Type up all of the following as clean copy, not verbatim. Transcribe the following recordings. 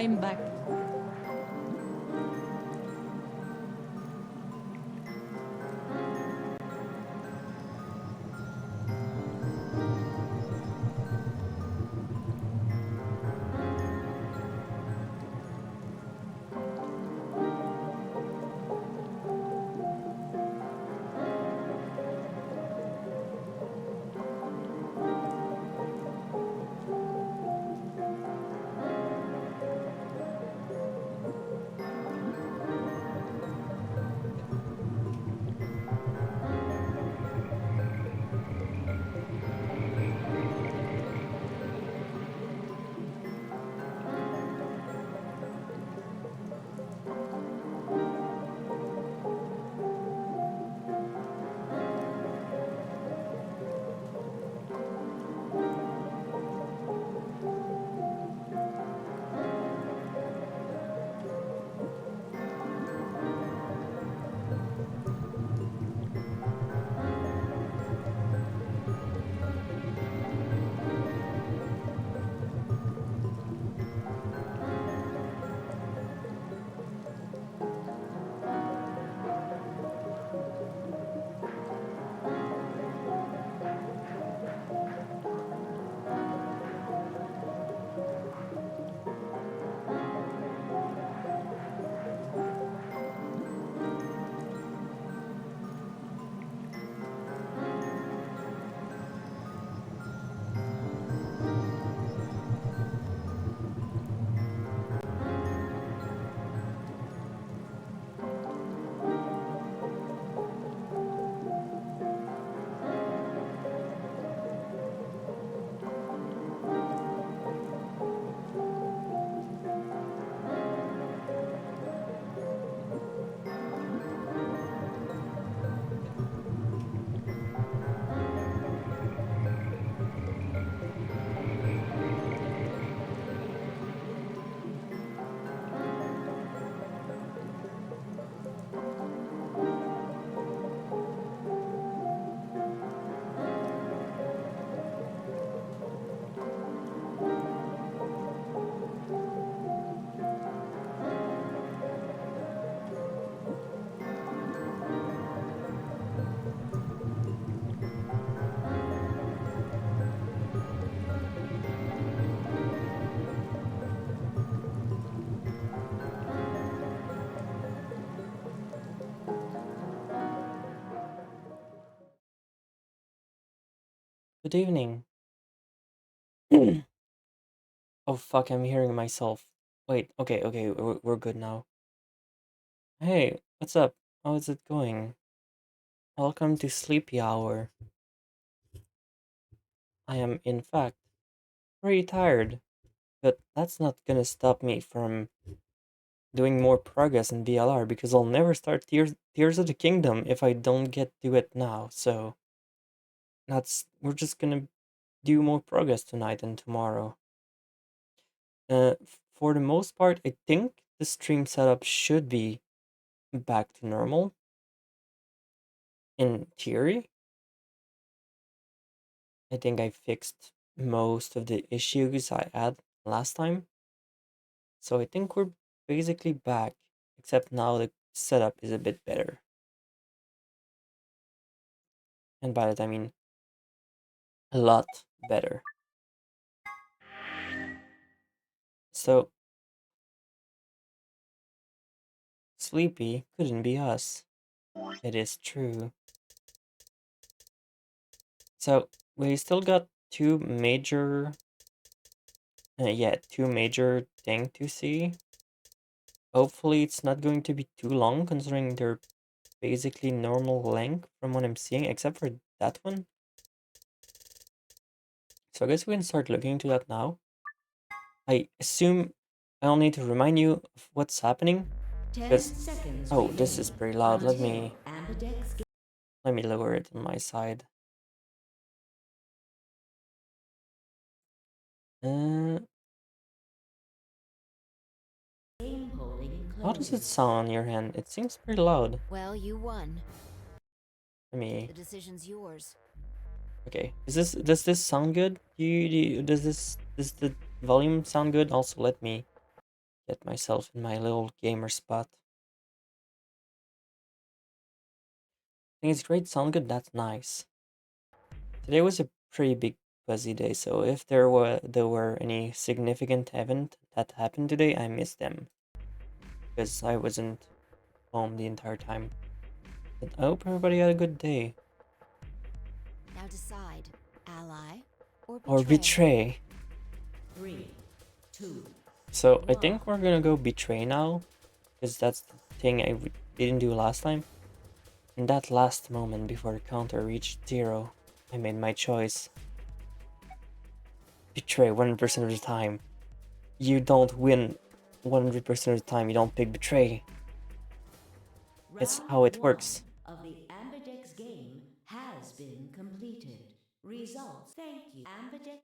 I'm back. Good evening. Oh fuck, I'm hearing myself. Wait, okay, we're good now. Hey, what's up? How is it going? Welcome to Sleepy Hour. I am, in fact, pretty tired, but that's not gonna stop me from doing more progress in VLR because I'll never start Tears of the Kingdom if I don't get to it now. So we're just gonna do more progress tonight and tomorrow. For the most part, I think the stream setup should be back to normal in theory. I think I fixed most of the issues I had last time. So I think we're basically back, except now the setup is a bit better. And by that I mean a lot better. So sleepy couldn't be us. It is true. So we still got two major thing to see. Hopefully it's not going to be too long considering they're basically normal length from what I'm seeing, except for that one. So I guess we can start looking into that now. I assume I'll need to remind you of what's happening. 10 Because, seconds oh, this remain is pretty loud. Let until me Ambidex let me lower it on my side. Uh, game polling how does it closes. sound on your hand? It seems pretty loud. Well, you won. Let me. The decision's yours. Okay, does this sound good? Does the volume sound good? Also, let me get myself in my little gamer spot. Think it's great, sound good, that's nice. Today was a pretty big busy day, so if there were any significant event that happened today, I missed them. Because I wasn't home the entire time. But I hope everybody had a good day. Now decide, ally or betray. Or betray. 3, 2, So I think we're gonna go betray now. Because that's the thing I didn't do last time. In that last moment before the counter reached 0, I made my choice. Betray 100% of the time. You don't win 100% of the time, you don't pick betray. It's how it works. of the Ambidex game has been completed. Results. Thank you, Ambidex.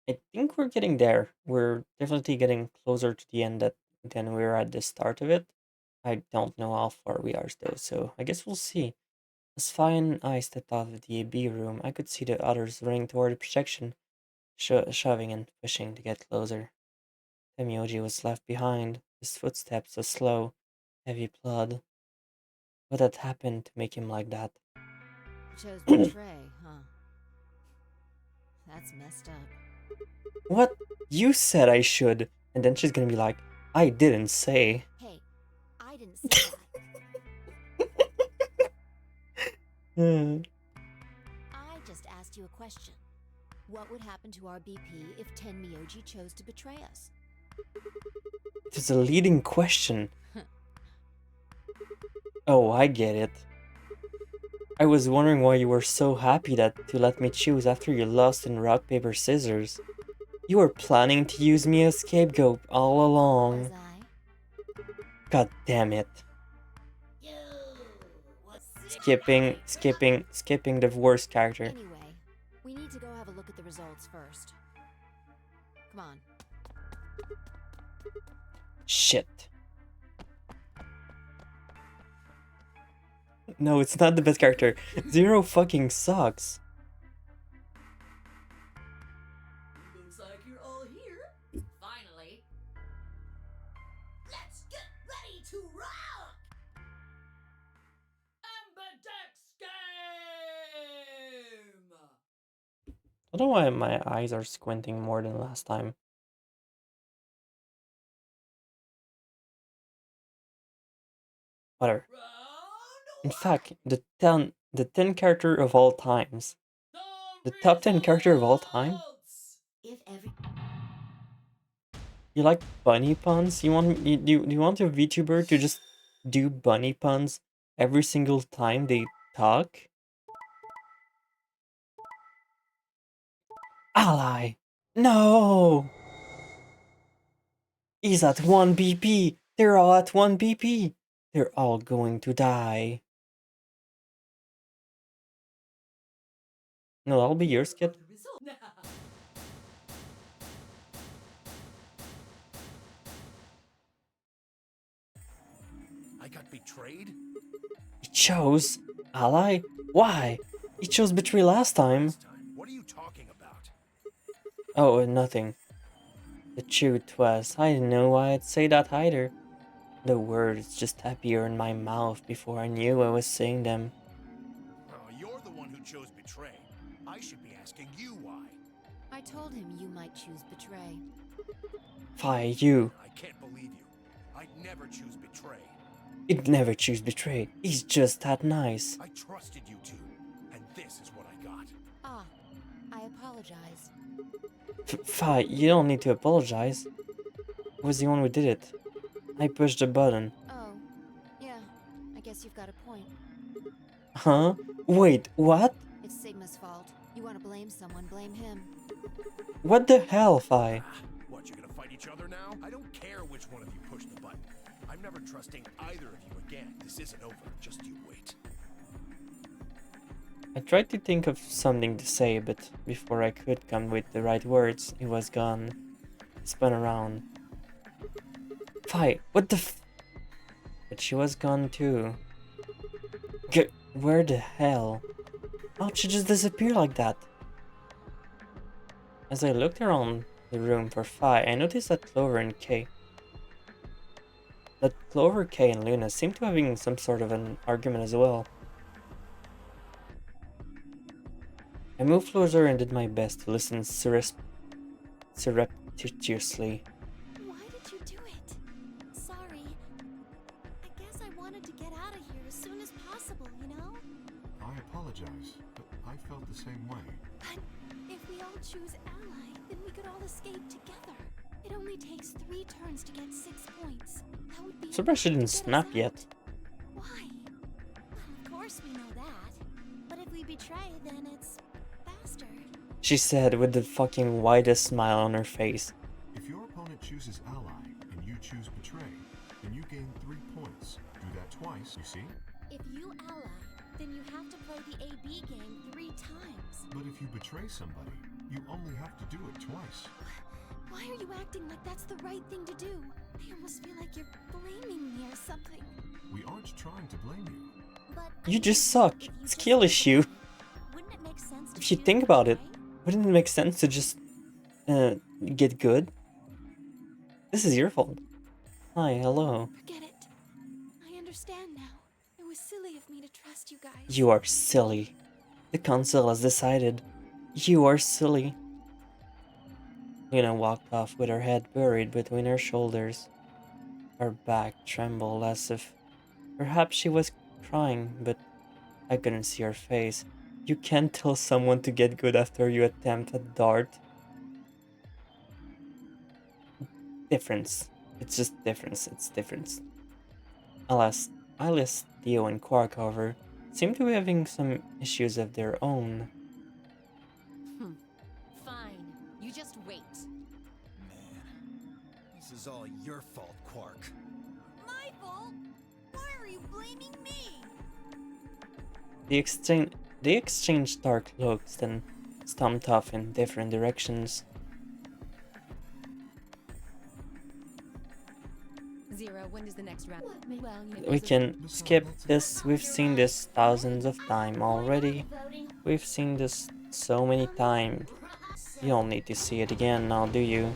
I think we're getting there. We're definitely getting closer to the end than we were at the start of it. I don't know how far we are though, so I guess we'll see. As Fi and I stepped out of the B room, I could see the others running toward the projection, shoving and pushing to get closer. Temioji was left behind, his footsteps a slow, heavy plod. What had happened to make him like that? Chose betray, huh? That's messed up. What? You said I should! And then she's gonna be like, I didn't say. Hey, I didn't say that. Hmm. I just asked you a question. What would happen to our BP if Tenmyoji chose to betray us? It's a leading question. Oh, I get it. I was wondering why you were so happy to let me choose after you lost in rock, paper, scissors. You were planning to use me as scapegoat all along. Was I? God damn it. Skipping the worst character. Anyway, we need to go have a look at the results first. Come on. Shit. No, it's not the best character. Zero fucking sucks. Looks like you're all here. Finally. Let's get ready to rock! Ambidex game! I don't know why my eyes are squinting more than last time. Whatever. In fact, the 10 character of all times. The top 10 character of all time? If every You like bunny puns? You want your VTuber to just do bunny puns every single time they talk? Ally! No! He's at 1 BP! They're all at 1 BP! They're all going to die. No, that'll be yours, kid. I got betrayed? He chose Ally? Why? He chose Betray last time. This time. What are you talking about? Oh, nothing. The truth was, I didn't know why I'd say that either. The words just appeared in my mouth before I knew I was saying them. Oh, you're the one who chose betray. I should be asking you why. I told him you might choose betray. Fi, you. I can't believe you. I'd never choose betray. He'd never choose Betray. He's just that nice. I trusted you two, and this is what I got. Ah, I apologize. Fi, you don't need to apologize. I was the one who did it. I pushed the button. Oh, yeah, I guess you've got a point. Huh? Wait, what? It's Sigma's fault. You want to blame someone, blame him. What the hell, Fi? What, you gonna fight each other now? I don't care which one of you pushed the button. I'm never trusting either of you again. This isn't over. Just you wait. I tried to think of something to say, but before I could come with the right words, he was gone. He spun around. Fi, what the f- But she was gone too. Where the hell? How'd she just disappear like that? As I looked around the room for Phi, I noticed that Clover, Kay, and Luna seemed to be having some sort of an argument as well. I moved closer and did my best to listen surreptitiously. Why did you do it? Sorry. I guess I wanted to get out of here as soon as possible, you know? I apologize, but I felt the same way. But if we all choose ally, then we could all escape together. It only takes 3 turns to get 6 points. That would be Surprised she didn't enough to get snap us out. yet. Why? Well, of course we know that. But if we betray, then it's faster. She said with the fucking widest smile on her face. If your opponent chooses ally and you choose betray, then you gain 3 points. Do that twice, you see? If you ally, then you have to play the AB game 3 times. But if you betray somebody, you only have to do it twice. Why are you acting like that's the right thing to do? I almost feel like you're blaming me or something. We aren't trying to blame you. But You just suck. if you Skill just issue. wouldn't it make sense to If you choose think about it, betray? wouldn't it make sense to just get good? This is your fault. Hi, hello. Forget it. I understand now. It was silly of me to trust you guys. You are silly. The council has decided. You are silly. Luna walked off with her head buried between her shoulders. Her back trembled as if perhaps she was crying, but I couldn't see her face. You can't tell someone to get good after you attempt a dart. Difference. It's just difference. It's difference. Alas, Theo, and Quark, however, seem to be having some issues of their own. Fine. You just wait. Man, this is all your fault, Quark. My fault? Why are you blaming me? They exchanged dark looks, then stomped off in different directions. Zero, when does the next round? Well, We can skip this. We've seen this thousands of times already. We've seen this so many times. You don't need to see it again now, do you?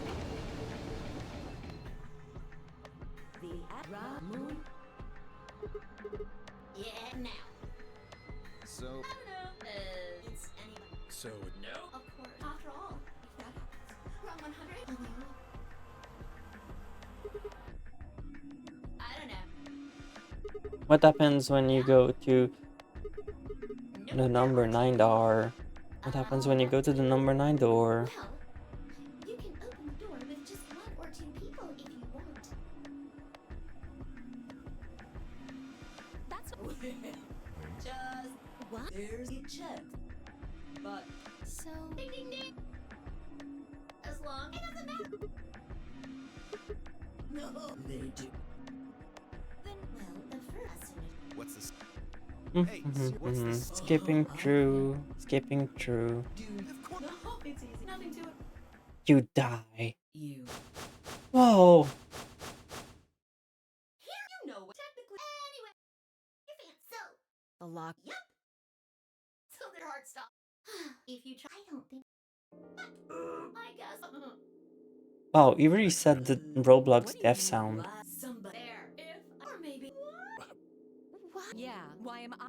The Ra Moon. Yeah, now. So, I don't know. It's anybody. so no. Of course. After all, if that happens. Wrong 100? I don't know. What happens when you go to the number 9 door? What happens when you go to the number 9 door? Well, you can open the door with just 1 or 2 people if you want. That's Just what? There's a check. But So ding ding ding. As long it doesn't matter. no, they do. Then, well, at first, What's this? Skipping through. Skipping through. Dude, Of course. no, it's easy. Nothing to it. You die. You. Whoa. you know what? Technically, anyway, you can't so. the lock. Yup. So their heart stop. If you try, I don't think. I guess. Wow, you really said the Roblox What do you death mean, sound. what? Somebody there. If or maybe. What? Yeah. Why am I? I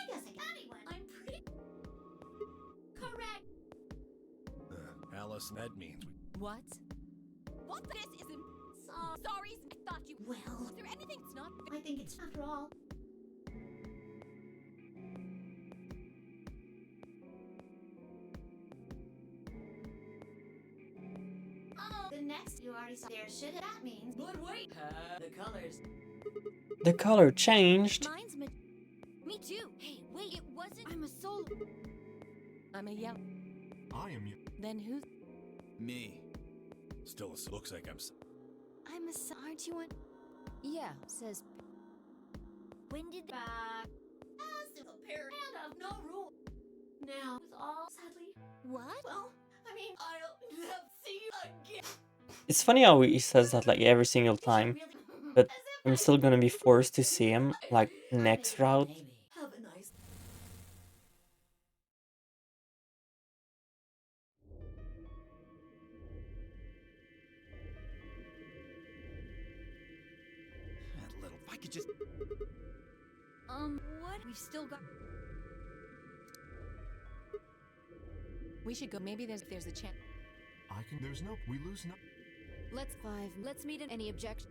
guess I can. Anyone. I'm pretty. Correct. Alice, that means What? What? This isn't. So, Sorry. I thought you. well, Is there anything that's not? I think it's after all. Oh, the next you already saw there should that means. But wait. The colors. The color changed. Mine's me too. Hey, wait. It wasn't. I'm a soul. I'm a yellow. I am you. Then who's? me. Still, looks like I'm. I'm a. Aren't you one? Yeah. Says. When did back? As to the parent and of no rule. Now it's all sadly. What? Well, I mean, I'll never see you again. It's funny how he says that like every single time, Really? but As if I'm I still gonna be forced to see him like next route. Maybe. Have a nice. could just... What? We've still got... We should go. Maybe there's a chance. There's no, we lose no. Let's meet in any objection.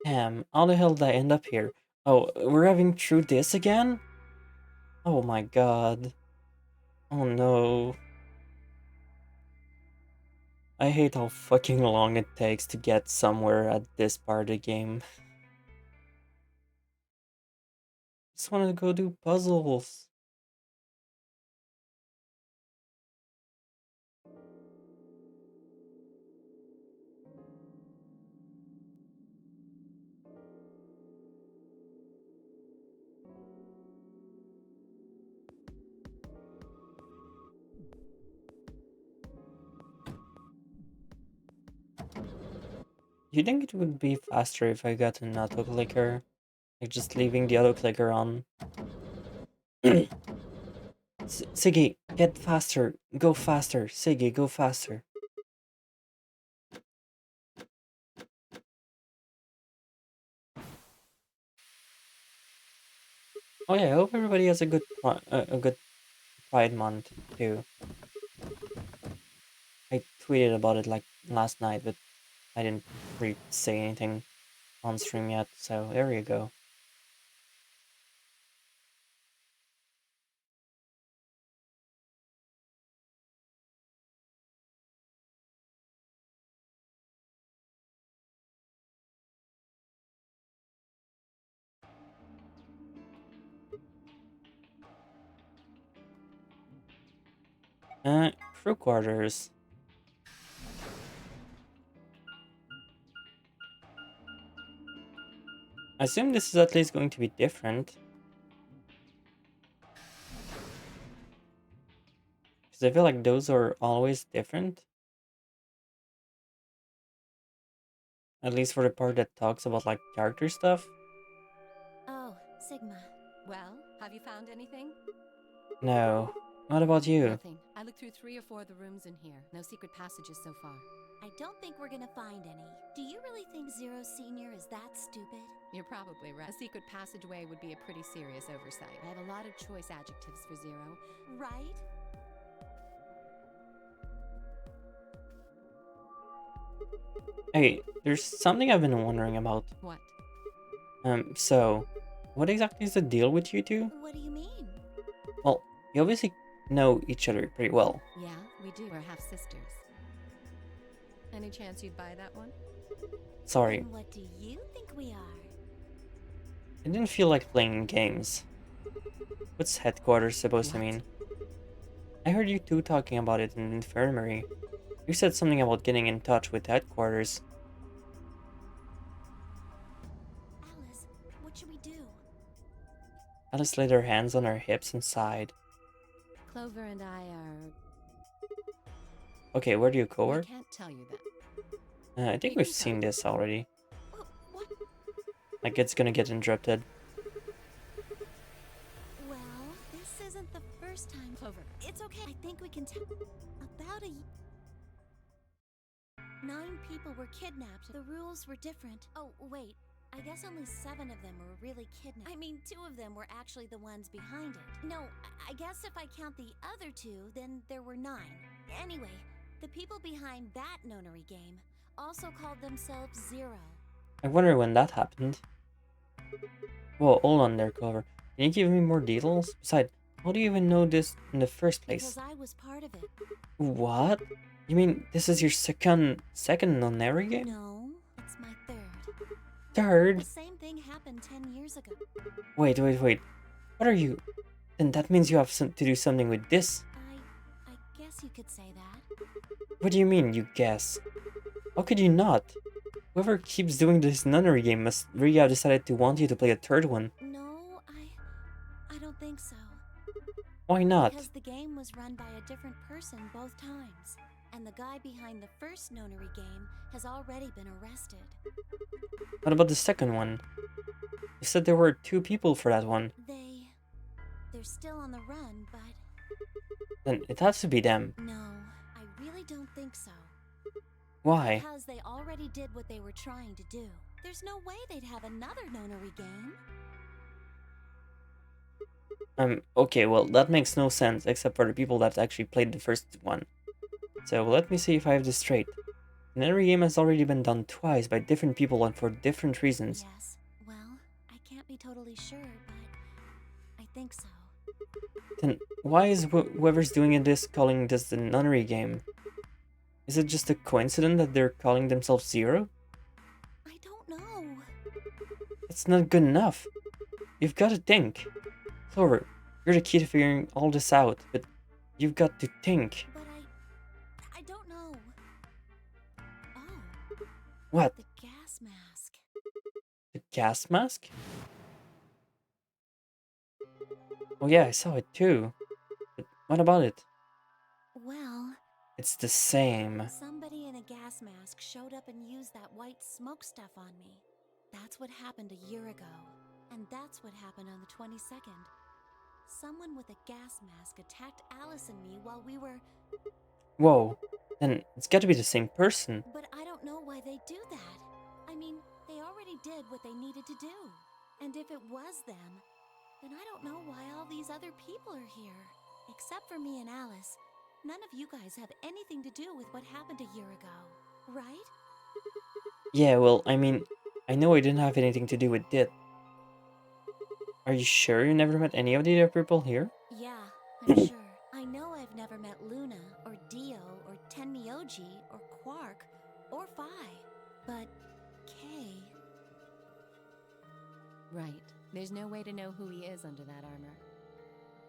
Damn, how the hell did I end up here? Oh, we're having through this again? Oh my god. Oh no. I hate how fucking long it takes to get somewhere at this part of the game. Just wanted to go do puzzles. You think it would be faster if I got an auto clicker? Like just leaving the auto clicker on? Siggy, get faster. Go faster. Siggy, go faster. Oh yeah, I hope everybody has a good Pride Month too. I tweeted about it like last night, but I didn't really say anything on stream yet, so there you go. Crew quarters. I assume this is at least going to be different. Because I feel like those are always different. At least for the part that talks about like character stuff. Oh, Sigma. Well, have you found anything? No. What about you? Nothing. I looked through 3 or 4 of the rooms in here. No secret passages so far. I don't think we're gonna find any. Do you really think Zero Senior is that stupid? You're probably right. A secret passageway would be a pretty serious oversight. I have a lot of choice adjectives for Zero. Right? Hey, there's something I've been wondering about. What? So, what exactly is the deal with you two? What do you mean? Well, you obviously know each other pretty well. Yeah, we do. We're half sisters. Any chance you'd buy that one? Sorry, And what do you think we are? I didn't feel like playing games. What's headquarters supposed to mean? I heard you two talking about it in the infirmary. You said something about getting in touch with headquarters. Alice, what should we do? Alice laid her hands on her hips and sighed. Clover and I are... Okay, where do you I co-work? can't tell you that. I think we've seen this already. What? Like it's gonna get interrupted. Well, this isn't the first time. Clover. It's okay. I think we can tell. About 9 people were kidnapped. The rules were different. Oh, wait. I guess only 7 of them were really kidnapped. I mean, 2 of them were actually the ones behind it. No, I guess if I count the other 2, then there were 9. Anyway, the people behind that nonary game also called themselves Zero. I wonder when that happened. Whoa, hold on there, Clover. Can you give me more details? Besides, how do you even know this in the first place? Because I was part of it. What? You mean this is your second nonary game? No, it's my 3rd. Third? The same thing happened 10 years ago. Wait. What are you? Then that means you have to do something with this. I guess you could say that. What do you mean, you guess? How could you not? Whoever keeps doing this nunnery game must really have decided to want you to play a 3rd one. No, I don't think so. Why not? Because the game was run by a different person both times. And the guy behind the first nonary game has already been arrested. What about the second one? You said there were 2 people for that one. They're still on the run, but... Then it has to be them. No, I really don't think so. Why? Because they already did what they were trying to do. There's no way they'd have another nonary game. Okay, well, that makes no sense, except for the people that actually played the first one. So, let me see if I have this straight. The nonary game has already been done twice by different people and for different reasons. Yes. Well, I can't be totally sure, but I think so. Then, why is whoever's doing this calling this the nunnery game? Is it just a coincidence that they're calling themselves Zero? I don't know. That's not good enough. You've got to think. Clover, you're the key to figuring all this out, but you've got to think. But I don't know. Oh, What? the gas mask. The gas mask? Oh yeah, I saw it too. But what about it? Well, It's the same. somebody in a gas mask showed up and used that white smoke stuff on me. That's what happened a year ago. And that's what happened on the 22nd. Someone with a gas mask attacked Alice and me while we were... Whoa, then it's got to be the same person. But I don't know why they do that. I mean, they already did what they needed to do. And if it was them, then I don't know why all these other people are here. Except for me and Alice, none of you guys have anything to do with what happened a year ago, right? Yeah, well, I mean, I know I didn't have anything to do with it. Are you sure you never met any of the other people here? Yeah, I'm sure. I know I've never met Luna, or Dio, or Tenmyoji, or Quark, or Phi. But Kay... Right. There's no way to know who he is under that armor.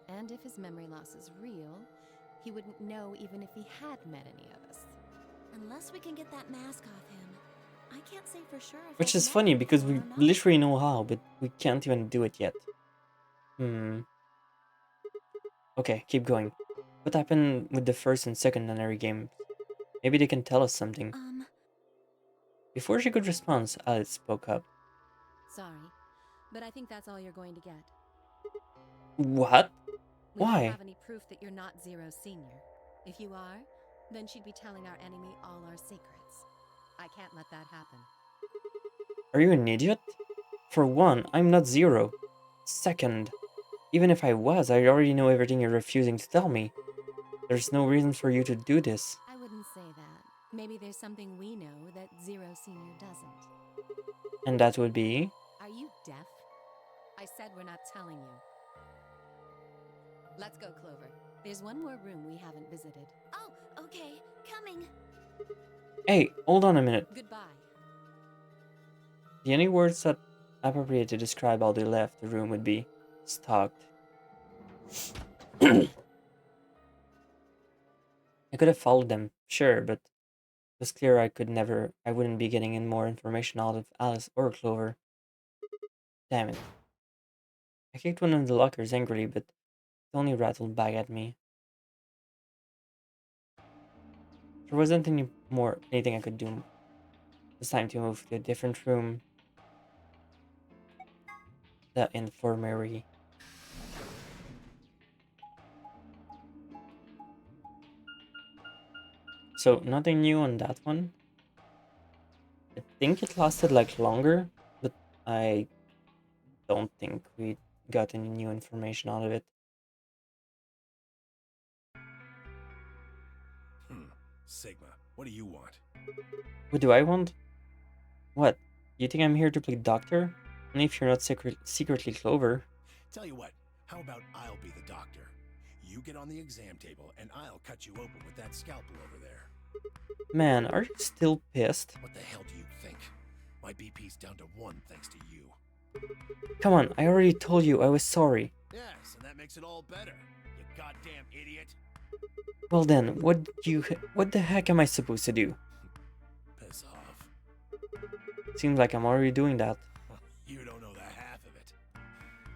And if his memory loss is real, he wouldn't know even if he had met any of us. Unless we can get that mask off him, I can't say for sure if Which I've is met funny him because before we or not. literally know how, but we can't even do it yet. Okay, keep going. What happened with the first and second nunnery games? Maybe they can tell us something. Before she could respond, Alice spoke up. Sorry, but I think that's all you're going to get. What? We Why? don't have any proof that you're not Zero Senior. If you are, then she'd be telling our enemy all our secrets. I can't let that happen. Are you an idiot? For one, I'm not Zero. Second, even if I was, I already know everything you're refusing to tell me. There's no reason for you to do this. I wouldn't say that. Maybe there's something we know that Zero Senior doesn't. And that would be... Are you deaf? I said we're not telling you. Let's go, Clover. There's one more room we haven't visited. Oh, okay. Coming. Hey, hold on a minute. Goodbye. The only words that appropriate to describe how they left the room would be stalked. I could have followed them, sure, but it was clear I wouldn't be getting any more information out of Alice or Clover. Damn it. I kicked one of the lockers angrily, but it only rattled back at me. There wasn't anything I could do. It was time to move to a different room. The infirmary. So, nothing new on that one. I think it lasted like longer, but I don't think we got any new information out of it. Sigma, what do you want? What do I want? What? You think I'm here to play doctor? Only if you're not secretly Clover. Tell you what, how about I'll be the doctor? You get on the exam table, and I'll cut you open with that scalpel over there. Man, are you still pissed? What the hell do you think? My BP's down to 1 thanks to you. Come on, I already told you I was sorry. Yes, and that makes it all better, you goddamn idiot. Well then, what the heck am I supposed to do? Piss off. Seems like I'm already doing that. You don't know the half of it.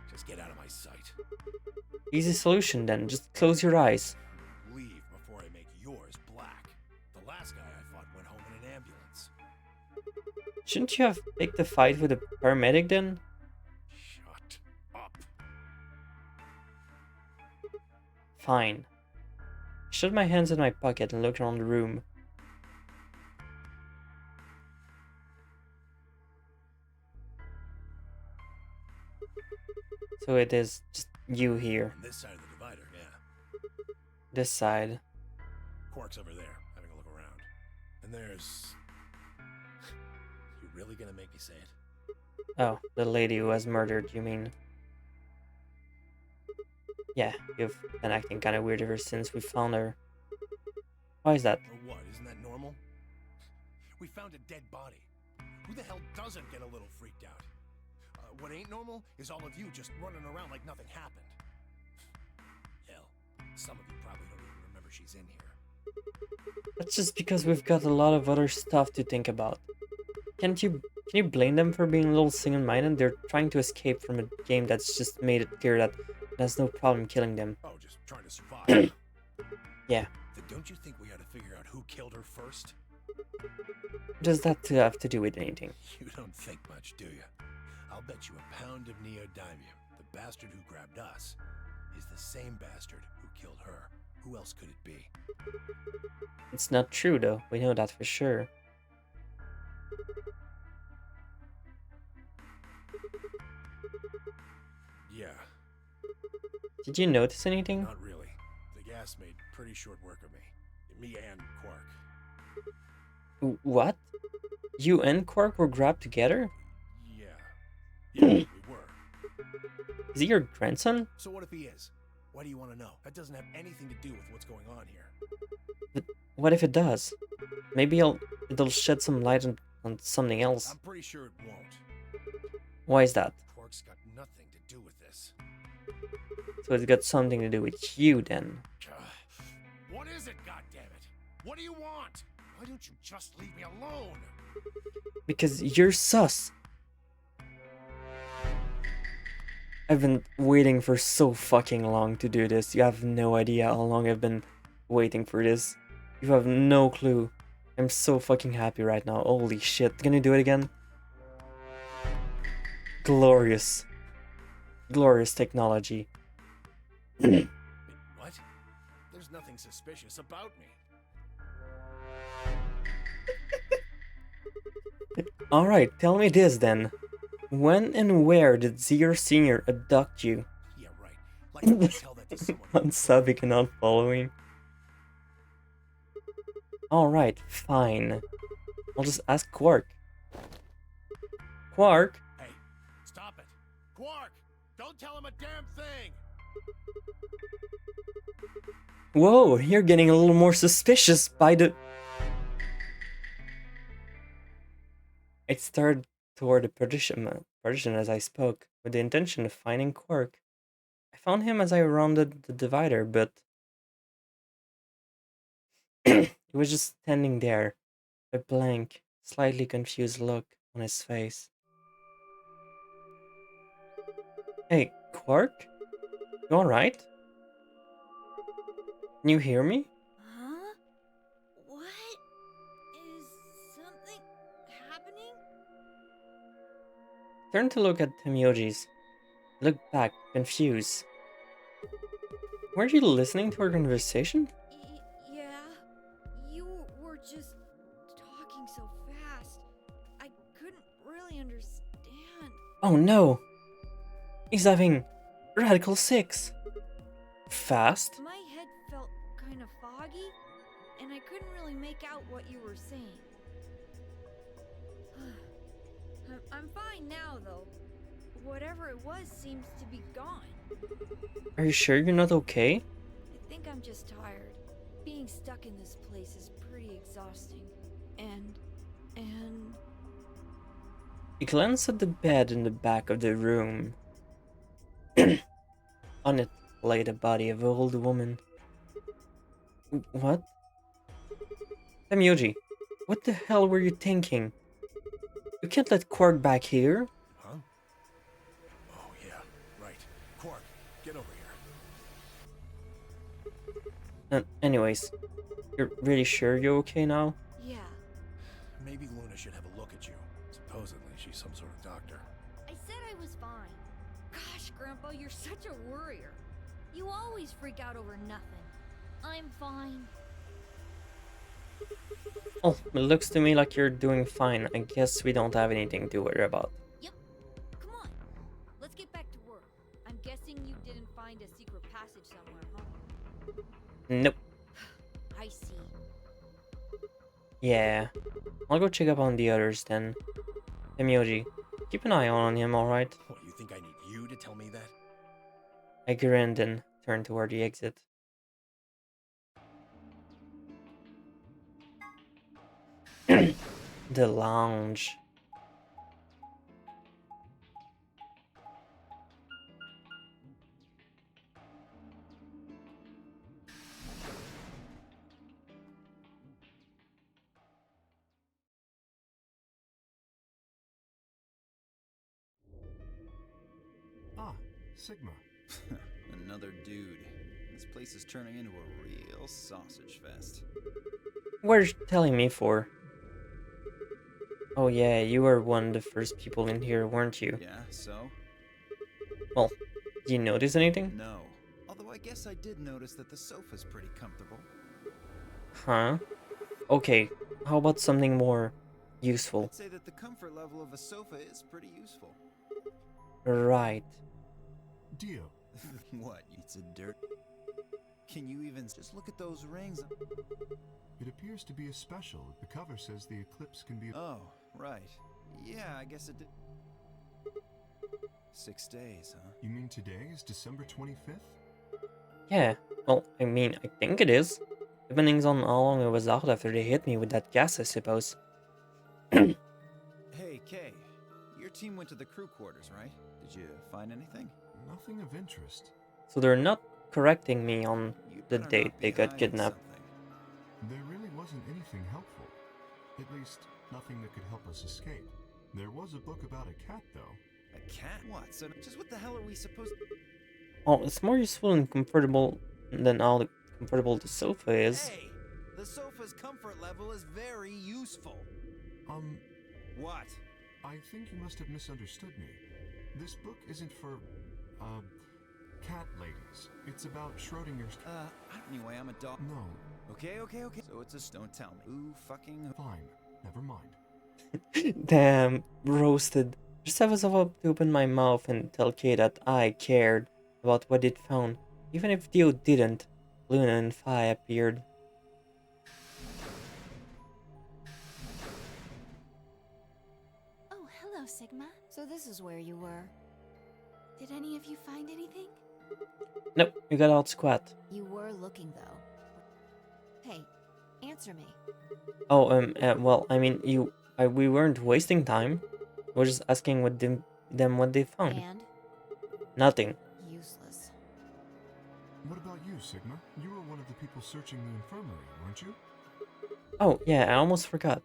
Just get out of my sight. Easy solution then, just close your eyes. Leave before I make yours black. The last guy I fought went home in an ambulance. Shouldn't you have picked the fight with a paramedic then? Shut up. Fine. I shoved my hands in my pocket and looked around the room. So it is just you here. On this side of the divider, yeah. This side. Quark's over there, having a look around. And there's... You really gonna make me say it? Oh, the lady who was murdered, you mean? Yeah, you've been acting kind of weird ever since we found her. Why is that? Or what, isn't that normal? We found a dead body. Who the hell doesn't get a little freaked out? What ain't normal is all of you just running around like nothing happened. Hell, some of you probably don't even remember she's in here. That's just because we've got a lot of other stuff to think about. Can you blame them for being a little single-minded? They're trying to escape from a game that's just made it clear that there's no problem killing them. Oh, just trying to survive. Yeah. Then don't you think we ought to figure out who killed her first? Does that have to do with anything? You don't think much, do you? I'll bet you a pound of neodymium the bastard who grabbed us is the same bastard who killed her. Who else could it be? It's not true, though. We know that for sure. Yeah, Did you notice anything? not really. The gas made pretty short work of me. Me and Quark. What? You and Quark were grabbed together? Yeah. Yeah, we were. Is he your grandson? So what if he is? Why do you want to know? That doesn't have anything to do with what's going on here. What if it does? Maybe it'll shed some light on something else. I'm pretty sure it won't. Why is that? Quark's got nothing to do with this. So it's got something to do with you then. What is it, goddammit? What do you want? Why don't you just leave me alone? Because you're sus. I've been waiting for so fucking long to do this. You have no idea how long I've been waiting for this. You have no clue. I'm so fucking happy right now. Holy shit. Can you do it again? Glorious. Glorious technology. Wait, what? There's nothing suspicious about me. Alright, tell me this then. When and where did Zero Sr. abduct you? Yeah, right. Like, you would tell that to someone who- Unsubbing and not following. Alright, fine. I'll just ask Quark. Quark? Hey, stop it. Quark! Don't tell him a damn thing! Whoa, you're getting a little more suspicious by the... I started toward the partition as I spoke, with the intention of finding Quark. I found him as I rounded the divider, but... he was just standing there, a blank, slightly confused look on his face. Hey, Quark? You alright? Can you hear me? Huh? What? Is something happening? Turn to look at Temyoji's. Look back, confused. Were you listening to our conversation? Yeah. You were just talking so fast. I couldn't really understand. Oh no! He's having Radical 6! Fast? My head felt kind of foggy, and I couldn't really make out what you were saying. I'm fine now, though. Whatever it was seems to be gone. Are you sure you're not okay? I think I'm just tired. Being stuck in this place is pretty exhausting. And... He glanced at the bed in the back of the room. On it lay the body of an old woman. What? Temyoji, what the hell were you thinking? You can't let Quark back here. Huh? Oh, yeah, right. Quark, get over here. Anyways, you're really sure you're okay now? yeah. Maybe Luna should have a look at you. Supposedly, she's some sort of doctor. I said I was fine. Gosh, Grandpa, you're such a worrier. You always freak out over nothing. I'm fine. Oh, it looks to me like you're doing fine. I guess we don't have anything to worry about. Yep. Come on. Let's get back to work. I'm Guessing you didn't find a secret passage somewhere, huh? Nope. I see. Yeah. I'll go check up on the others then. Emyoji, keep an eye on him, alright? What, you think I need you to tell me that? I grinned and turned toward the exit. The lounge. Ah, Sigma. Another dude. This place is turning into a real sausage fest. What are you telling me for? Oh yeah, you were one of the first people in here, weren't you? Yeah, so? Well, did you notice anything? No. Although I guess I did notice that the sofa's pretty comfortable. Huh? Okay, how about something more useful? I'd say that the comfort level of a sofa is pretty useful. Right. Dio. What? It's a dirt. Can you even just look at those rings? It appears to be a special. The cover says the eclipse can be... Oh, right. Yeah, I guess it did. 6 days, huh? You mean today is December 25th? Yeah, well, I mean, I think it is. Depending on how long I was out after they hit me with that gas, I suppose. Hey, Kay. Your team went to the crew quarters, right? Did you find anything? Nothing of interest. So they're not correcting me on You'd the better date not be they got hiding kidnapped. something. There really wasn't anything helpful. At least, nothing that could help us escape. There was a book about a cat, though. A cat? What? So just what the hell are we supposed to... Oh, it's more useful and comfortable than how comfortable the sofa is. Hey! The sofa's comfort level is very useful. What? I think you must have misunderstood me. This book isn't for, cat ladies. It's about Schrodinger's... Anyway, I'm a dog. No, Okay. So it's a... Don't tell me. Ooh, fucking... fine. Never mind. Damn, roasted. Just I was about to open my mouth and tell Kay that I cared about what it found. Even if Dio didn't, Luna and Phi appeared. Oh, hello, Sigma. So this is where you were. Did any of you find anything? Nope, you got out squat. You were looking, though. Hey, answer me. Oh, well, I mean, we weren't wasting time. We're just asking them what they found. And? Nothing. Useless. What about you, Sigma? You were one of the people searching the infirmary, weren't you? Oh, yeah, I almost forgot.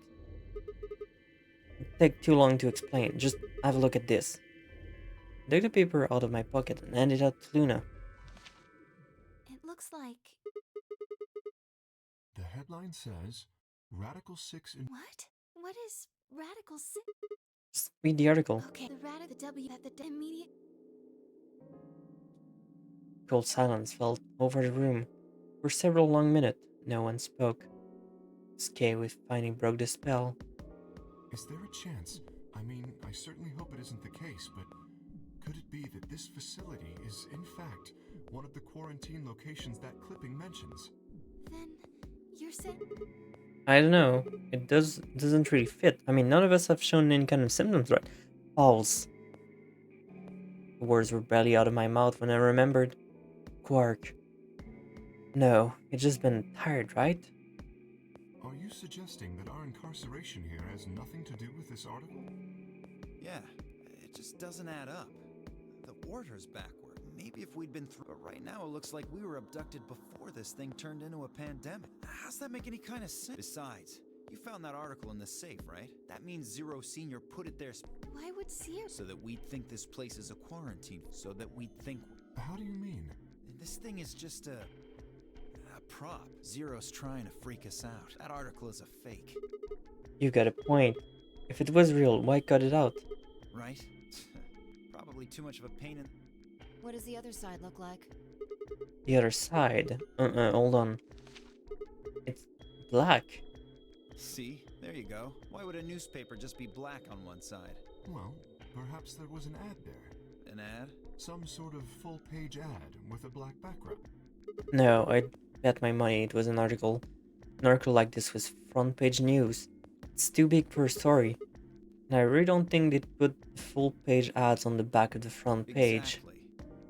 It'd take too long to explain. Just have a look at this. I took the paper out of my pocket and handed it to Luna. It looks like... The headline says, Radical 6 in... What? What is Radical Six? Just read the article. Okay, the radical W at the immediate... Cold silence fell over the room. For several long minutes, no one spoke. Skay with finally broke the spell. Is there a chance? I mean, I certainly hope it isn't the case, but could it be that this facility is, in fact, one of the quarantine locations that clipping mentions? Then you're saying... I don't know. It doesn't really fit. I mean, none of us have shown any kind of symptoms, right? False. The words were barely out of my mouth when I remembered. Quark. No, it's just been tired, right? Are you suggesting that our incarceration here has nothing to do with this article? Yeah, it just doesn't add up. The order's backward. Maybe if we'd been through... But right now it looks like we were abducted before this thing turned into a pandemic. How's that make any kind of sense? Besides, you found that article in the safe, right? That means Zero Senior put it there Why would Seer... so that we'd think this place is a quarantine. So that we'd think... How do you mean? This thing is just a prop. Zero's trying to freak us out. That article is a fake. You got a point. If it was real, why cut it out? Right? Probably too much of a pain in... What does the other side look like? The other side? Hold on. It's black. See? There you go. Why would a newspaper just be black on one side? Well, perhaps there was an ad there. An ad? Some sort of full-page ad with a black background. No, I'd bet my money it was an article. An article like this was front page news. It's too big for a story. And I really don't think they'd put full page ads on the back of the front page. Exactly.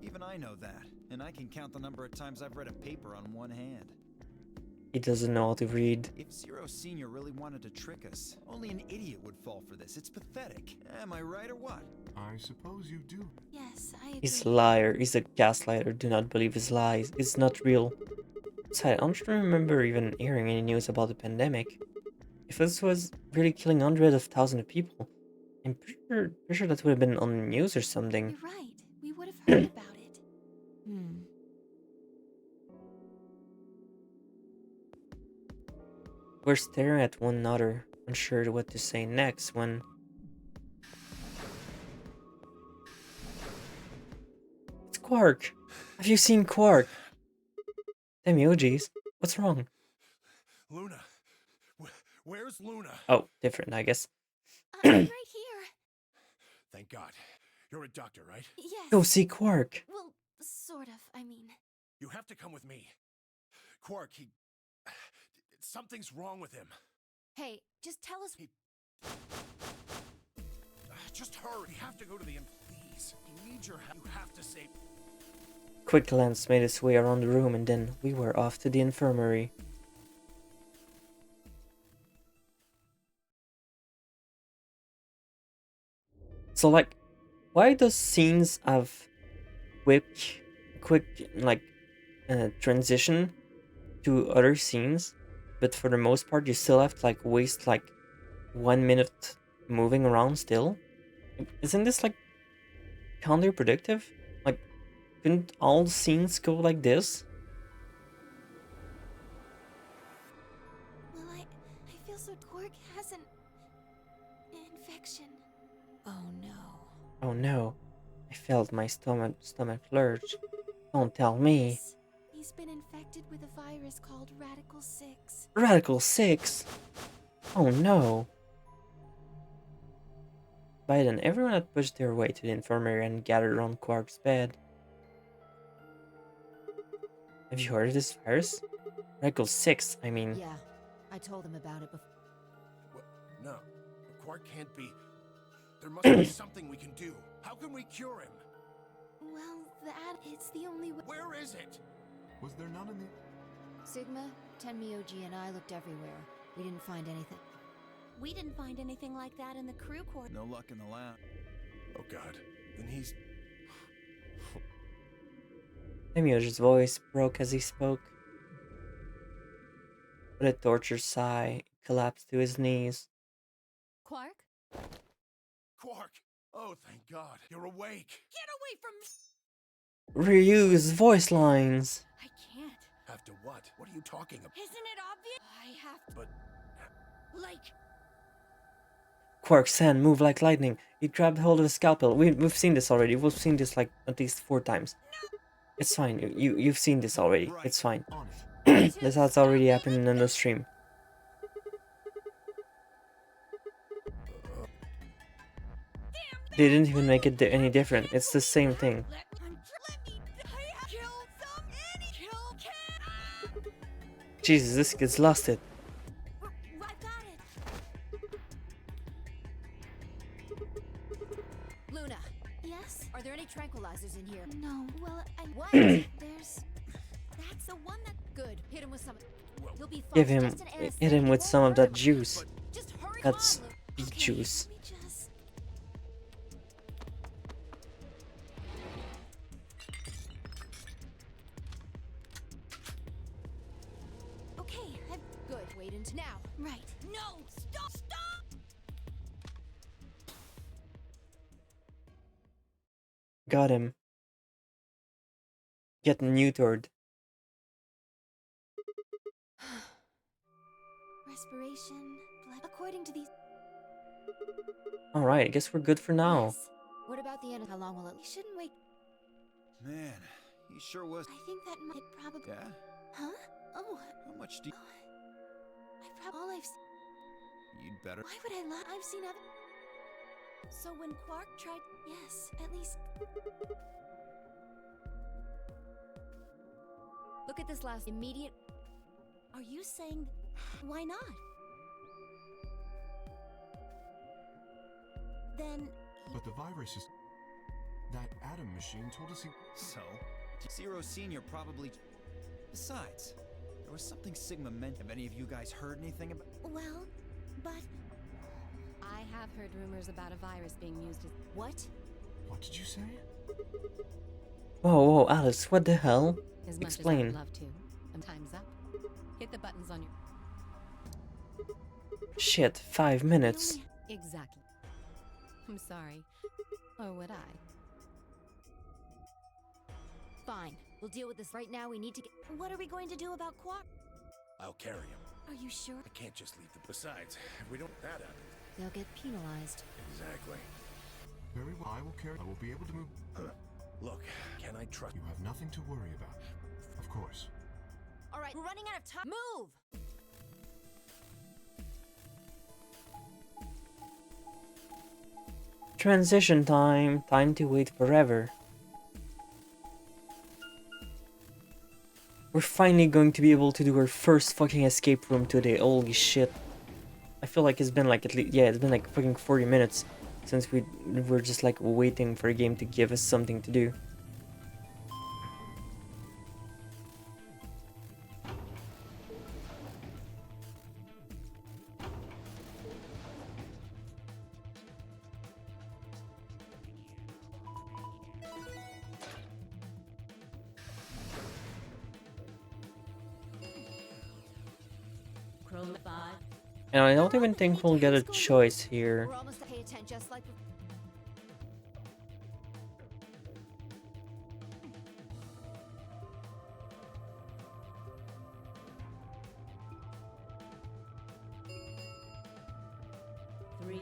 Even I know that, and I can count the number of times I've read a paper on one hand. He doesn't know how to read. If Zero Senior really wanted to trick us, only an idiot would fall for this. It's pathetic. Am I right or what? I suppose you do. Yes, I agree. He's a liar. He's a gaslighter. Do not believe his lies. It's not real. Besides, I don't remember even hearing any news about the pandemic. If this was really killing hundreds of thousands of people, I'm pretty sure that would have been on the news or something. You're right. We would have heard about it. We're staring at one another, unsure what to say next when... It's Quark! Have you seen Quark? Damn emojis. What's wrong? Luna. Where's Luna? Oh, different, I guess. I'm right here. Thank God. You're a doctor, right? Yes. Go see Quark! Well, sort of. I mean, You have to come with me. Quark, something's wrong with him. hey, just tell us. Just hurry. We have to go to the... Please. I need your help. You have to save... Quick glance made its way around the room and then we were off to the infirmary. So like, why does scenes have quick like transition to other scenes, but for the most part you still have to like waste like 1 minute moving around still? Isn't this like counterproductive? Like, couldn't all scenes go like this? Well, I feel so. Quark has an infection. Oh no. Oh no, I felt my stomach lurch. Don't tell me. Yes, he's been infected with a virus called Radical 6. Radical 6? Oh no. By then, everyone had pushed their way to the infirmary and gathered around Quark's bed. Have you heard of this virus? Radical 6, I mean. Yeah, I told him about it before. What? No. Quark can't be... There must be something we can do. How can we cure him? Well, it's the only way. Where is it? Was there none in the... Sigma, Tenmyoji, and I looked everywhere. We didn't find anything. We didn't find anything like that in the crew quarters. No luck in the lab. Oh God. Then he's... Tenmyoji's voice broke as he spoke. With a tortured sigh, he collapsed to his knees. Quark? Quark! Oh, thank God. You're awake. Get away from me! Reuse voice lines! I can't. Have to what? What are you talking about? Isn't it obvious? I have to. But... Like, Quark's hand moved like lightning. He grabbed hold of a scalpel. We've seen this already. We've seen this like at least 4 times. It's fine. You've seen this already. Right. It's fine. On it. This has already happened in the stream. They didn't even make it any different. It's the same thing. Jesus, this kid's lost it. I got it. Luna, Yes? are there any tranquilizers in here? No. Well, What? there's. That's the one that. Good. Hit him with some. You'll be fine. Give him, Just an hit him anesthetic, with it some won't of that hurt. juice. Just hurry That's along, Luna. beet Okay, juice. let me just. Okay, I've. Good. Wait until now. Right. No! Stop! Stop! Got him. Get neutered. Respiration, blood. According to these. Alright, I guess we're good for now. Yes. What about the end? How long will it? We shouldn't wait. Man, he sure was... I think that might probably. Yeah? Huh? Oh. How much do you... All I've. You'd better... Why would I lie? I've seen other. So when Quark tried. Yes, at least. look at this last immediate. Are you saying why not? Then But the virus is. That Adam machine told us he. So? Zero Senior probably. Besides, there was something Sigma meant. Have any of you guys heard anything about. well, but I have heard rumors about a virus being used as. what? What did you say? Whoa, whoa, Alice, what the hell? As much as Explain. I'd love to. And time's up. Hit the buttons on your. Shit, 5 minutes. Exactly. I'm sorry. Or would I? Fine. We'll deal with this right now. We need to get. What are we going to do about Quark? I'll carry him. Are you sure? I can't just leave the. Besides, if we don't that happen. They'll get penalized. Exactly. Very well. I will carry. I will be able to move. Look, can I trust You have nothing to worry about. Of course. All right, we're running out of time. Move! Transition time. Time to wait forever. We're finally going to be able to do our first fucking escape room today. Holy shit. I feel like it's been like at least, yeah, it's been like fucking 40 minutes since we were just like waiting for a game to give us something to do. Chrome 5. And I don't even think we'll get a choice here. We're almost pay attention, just like. Three.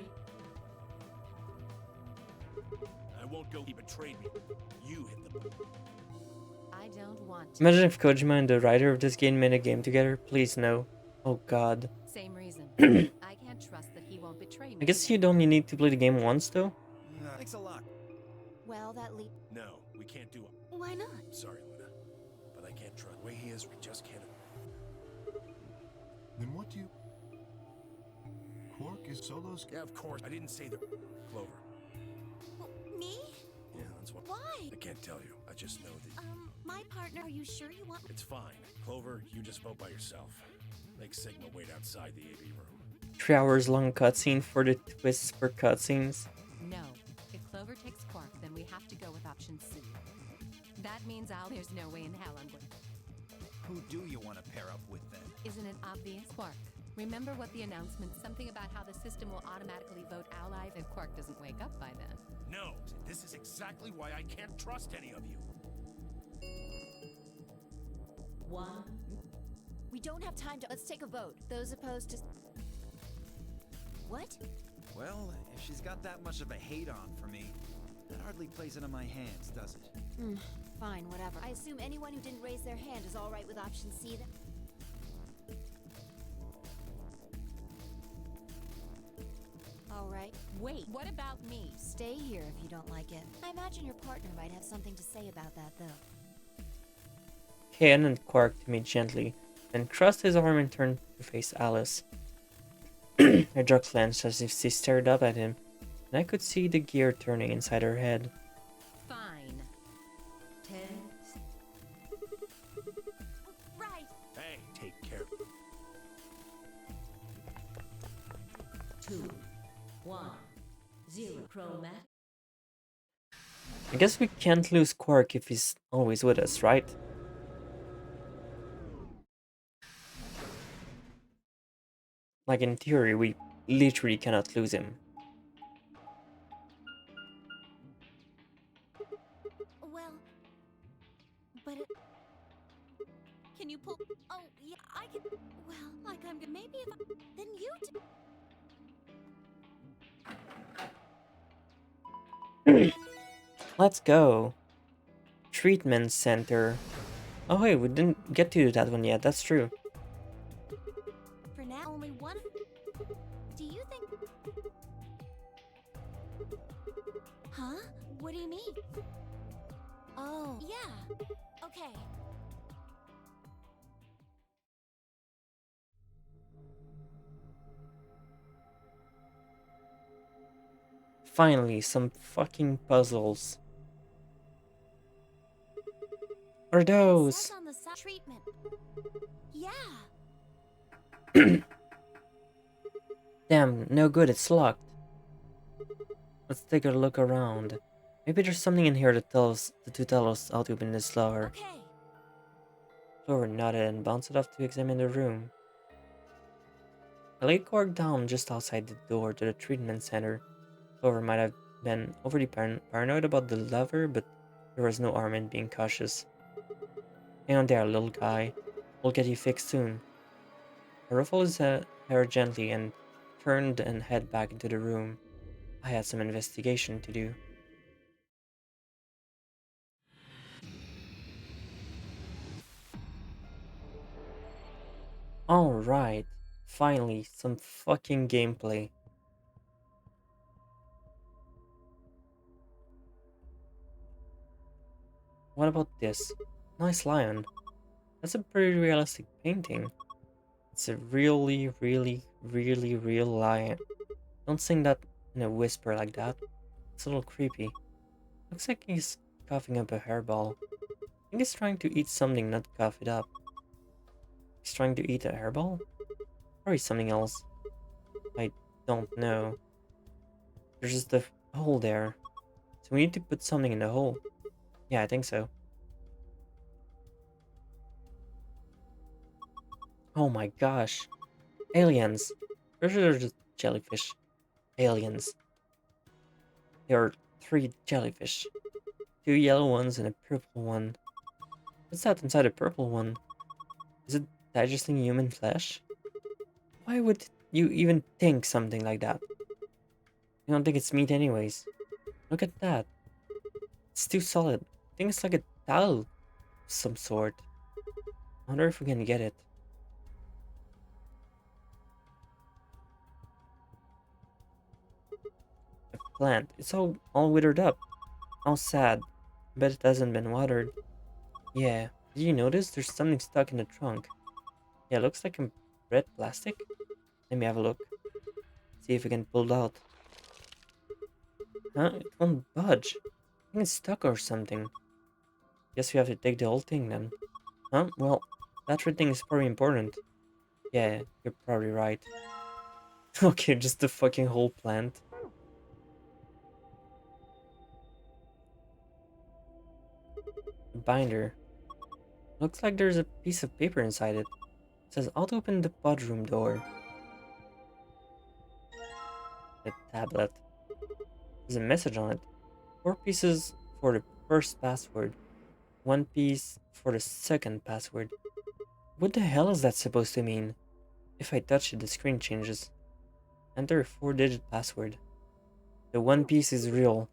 I won't go. He betrayed me. You hit the. I don't want to. Imagine if Kojima and the writer of this game made a game together. Please no. Oh god. Same reason. I can't trust that he won't betray me. I guess you'd only need to play the game once though. Thanks a lot. Well, that leap. No, we can't do it. Why not? Sorry, Luna, but I can't trust. The way he is, we just can't. Then what do you. Quark is Solo's. Yeah, of course. I didn't say the. Clover. Me? Yeah, that's what. Why? I can't tell you. I just know that My partner. Are you sure you want? it's fine. Clover, you just vote by yourself. Make Sigma wait outside the AV room. 3 hours long cutscene for the twists for cutscenes. No. If Clover takes Quark, then we have to go with option C. That means there's no way in hell I'm going. Who do you want to pair up with then? Isn't it obvious? Quark. Remember what the announcement, something about how the system will automatically vote allies if Quark doesn't wake up by then. No, this is exactly why I can't trust any of you. 1. We don't have time to. Let's take a vote. Those opposed to. What? Well, if she's got that much of a hate on for me, that hardly plays into my hands, does it? Fine, whatever. I assume anyone who didn't raise their hand is all right with option C then? All right. Wait, what about me? Stay here if you don't like it. I imagine your partner might have something to say about that, though. Kayan and Quark to me gently, then crossed his arm and turned to face Alice. Her jaw clenched as if she stared up at him, and I could see the gear turning inside her head. Fine. 10. Right. Hey, take care. 2. 1. 0. Chromat. I guess we can't lose Quark if he's always with us, right? Like in theory, we literally cannot lose him. Well, but can you pull? Oh, yeah, I can. Well, like I'm. Maybe if then you do. Let's go. Treatment center. Oh wait, we didn't get to do that one yet, that's true. For now, only one. Do you think? Huh? What do you mean? Oh, yeah. Okay. Finally, some fucking puzzles. What are It those? says on the treatment. Yeah. Damn, no good, it's locked. Let's take a look around. Maybe there's something in here that to tell us how to open this door. Okay. Clover nodded and bounced off to examine the room. I laid Quark down just outside the door to the treatment center. Clover might have been overly paranoid about the lever, but there was no harm in being cautious. Hang on there, little guy. We'll get you fixed soon. I ruffled his hair gently and turned and head back into the room. I had some investigation to do. Alright, finally, some fucking gameplay. What about this? Nice lion. That's a pretty realistic painting. It's a really, really, really real lion. Don't sing that in a whisper like that. It's a little creepy. Looks like he's coughing up a hairball. I think he's trying to eat something, not cough it up. He's trying to eat a hairball? Or is something else? I don't know. There's just a hole there. So we need to put something in the hole. Yeah, I think so. Oh my gosh. Aliens. Or they're just jellyfish. Aliens. There are 3 jellyfish. 2 yellow ones and a purple one. What's that inside the purple one? Is it digesting human flesh? Why would you even think something like that? I don't think it's meat anyways. Look at that. It's too solid. I think it's like a towel of some sort. I wonder if we can get it. A plant. It's all withered up. How sad. Bet it hasn't been watered. Yeah. Did you notice there's something stuck in the trunk? Yeah, looks like a red plastic. Let me have a look. See if we can pull it out. Huh? It won't budge. I think it's stuck or something. Guess we have to take the whole thing then. Huh? Well, that red thing is probably important. Yeah, you're probably right. Okay, just the fucking whole plant. A binder. Looks like there's a piece of paper inside it. It says how to open the bedroom door. A tablet. There's a message on it. 4 pieces for the first password. 1 piece for the second password. What the hell is that supposed to mean? If I touch it, the screen changes. Enter a 4-digit password. The 1 piece is real.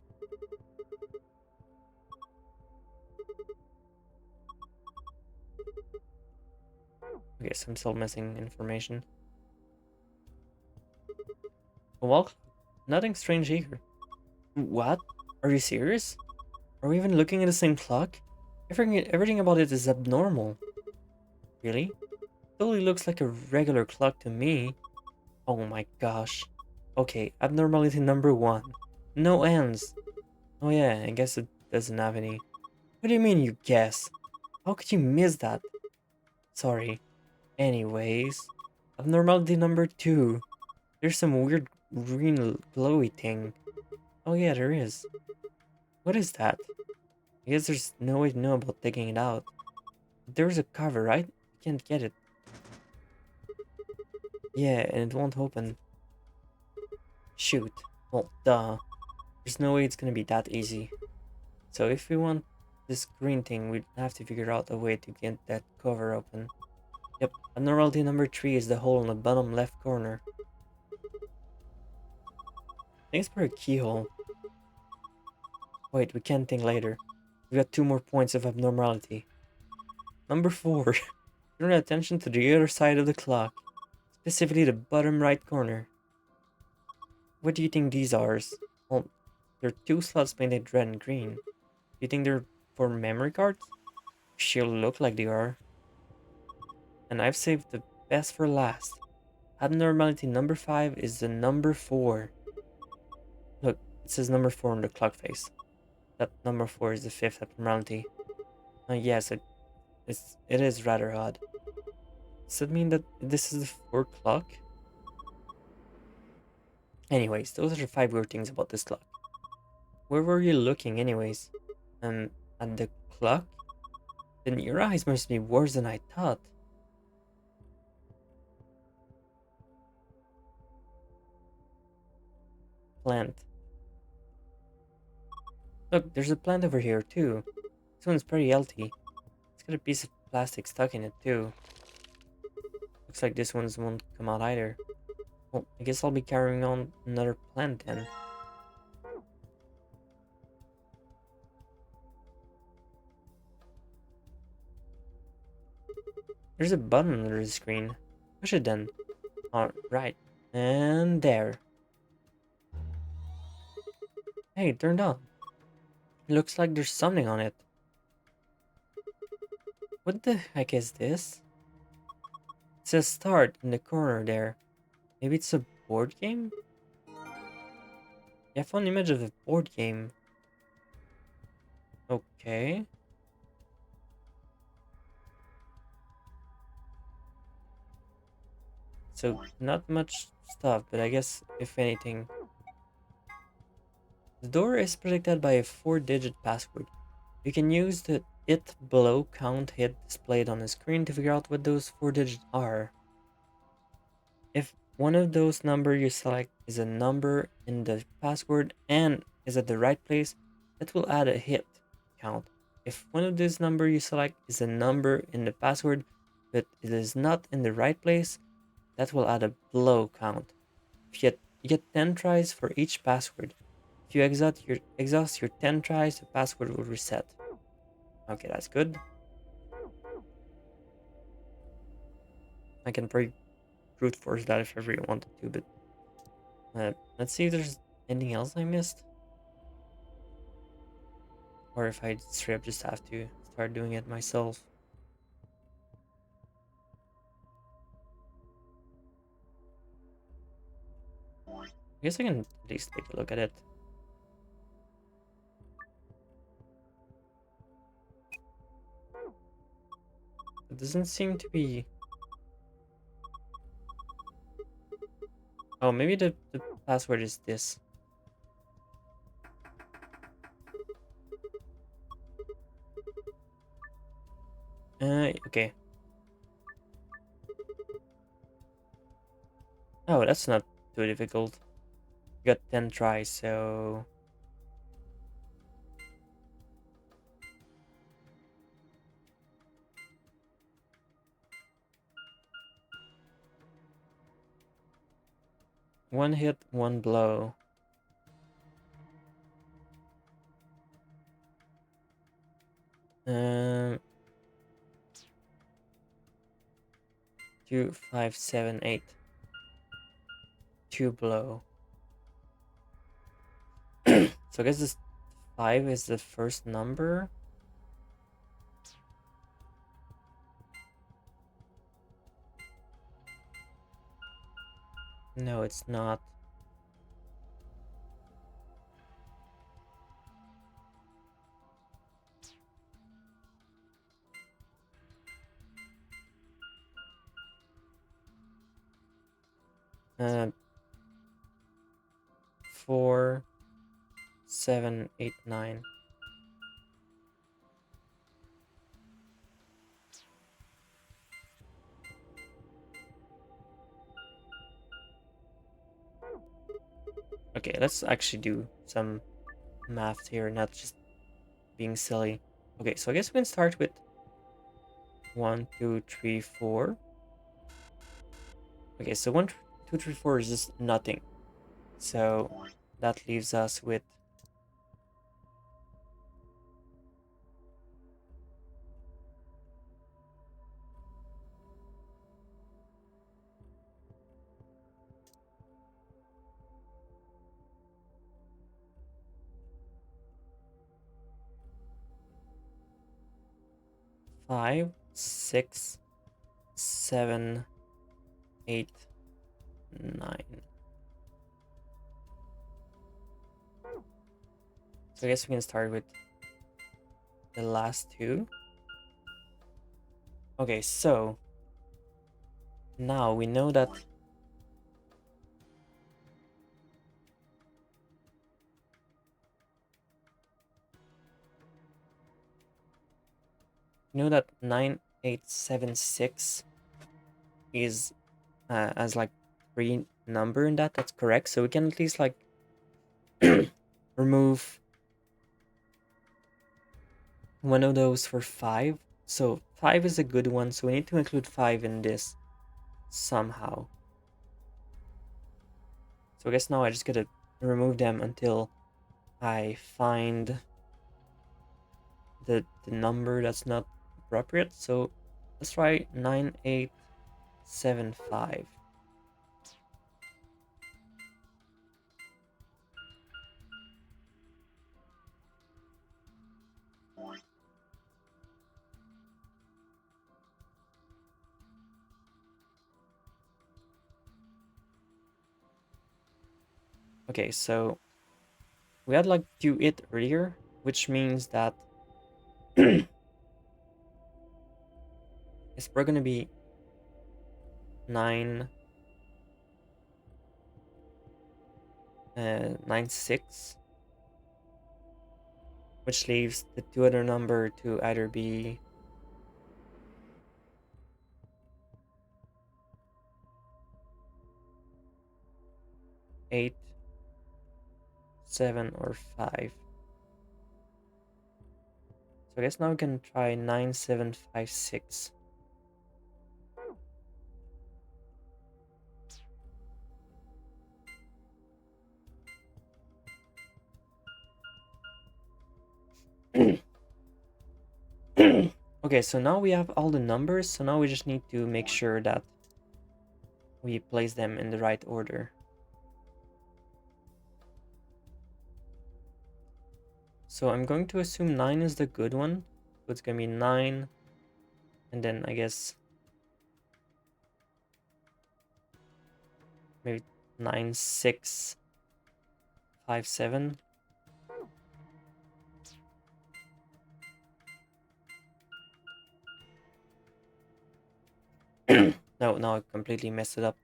Okay, so I'm still missing information. Well, nothing strange here. What? Are you serious? Are we even looking at the same clock? Everything about it is abnormal. Really? Totally looks like a regular clock to me. Oh my gosh. Okay, abnormality number 1. No ends. Oh yeah, I guess it doesn't have any. What do you mean you guess? How could you miss that? Sorry. Anyways, abnormality number 2. There's some weird green glowy thing. Oh yeah, there is. What is that? I guess there's no way to know about taking it out. There's a cover, right? You can't get it. Yeah, and it won't open. Shoot. Well, duh. There's no way it's gonna be that easy. So if we want this green thing, we'd have to figure out a way to get that cover open. Yep, abnormality number 3 is the hole in the bottom left corner. I think it's for a keyhole. Wait, we can't think later. We got 2 more points of abnormality. Number 4. Turn attention to the other side of the clock. Specifically the bottom right corner. What do you think these are? Well, there are 2 slots painted red and green. Do you think they're for memory cards? She'll look like they are. And I've saved the best for last. Abnormality number 5 is the number 4. Look, it says number 4 on the clock face. That number 4 is the 5th abnormality. Yes, it is rather odd. Does that mean that this is the 4 o'clock? Anyways, those are the 5 weird things about this clock. Where were you looking anyways? At the clock? Then your eyes must be worse than I thought. Plant. Look, there's a plant over here too. This one's pretty healthy. It's got a piece of plastic stuck in it too. Looks like this one won't come out either. Well, I guess I'll be carrying on another plant then. There's a button under the screen. Push it then. Alright. And there. Hey, it turned on. It looks like there's something on it. What the heck is this? It says start in the corner there. Maybe it's a board game? Yeah, I found an image of a board game. Okay. So, not much stuff, but I guess, if anything... The door is protected by a 4-digit password. You can use the it below count hit displayed on the screen to figure out what those 4 digits are. If one of those numbers you select is a number in the password and is at the right place, that will add a hit count. If one of these numbers you select is a number in the password but it is not in the right place, that will add a blow count. If you get 10 tries for each password. If you exhaust your 10 tries, the password will reset. Okay, that's good. I can probably brute force that if I really wanted to, but let's see if there's anything else I missed. Or if I straight up just have to start doing it myself. I guess I can at least take a look at it. It doesn't seem to be... Oh, maybe the password is this. Okay. Oh, that's not too difficult. You got 10 tries, so... One hit, one blow. Um, 2, 5, 7, 8. 2 blow. So I guess this 5 is the first number. No, it's not. Uh, 4, 7, 8, 9. Okay, let's actually do some math here, not just being silly. Okay, so I guess we can start with 1, 2, 3, 4. Okay, so 1, 2, 3, 4 is just nothing. So that leaves us with five, 6, 7, 8, 9. So I guess we can start with the last two. Okay, so now we know that you know that 9876 is as like 3 number in that. That's correct. So we can at least like remove one of those for 5. So 5 is a good one. So we need to include 5 in this somehow. So I guess now I just gotta remove them until I find the number that's not appropriate. So let's try 9875. Okay, so we had like do it earlier, which means that it's probably gonna be 96, which leaves the two other number to either be 8, 7, or 5. So I guess now we can try 9756. Okay, so now we have all the numbers, so now we just need to make sure that we place them in the right order. So I'm going to assume 9 is the good one. So it's going to be 9, and then I guess maybe 9657. No, I completely messed it up.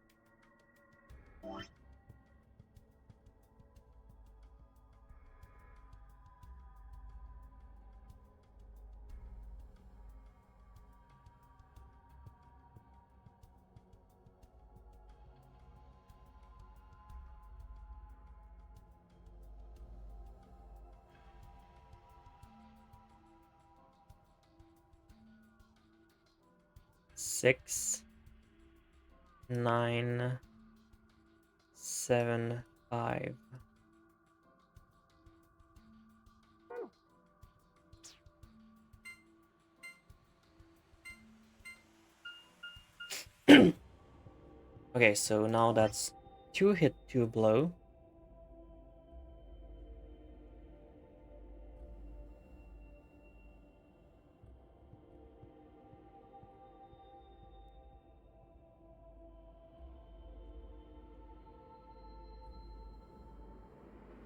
Six, 9, 7, 5. Okay, so now that's 2 hit 2 blow.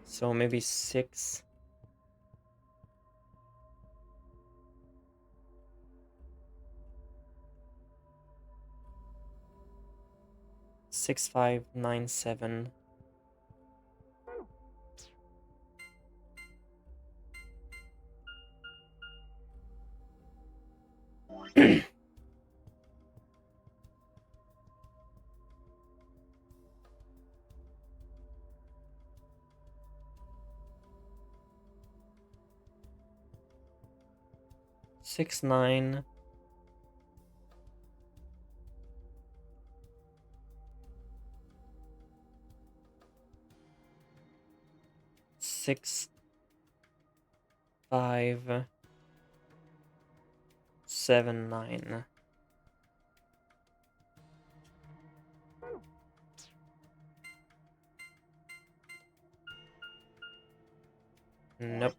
So maybe 6. Six, 5, 9, 7. Six, 9. Six, 5, 7, 9. Nope.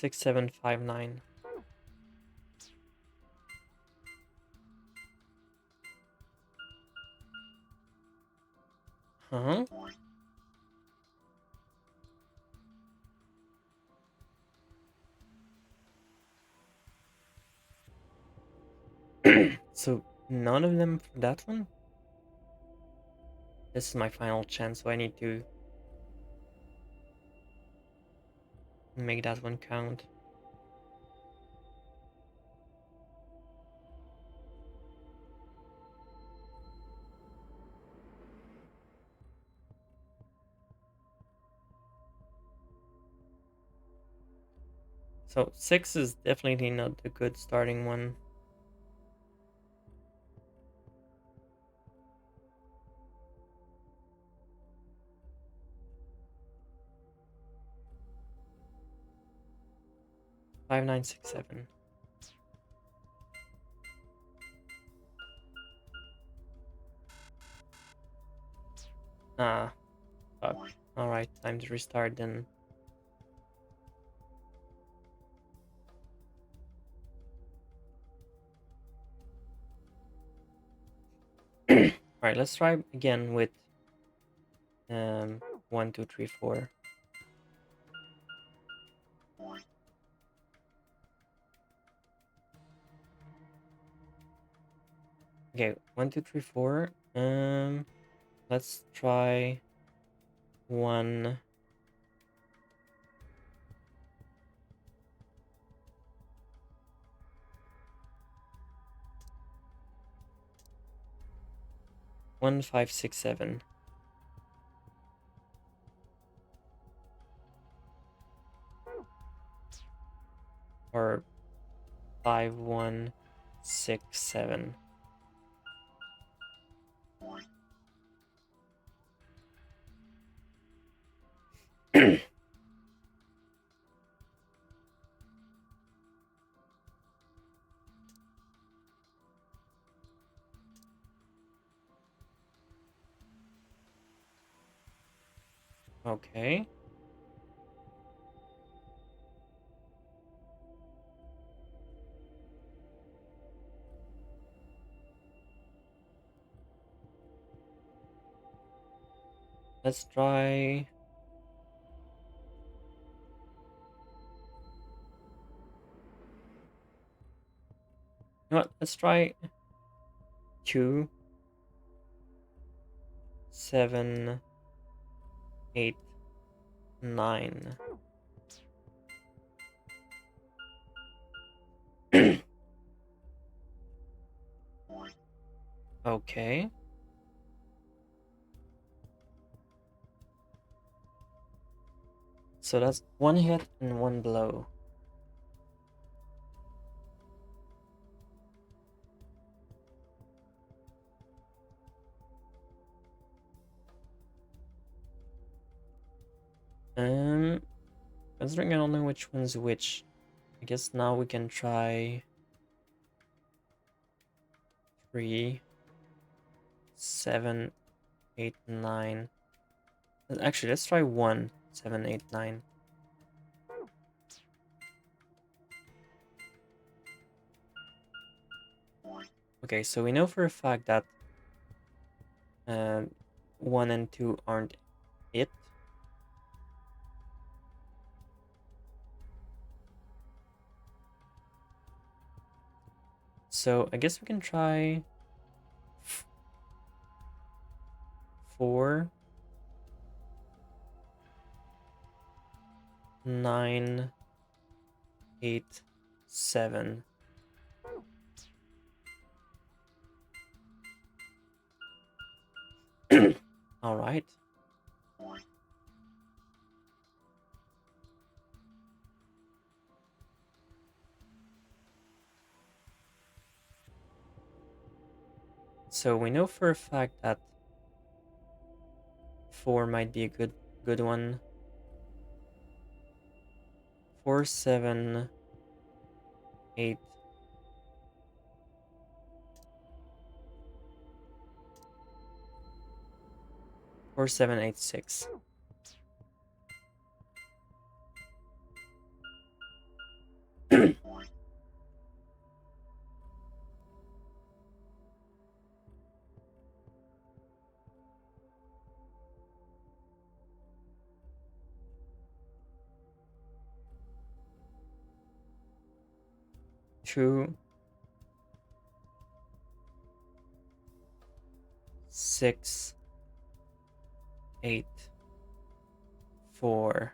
6759. Huh? So none of them for that one? This is my final chance, so I need to make that one count. So 6 is definitely not the good starting one. Five, 9, 6, 7. Ah, fuck. Alright, time to restart then. Alright, let's try again with 1, 2, 3, 4. Okay, 1, 2, 3, 4. Let's try 1. One, 5, 6, 7. Or 5, 1, 6, 7. Okay. Let's try. You know what? Let's try 2, 7, 8, 9. Okay. So that's 1 hit and 1 blow. Considering I don't know which one's which, I guess now we can try 3, 7, 8, 9. Actually, let's try 1, 7, 8, 9. Okay, so we know for a fact that 1 and 2 aren't it. So I guess we can try 4, 9, 8, 7. All right. So we know for a fact that 4 might be a good one. 4, 7, 8. 4, 7, 8, 6. 2, 6, 8, 4.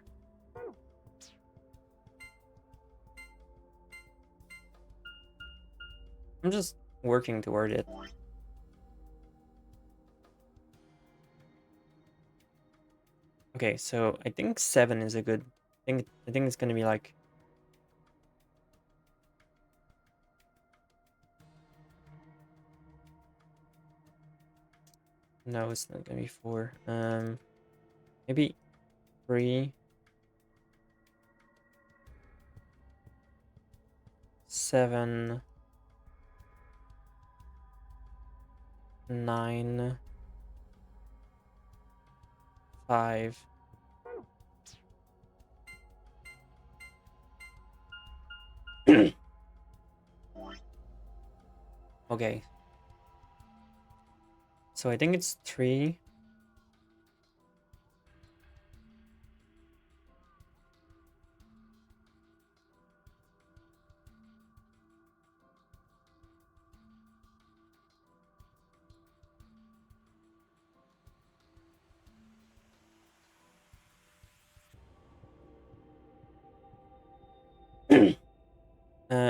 I'm just working toward it. Okay, so I think 7 is a good. I think it's gonna be like. No, it's not gonna be 4. Maybe 3, 7, 9, 5. Okay. So I think it's 3.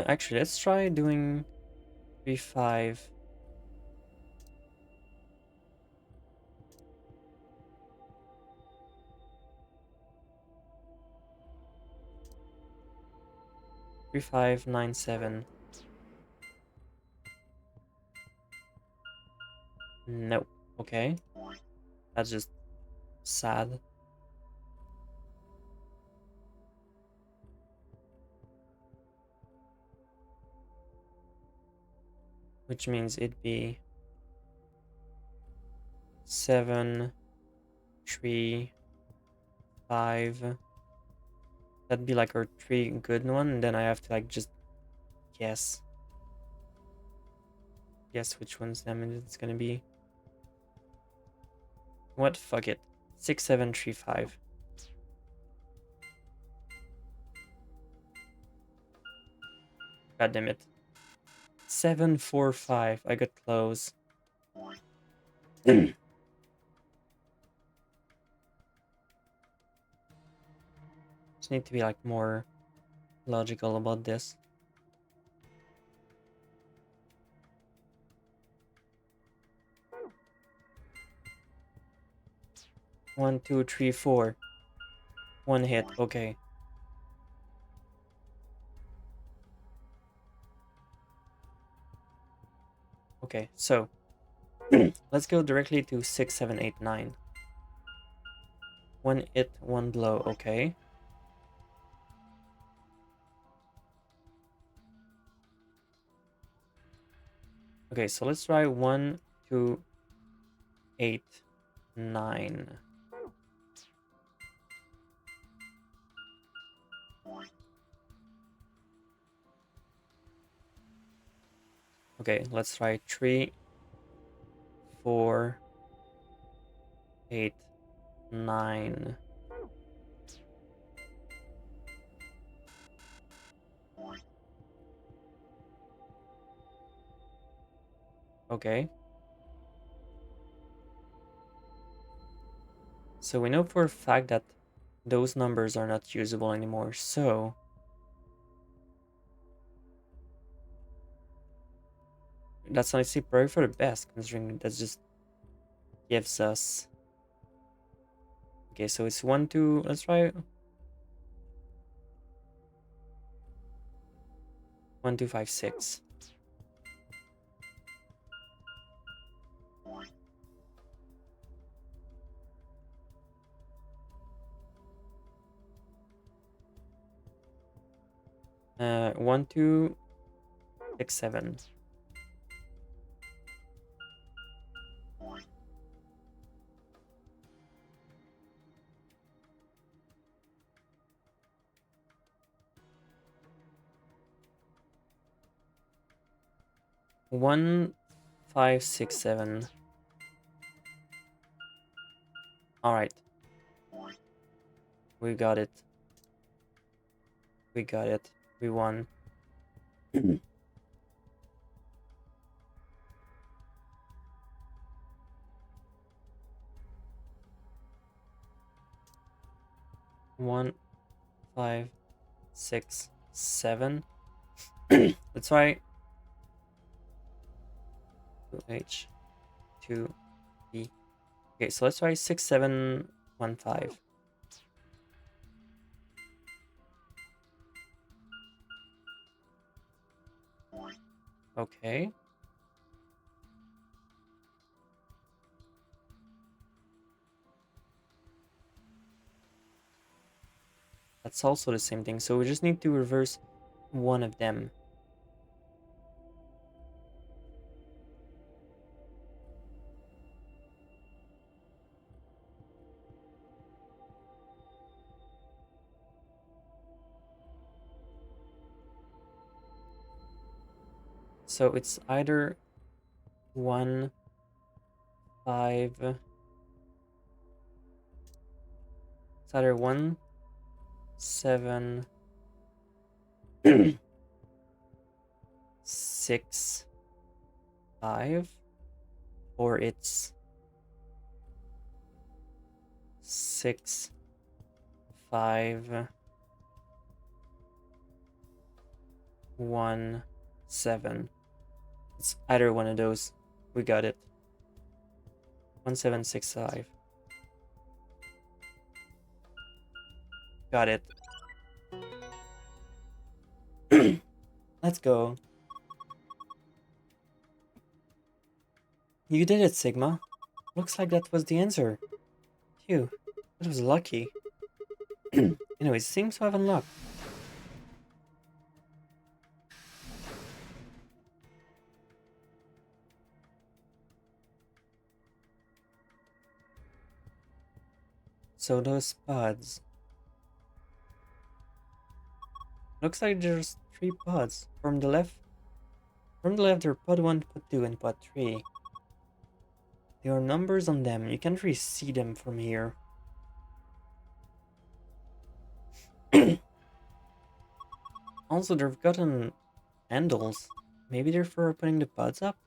Actually, let's try doing 3, 5. Three, 5, 9, 7. Nope. Okay. That's just sad. Which means it'd be 7, 3, 5. That'd be like our 3 good one, and then I have to like just guess which one's damage it's gonna be. What? Fuck it. 6, 7, 3, 5. God damn it. 7, 4, 5. I got close. Just need to be like more logical about this. One, 2, 3, 4. 1 hit. Okay. Okay, so let's go directly to 6, 7, 8, 9. 1 hit, 1 blow. Okay. Okay, so let's try 1, 2, 8, 9. Okay, let's try 3, 4, 8, 9. Okay. So we know for a fact that those numbers are not usable anymore, so that's honestly probably for the best, considering that just gives us. Okay, so it's 1, 2. Let's try 1, 2, 5, 6. One, 2, 6, 7. One, 5, 6, 7. All right. We got it. We got it. We won. 1, 5, 6, 7. Let's try 2H, 2B. Okay, so let's try 6, 7, 1, 5. Okay. That's also the same thing, so we just need to reverse one of them. So it's either 1, 5. It's either 1, 7, 6, 5, or it's 6, 5, 1, 7. It's either one of those. We got it. 1, 7, 6, 5. Got it. Let's go. You did it, Sigma. Looks like that was the answer. Phew, that was lucky. Anyways, seems to have unlocked. So those pods. Looks like there's 3 pods. From the left, there are pod 1, pod 2, and pod 3. There are numbers on them. You can't really see them from here. Also, they've gotten handles. Maybe they're for putting the pods up?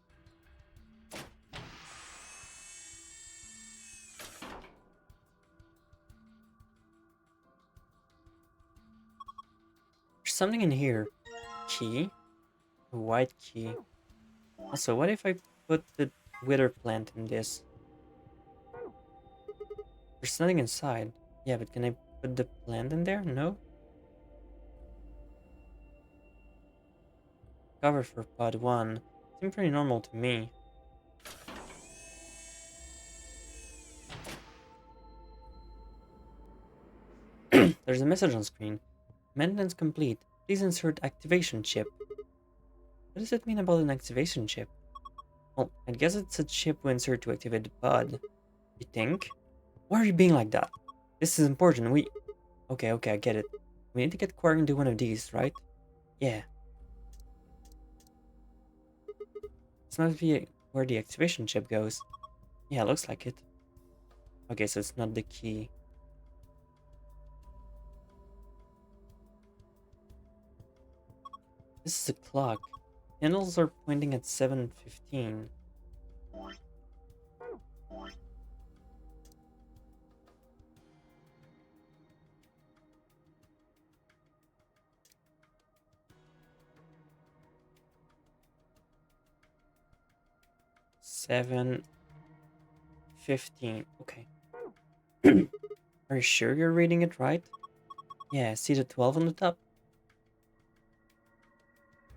There's something in here. Key? A white key. Also, what if I put the wither plant in this? There's nothing inside. Yeah, but can I put the plant in there? No? Cover for pod 1. Seems pretty normal to me. There's a message on screen. Maintenance complete. Please insert activation chip. What does it mean about an activation chip? Well, I guess it's a chip we insert to activate the pod. You think? Why are you being like that? This is important. Okay, I get it. We need to get Quark into one of these, right? Yeah. This must be where the activation chip goes. Yeah, looks like it. Okay, so it's not the key. This is a clock. Handles are pointing at 7:15. Seven 15. Okay. Are you sure you're reading it right? Yeah, see the 12 on the top?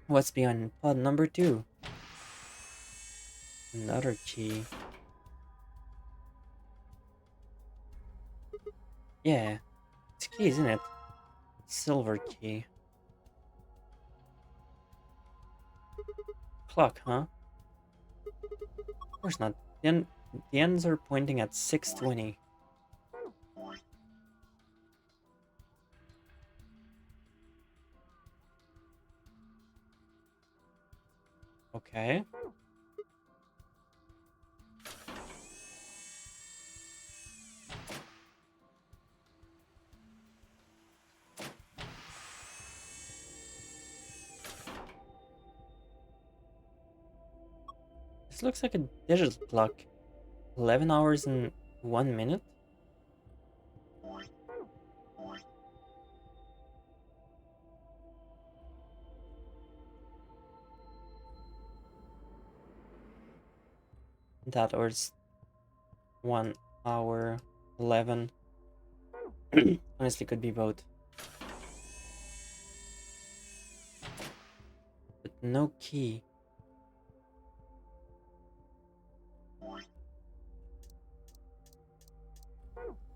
What's behind pod number 2? Another key. Yeah, it's a key, isn't it? Silver key. Clock, huh? Of course not. The ends are pointing at 6:20. Okay. This looks like a digital clock. 11 hours and 1 minute? that, or it's 1 hour 11. Honestly, could be both. But no key.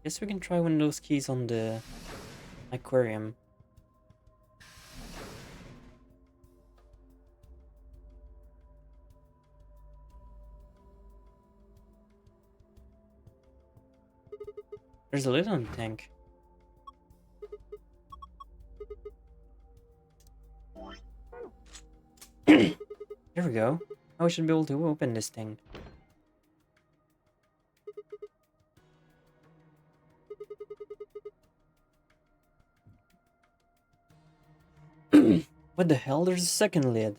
Guess we can try one of those keys on the aquarium. There's a lid on the tank. There we go. Now we should be able to open this thing. What the hell? There's a second lid.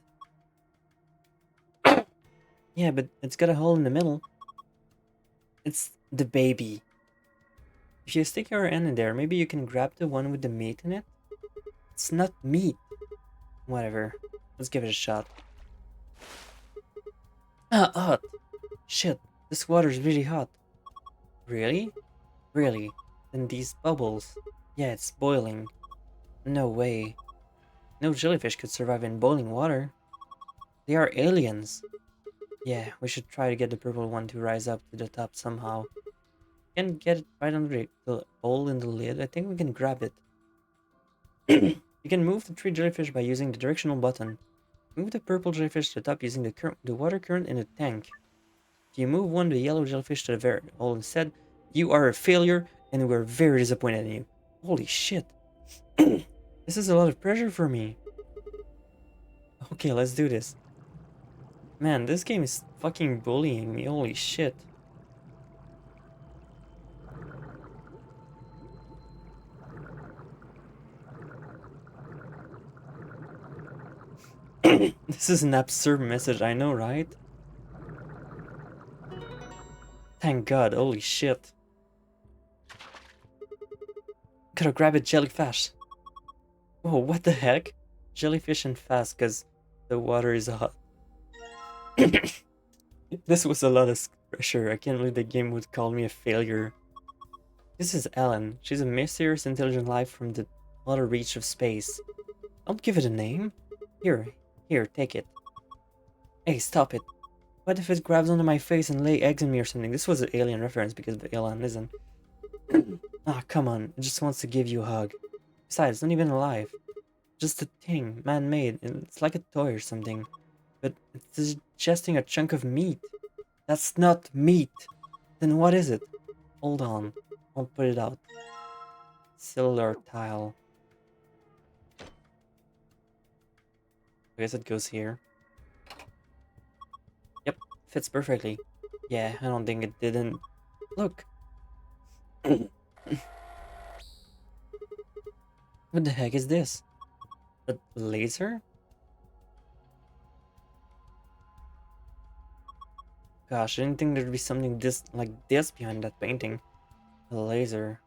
Yeah, but it's got a hole in the middle. It's the baby. If you stick your hand in there, maybe you can grab the one with the meat in it? It's not meat. Whatever. Let's give it a shot. Ah, hot. Shit, this water's really hot. Really? Really? And these bubbles? Yeah, it's boiling. No way. No jellyfish could survive in boiling water. They are aliens. Yeah, we should try to get the purple one to rise up to the top somehow. Can't get it right under the hole in the lid. I think we can grab it. You can move the 3 jellyfish by using the directional button. Move the purple jellyfish to the top using the water current in the tank. If you move one of the yellow jellyfish to the hole instead, you are a failure and we're very disappointed in you. Holy shit. This is a lot of pressure for me. Okay, let's do this. Man, this game is fucking bullying me. Holy shit. This is an absurd message, I know, right? Thank God, holy shit. Gotta grab it jellyfish. Oh, what the heck? Jellyfish and fast, cause the water is hot. This was a lot of pressure. I can't believe the game would call me a failure. This is Ellen. She's a mysterious intelligent life from the outer reach of space. Don't give it a name. Here, take it. Hey, stop it. What if it grabs onto my face and lay eggs on me or something? This was an alien reference because of Ellen, isn't? Ah, come on. It just wants to give you a hug. Besides, it's not even alive. Just a thing, man-made. It's like a toy or something. But it's digesting a chunk of meat. That's not meat. Then what is it? Hold on. I'll put it out. Cellular tile. I guess it goes here. Yep, fits perfectly. Yeah, I don't think it didn't. Look. What the heck is this? A laser? Gosh, I didn't think there'd be something like this behind that painting. A laser.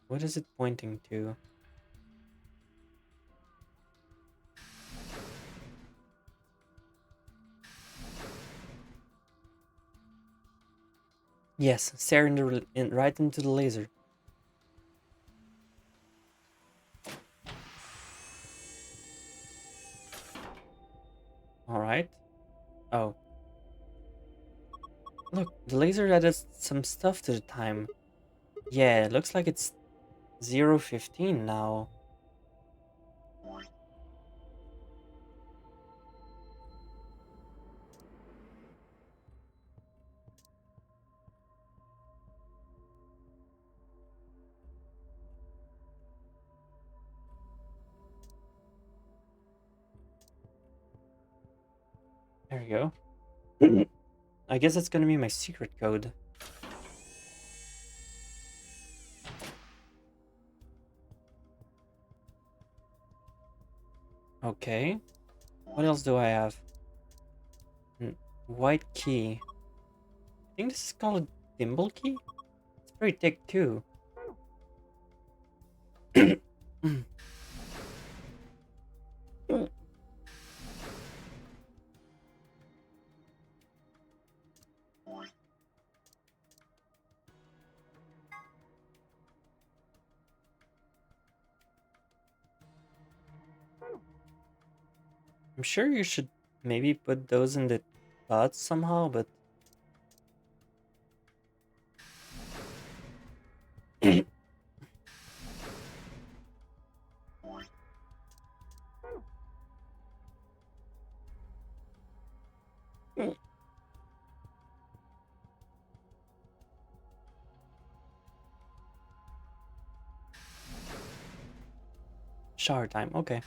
What is it pointing to? Yes, stare right into the laser. Alright. Oh. Look, the laser added some stuff to the time. Yeah, it looks like it's 0:15 now. There you go. I guess that's gonna be my secret code. Okay. What else do I have? White key. I think this is called a thimble key? It's pretty thick too. I'm sure you should maybe put those in the dots somehow, but shower time, okay.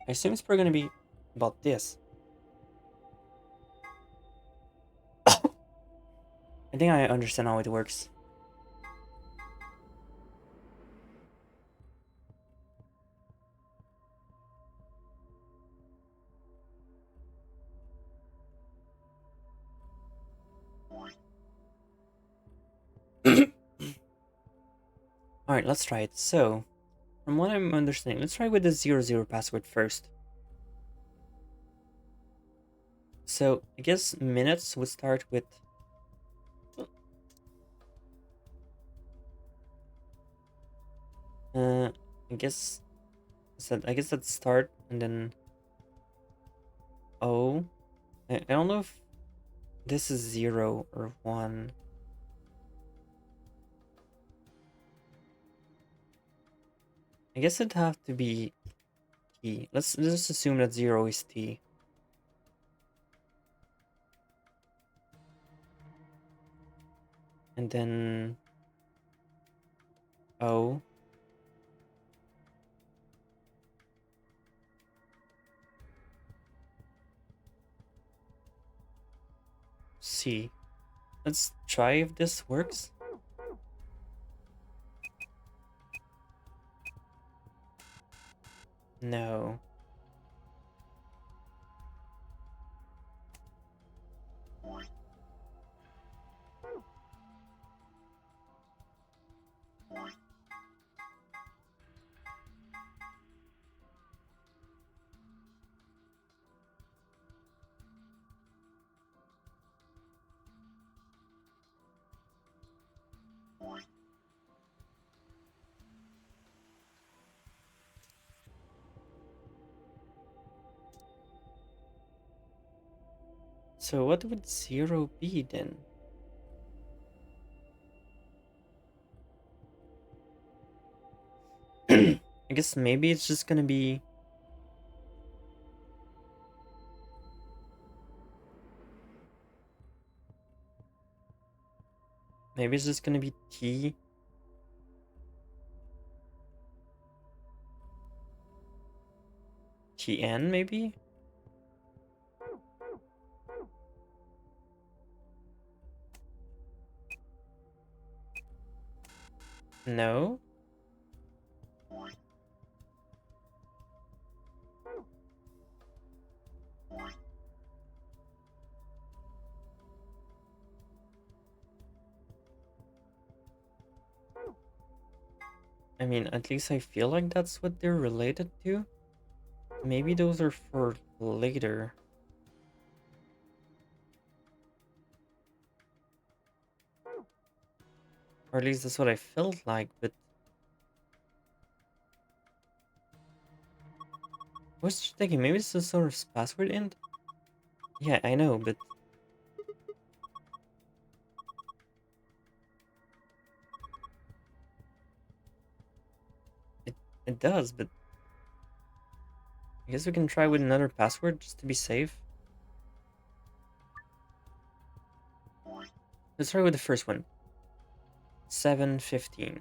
I assume it's probably gonna be about this. I think I understand how it works. Alright, let's try it. So, from what I'm understanding, let's try with the 00 password first. So, I guess minutes would start with... I guess... I guess that's start, and then... O. I don't know if this is 0 or 1. I guess it'd have to be T. Let's just assume that 0 is T. And then O. C. Let's try if this works. No. So what would 0 be then? I guess maybe it's just gonna be... Maybe it's just gonna be T. TN maybe? No? I mean, at least I feel like that's what they're related to. Maybe those are for later. Or at least that's what I felt like, but... What's she thinking? Maybe it's a sort of password int? Yeah, I know, but... It does, but... I guess we can try with another password just to be safe. Let's try with the first one. 715.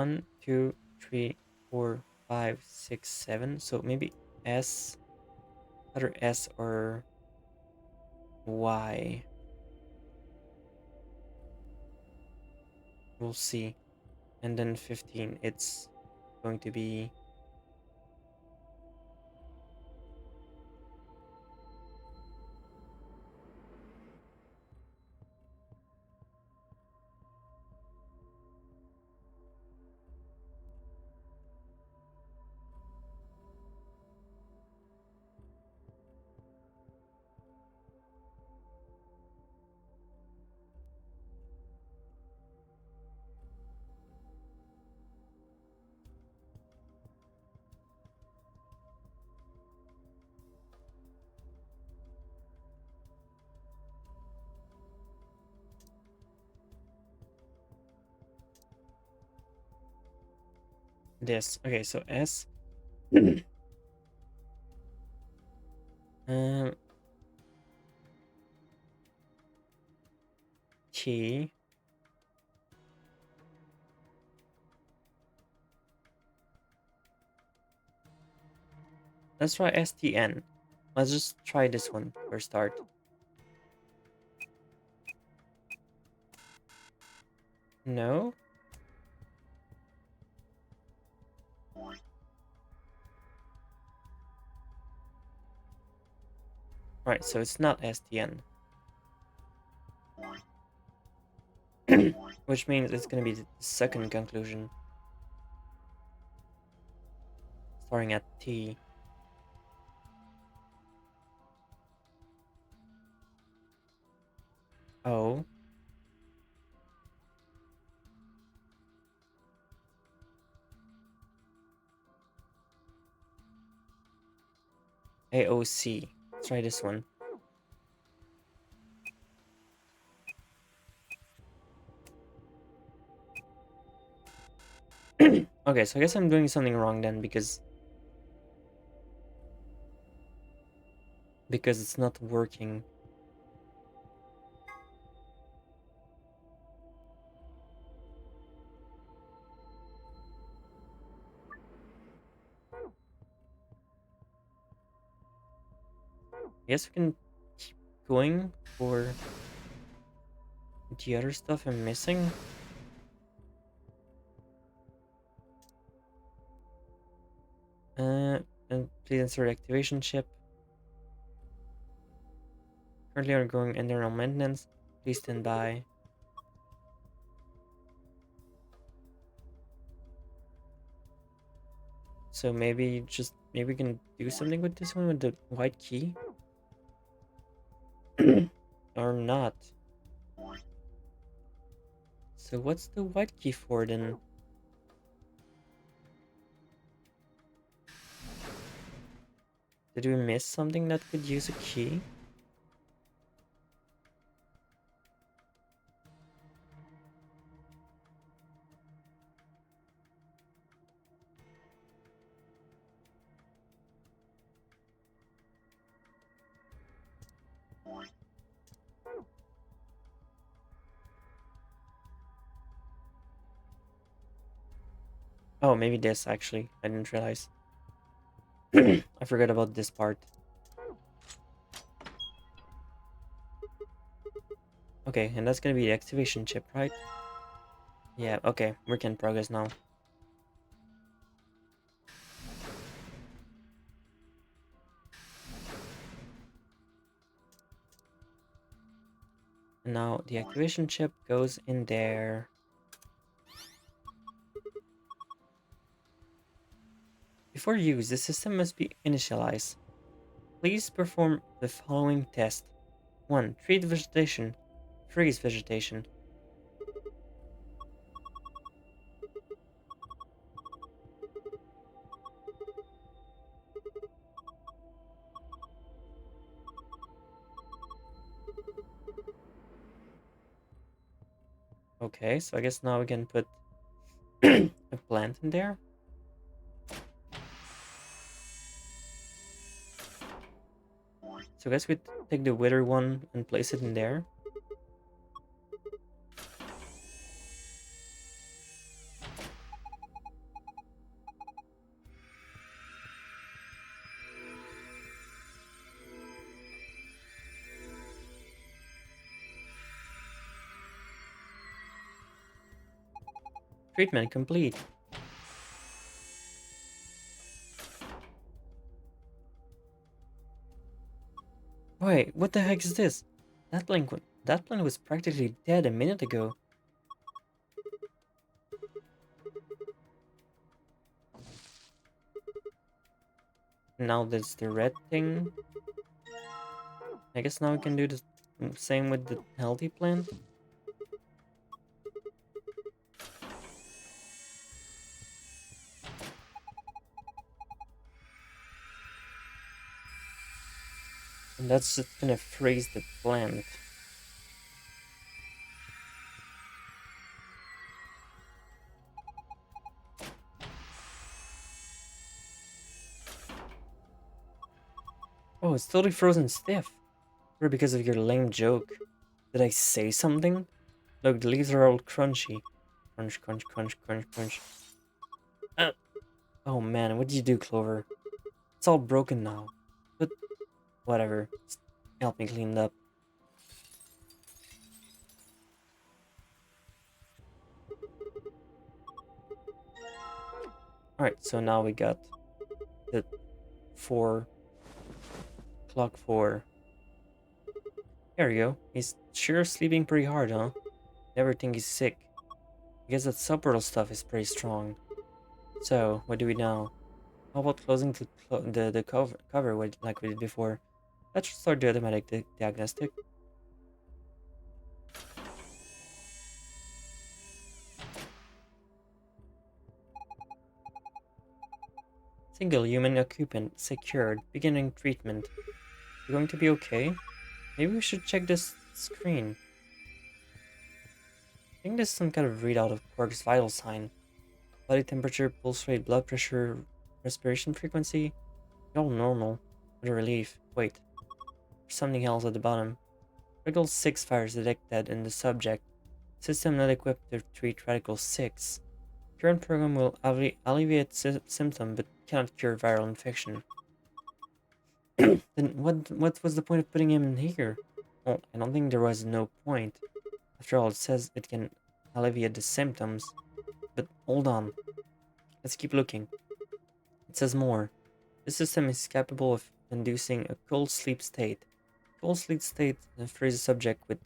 1, 2, 3, 4, 5, 6, 7. So maybe S, either S or Y. We'll see. And then 15, it's going to be this. Okay, so S. um, T. Let's try STN. Let's just try this one for start. No? Right, so it's not STN. Which means it's gonna be the second conclusion. Starting at T. O. AOC. Let's try this one. Okay, so I guess I'm doing something wrong then because it's not working. I guess we can keep going for the other stuff I'm missing. And please insert activation chip. Currently undergoing internal maintenance. Please stand by. So maybe we can do something with this one with the white key. Or not. So what's the white key for then? Did we miss something that could use a key? Oh, maybe this actually. I didn't realize. I forgot about this part. Okay, and that's gonna be the activation chip, right? Yeah, okay, we can progress now. And now the activation chip goes in there. Before use, the system must be initialized. Please perform the following test. 1. Treat vegetation. Freeze vegetation. Okay, so I guess now we can put a plant in there. So I guess we take the wither one and place it in there. Treatment complete. Wait, what the heck is this? That plant was practically dead a minute ago. Now there's the red thing. I guess now we can do the same with the healthy plant. And that's just gonna freeze the plant. Oh, it's totally frozen stiff. Or because of your lame joke. Did I say something? Look, the leaves are all crunchy. Crunch, crunch, crunch, crunch, crunch. Oh man, what did you do, Clover? It's all broken now. But whatever. Just help me clean it up. Alright, so now we got the 4 clock 4. There you go. He's sure sleeping pretty hard, huh? Never think he's sick. I guess that subportal stuff is pretty strong. So, what do we now? How about closing the cover like we did before? Let's start the automatic diagnostic. Single human occupant secured. Beginning treatment. You going to be okay? Maybe we should check this screen. I think there's some kind of readout of Quark's vital sign. Body temperature, pulse rate, blood pressure, respiration frequency. They're all normal. What a relief. Wait. There's something else at the bottom. Radical 6 fires detected in the subject. System not equipped to treat Radical 6. Current program will alleviate symptom but cannot cure viral infection. Then what was the point of putting him in here? Well, I don't think there was no point. After all, it says it can alleviate the symptoms. But hold on. Let's keep looking. It says more. This system is capable of inducing a cold sleep state. Cold sleep state freezes the subject with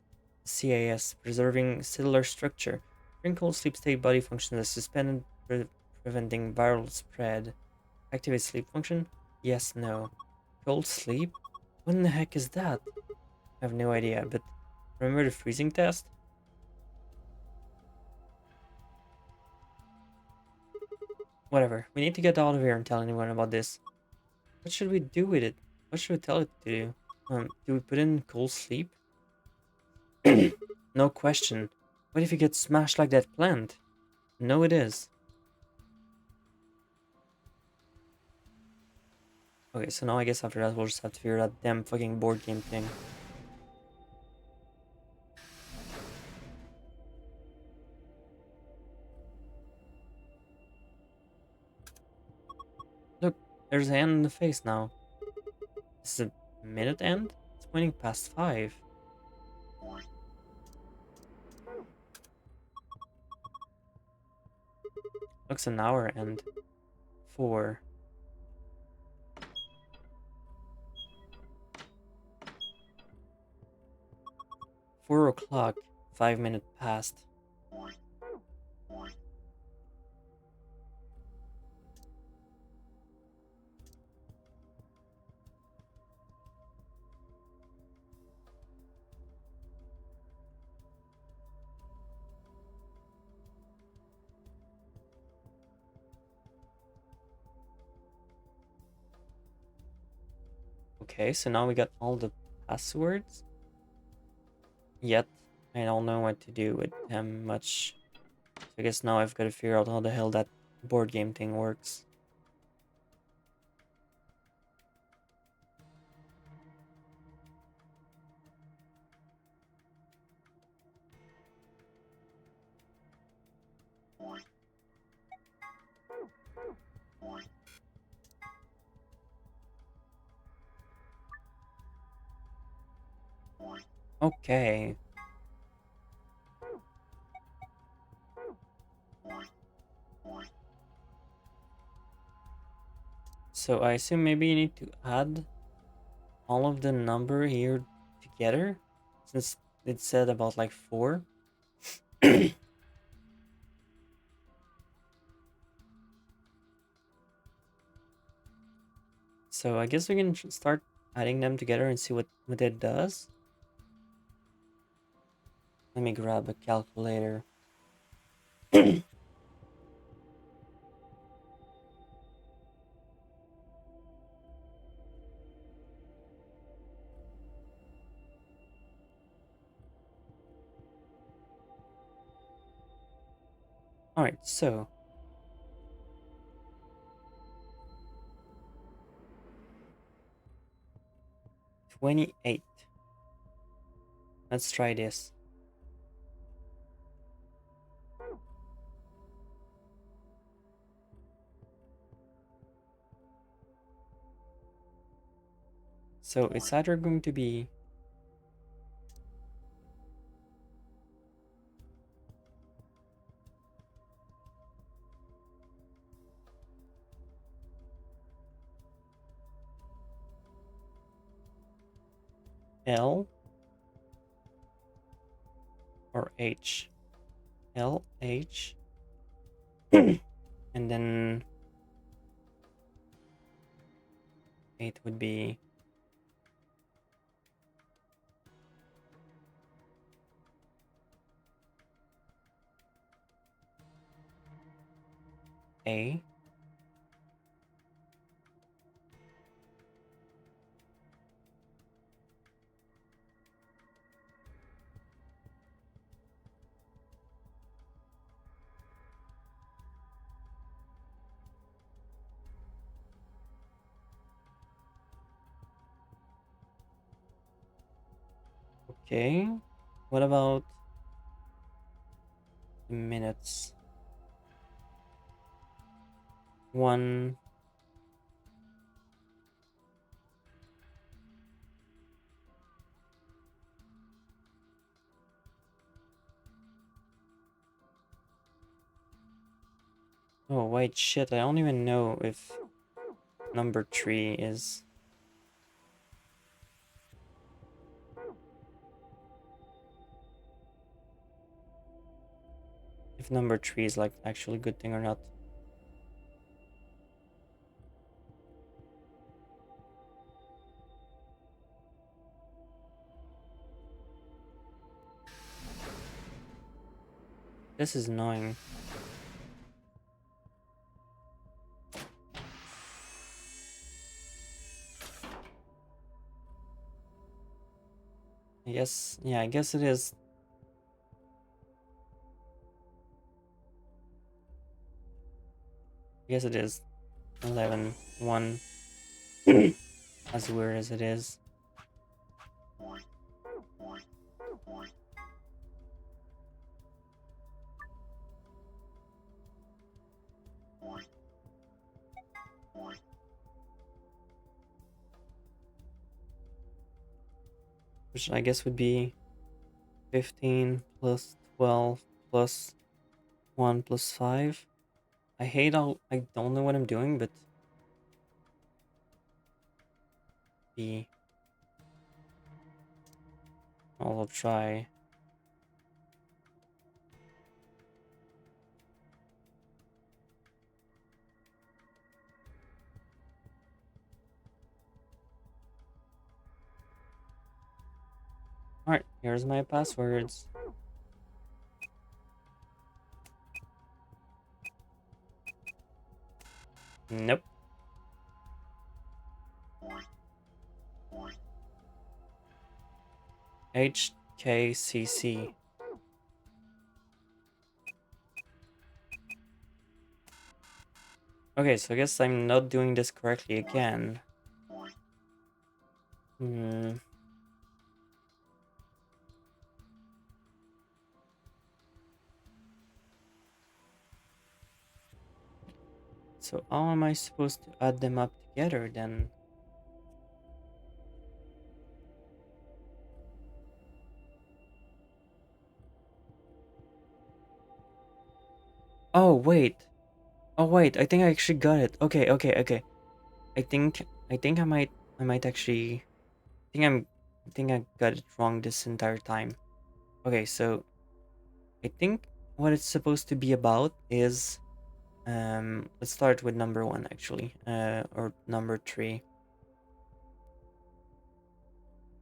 CAS, preserving cellular structure. During cold sleep state, body functions as suspended, preventing viral spread. Activate sleep function? Yes, no. Cold sleep? What in the heck is that? I have no idea, but remember the freezing test? Whatever, we need to get out of here and tell anyone about this. What should we do with it? What should we tell it to do? Do we put in cold sleep? No question. What if it gets smashed like that plant? No, it is. Okay, so now I guess after that we'll just have to figure that damn fucking board game thing. Look, there's a hand in the face now. This is a minute end? It's pointing past 5. Looks an hour end. 4. 4 o'clock, 5 minutes past. Okay, so now we got all the passwords. Yet, I don't know what to do with them much. So I guess now I've got to figure out how the hell that board game thing works. Okay. So I assume maybe you need to add all of the number here together, since it said about like 4. So I guess we can start adding them together and see what it does. Let me grab a calculator. Alright, so 28. Let's try this. So it's either going to be L or H. L, H, and then 8 would be A. Okay, what about the minutes? 1. Oh wait, shit, I don't even know if number 3 is... If number 3 is like actually a good thing or not. This is annoying. Yes, yeah, I guess it is. I guess it is 11, 1. As weird as it is. Which I guess would be 15 plus 12 plus 1 plus 5. I hate how I don't know what I'm doing, but I'll try. Alright, here's my passwords. Nope. HKCC. Okay, so I guess I'm not doing this correctly again. So how am I supposed to add them up together then? Oh wait, I think I actually got it. Okay. I think I might actually I think I got it wrong this entire time. Okay, so I think what it's supposed to be about is let's start with number 1 actually. Or number 3.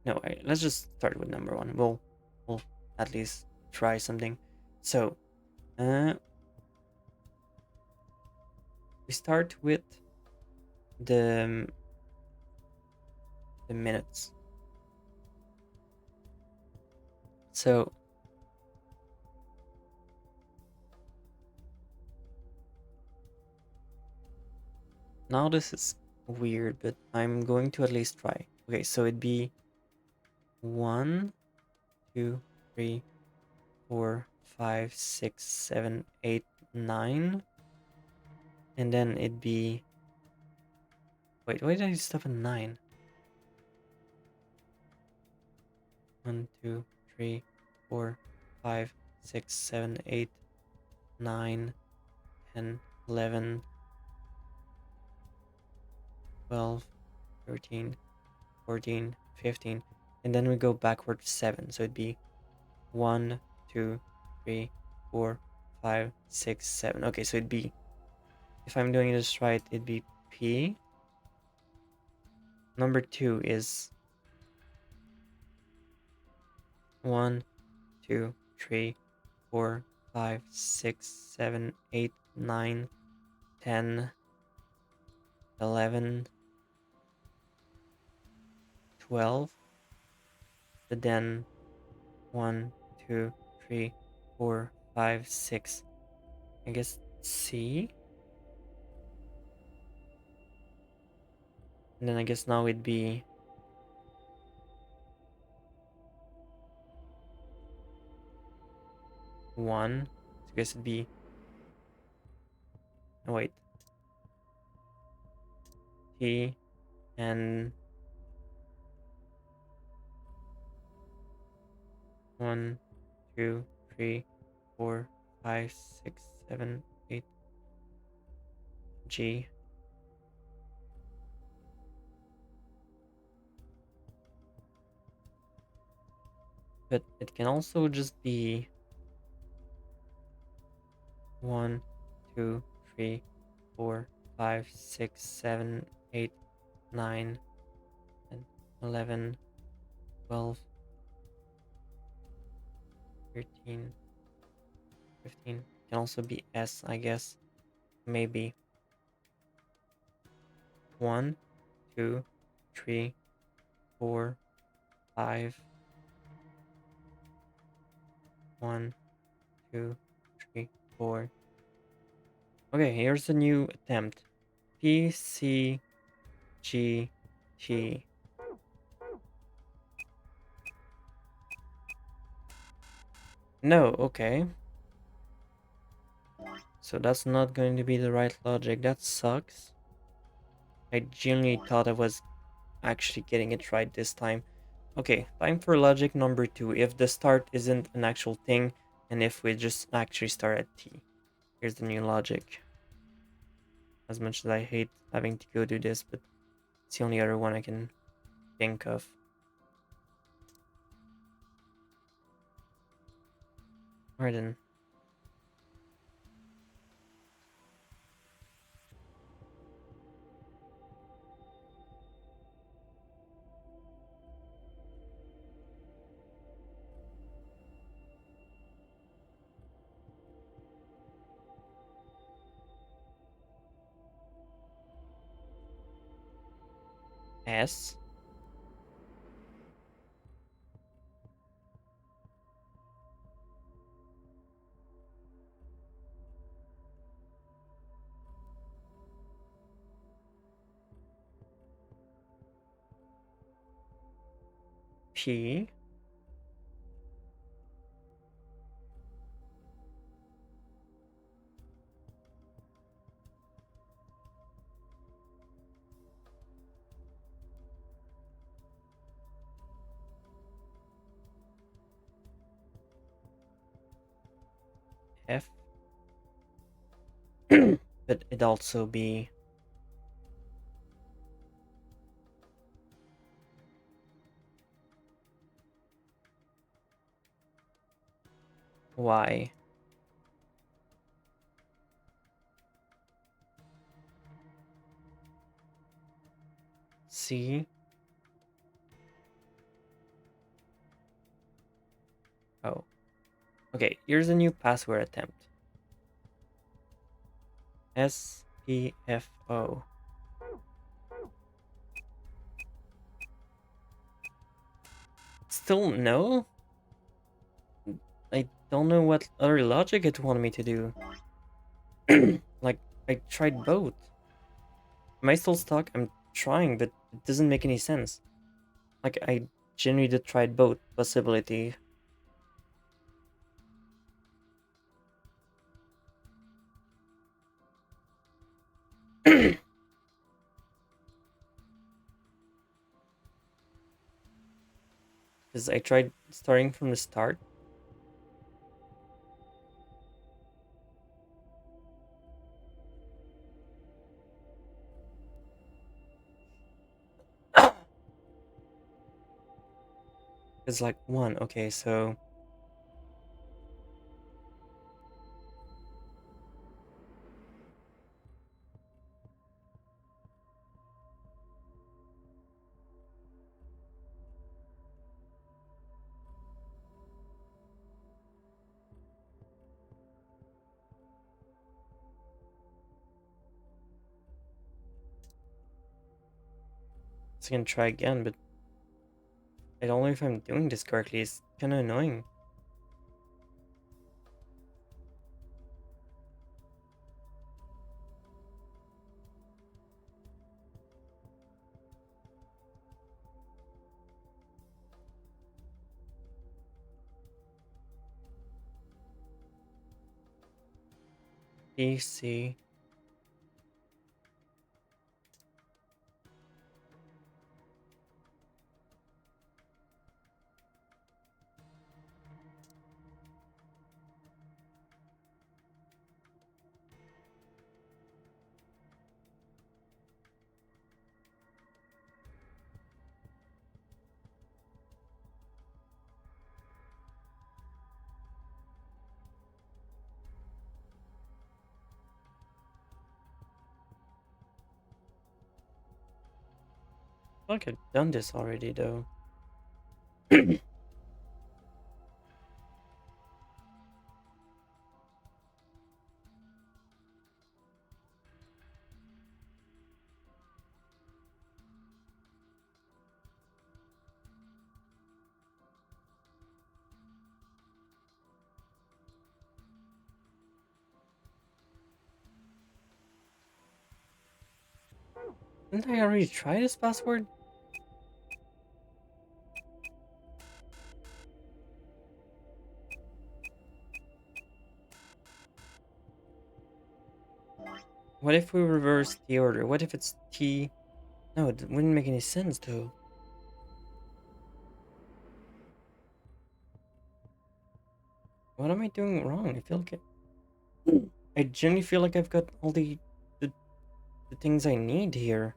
No, let's just start with number 1. We'll at least try something. So we start with the minutes. So now this is weird, but I'm going to at least try. Okay, so it'd be 1, 2, 3, 4, 5, 6, 7, 8, 9. And then it'd be... Wait, why did I stop at 9? 1, 2, 3, 4, 5, 6, 7, 8, 9, 10, 11, 12, 13, 14, 15. And then we go backward 7. So it'd be 1, 2, 3, 4, 5, 6, 7. Okay, so it'd be... If I'm doing this right, it'd be P. Number 2 is 1, 2, 3, 4, 5, 6, 7, 8, 9, 10, 11, 12. But then 1, 2, 3, 4, 5, 6. I guess C. And then I guess now it'd be 1. So I guess it'd be... Oh, wait. T and 1, 2, 3, 4, 5, 6, 7, 8. G. But it can also just be 1, 2, 3, 4, 5, 6, 7, 8, 9, 10, 11, 12, 13, 15. Can also be S, I guess. Maybe 1, 2, 3, 4, 5. 1, 2, 3, 4. Okay, here's a new attempt. P, C, G, T. No, okay. So that's not going to be the right logic. That sucks. I genuinely thought I was actually getting it right this time. Okay, time for logic number 2. If the start isn't an actual thing, and if we just actually start at T. Here's the new logic. As much as I hate having to go do this, but it's the only other one I can think of. Alright then. S. P. F. But it also be Why? C. Oh. Okay, here's a new password attempt. SPFO. Still no? I don't know what other logic it wanted me to do. Like, I tried both. Am I still stuck? I'm trying, but it doesn't make any sense. Like, I genuinely tried both possibility. Because I tried starting from the start. It's like one, okay, so I can try again, but I don't know if I'm doing this correctly. It's kind of annoying. PC. I feel like I've done this already, though. Didn't I already try this password? What if we reverse the order? What if it's T? No, it wouldn't make any sense, though. What am I doing wrong? I feel like I genuinely feel like I've got all the things I need here.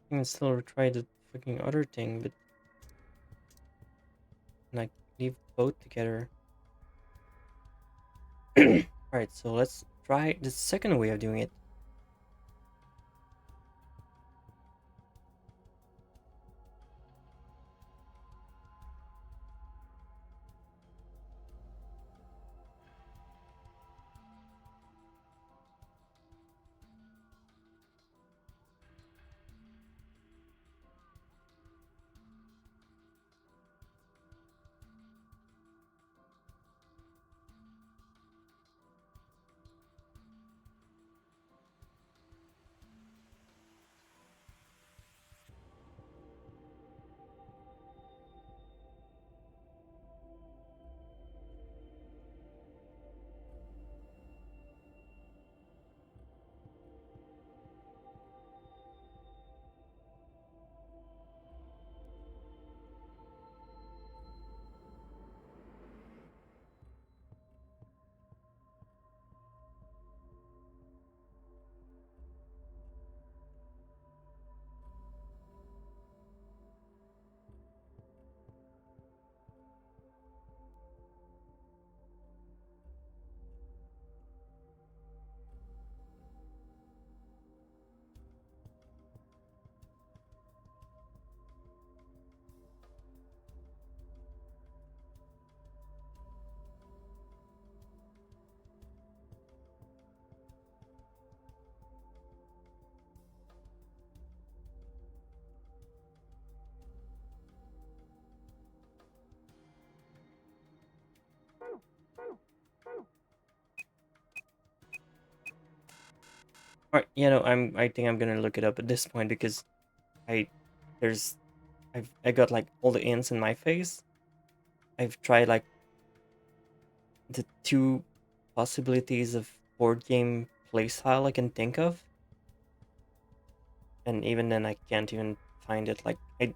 I can still try the fucking other thing, but like leave both together. Alright, so let's try the second way of doing it. Alright, I think I'm gonna look it up at this point because I there's I got like all the ins in my face. I've tried like the two possibilities of board game playstyle I can think of. And even then I can't even find it. Like I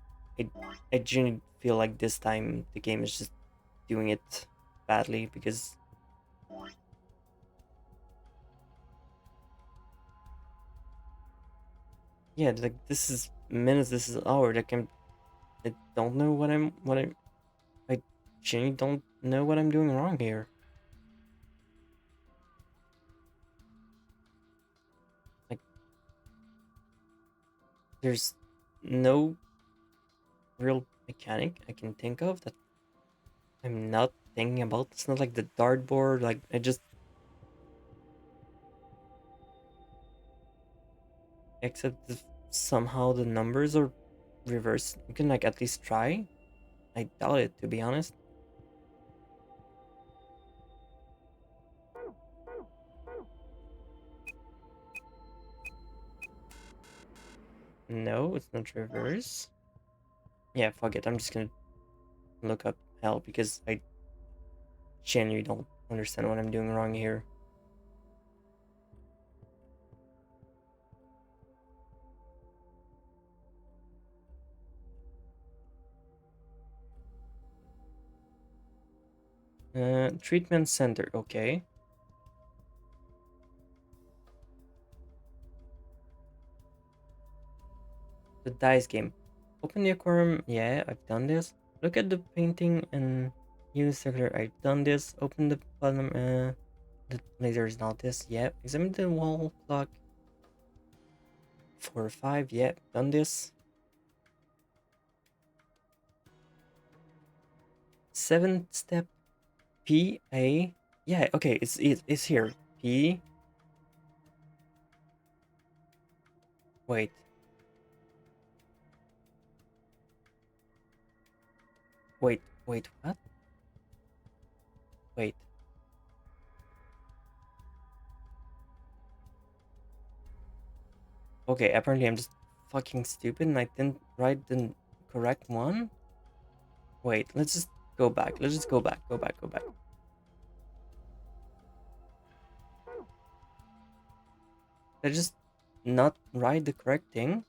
genuinely feel like this time the game is just doing it badly because yeah, like this is minutes, this is hour. Like I don't know I genuinely don't know what I'm doing wrong here. Like there's no real mechanic I can think of that I'm not thinking about. It's not like the dartboard, like I just except if somehow the numbers are reversed. You can like at least try. I doubt it, to be honest. No, it's not reverse. Yeah, fuck it. I'm just gonna look up hell because I genuinely don't understand what I'm doing wrong here. Treatment center, okay. The dice game. Open the aquarium, yeah, I've done this. Look at the painting and use circular, I've done this. Open the bottom, the laser is not this, yeah. Examine the wall clock. 4 or 5, yeah, done this. 7-step PA, yeah, okay, it's here. P. Wait. Wait, what? Wait. Okay, apparently I'm just fucking stupid and I didn't write the correct one. Wait, let's just go back. Let's just go back. Go back. Did I just not write the correct thing?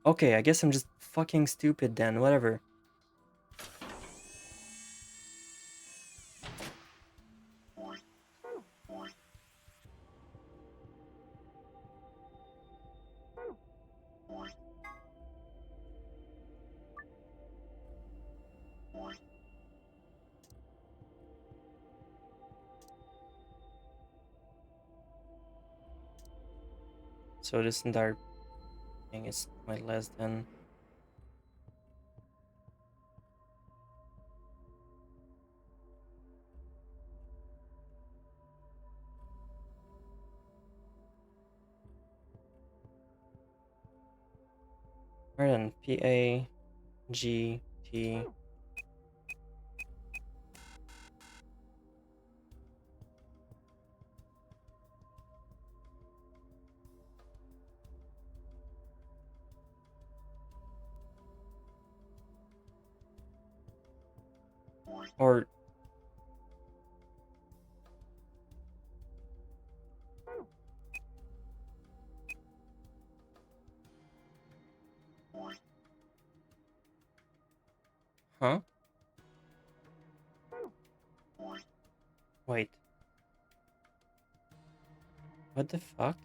Okay, I guess I'm just fucking stupid then. Whatever. So this entire thing is my less than. Alright then, PA, G, T. Or huh? Wait. What the fuck?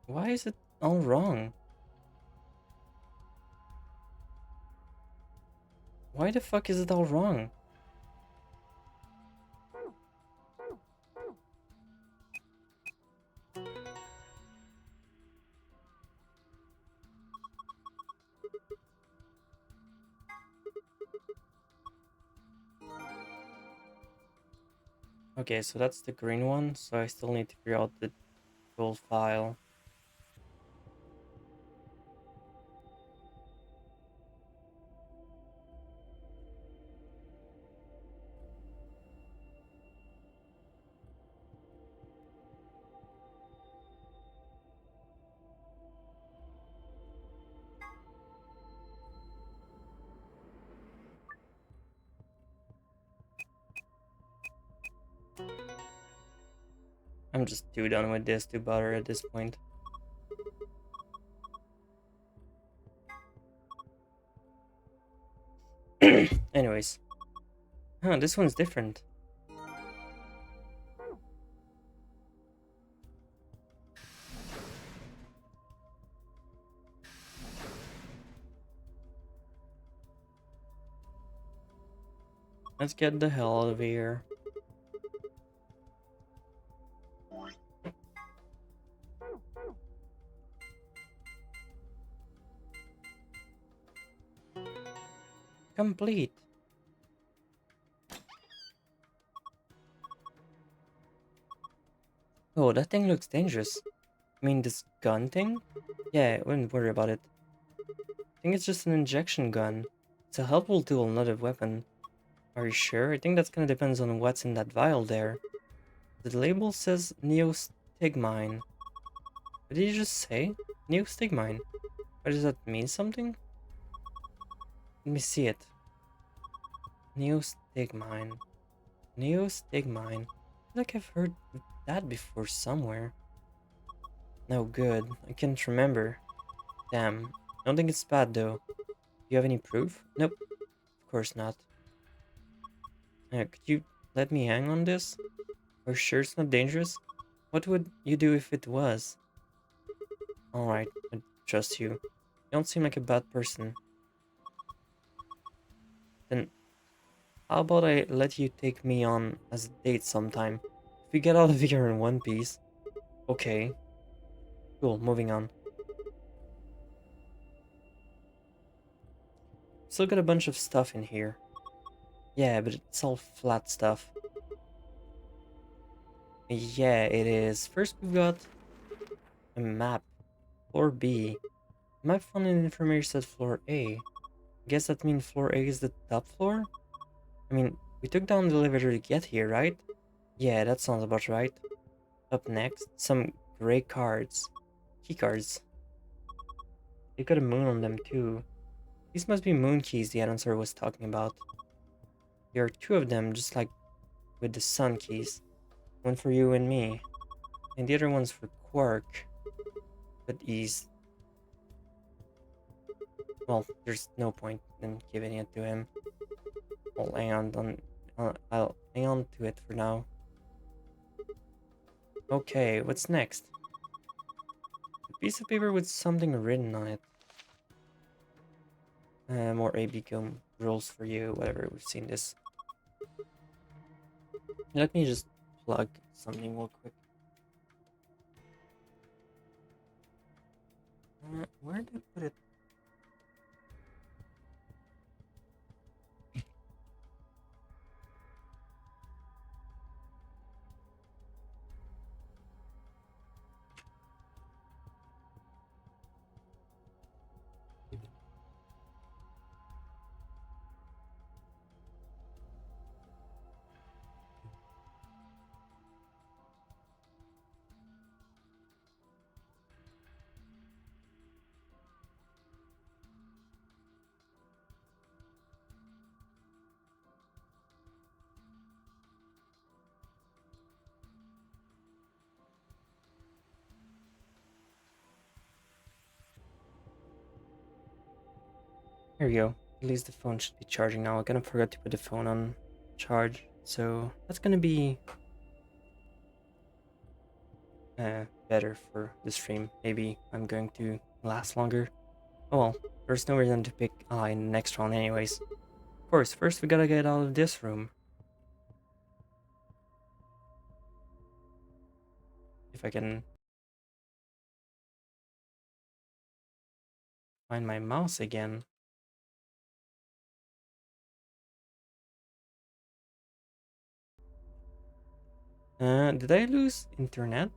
Why is it all wrong? Why the fuck is it all wrong? Okay, so that's the green one, so I still need to figure out the full file. I'm just too done with this to bother at this point. Anyways. Huh, this one's different. Let's get the hell out of here. Complete. Oh, that thing looks dangerous. I mean, this gun thing? Yeah, wouldn't worry about it. I think it's just an injection gun. It's a helpful tool, not a weapon. Are you sure? I think that's gonna depend on what's in that vial there. The label says neostigmine. What did you just say? Neostigmine. What does that mean something? Let me see it. Neostigmine. Neostigmine. I feel like I've heard that before somewhere. No good. I can't remember. Damn. I don't think it's bad though. Do you have any proof? Nope. Of course not. Could you let me hang on this? Are you sure it's not dangerous? What would you do if it was? Alright, I trust you. You don't seem like a bad person. Then, how about I let you take me on as a date sometime? If we get out of here in one piece. Okay. Cool, moving on. Still got a bunch of stuff in here. Yeah, but it's all flat stuff. Yeah, it is. First we've got a map. Floor B. Map found in information at floor A. Guess that means floor A is the top floor? I mean, we took down the elevator to get here, right? Yeah, that sounds about right. Up next, some gray cards. Key cards. They've got a moon on them too. These must be moon keys the announcer was talking about. There are two of them, just like with the sun keys. One for you and me. And the other one's for Quark. But he's... well, there's no point in giving it to him. I'll hang on to it for now. Okay, what's next? A piece of paper with something written on it. More ABCom rules for you, whatever, we've seen this. Let me just plug something real quick. Where did I put it? Here we go. At least the phone should be charging now. I kind of forgot to put the phone on charge, so that's gonna be better for the stream. Maybe I'm going to last longer. Oh well, there's no reason to pick in the next round anyways. Of course, first we gotta get out of this room. If I can find my mouse again. Did I lose internet?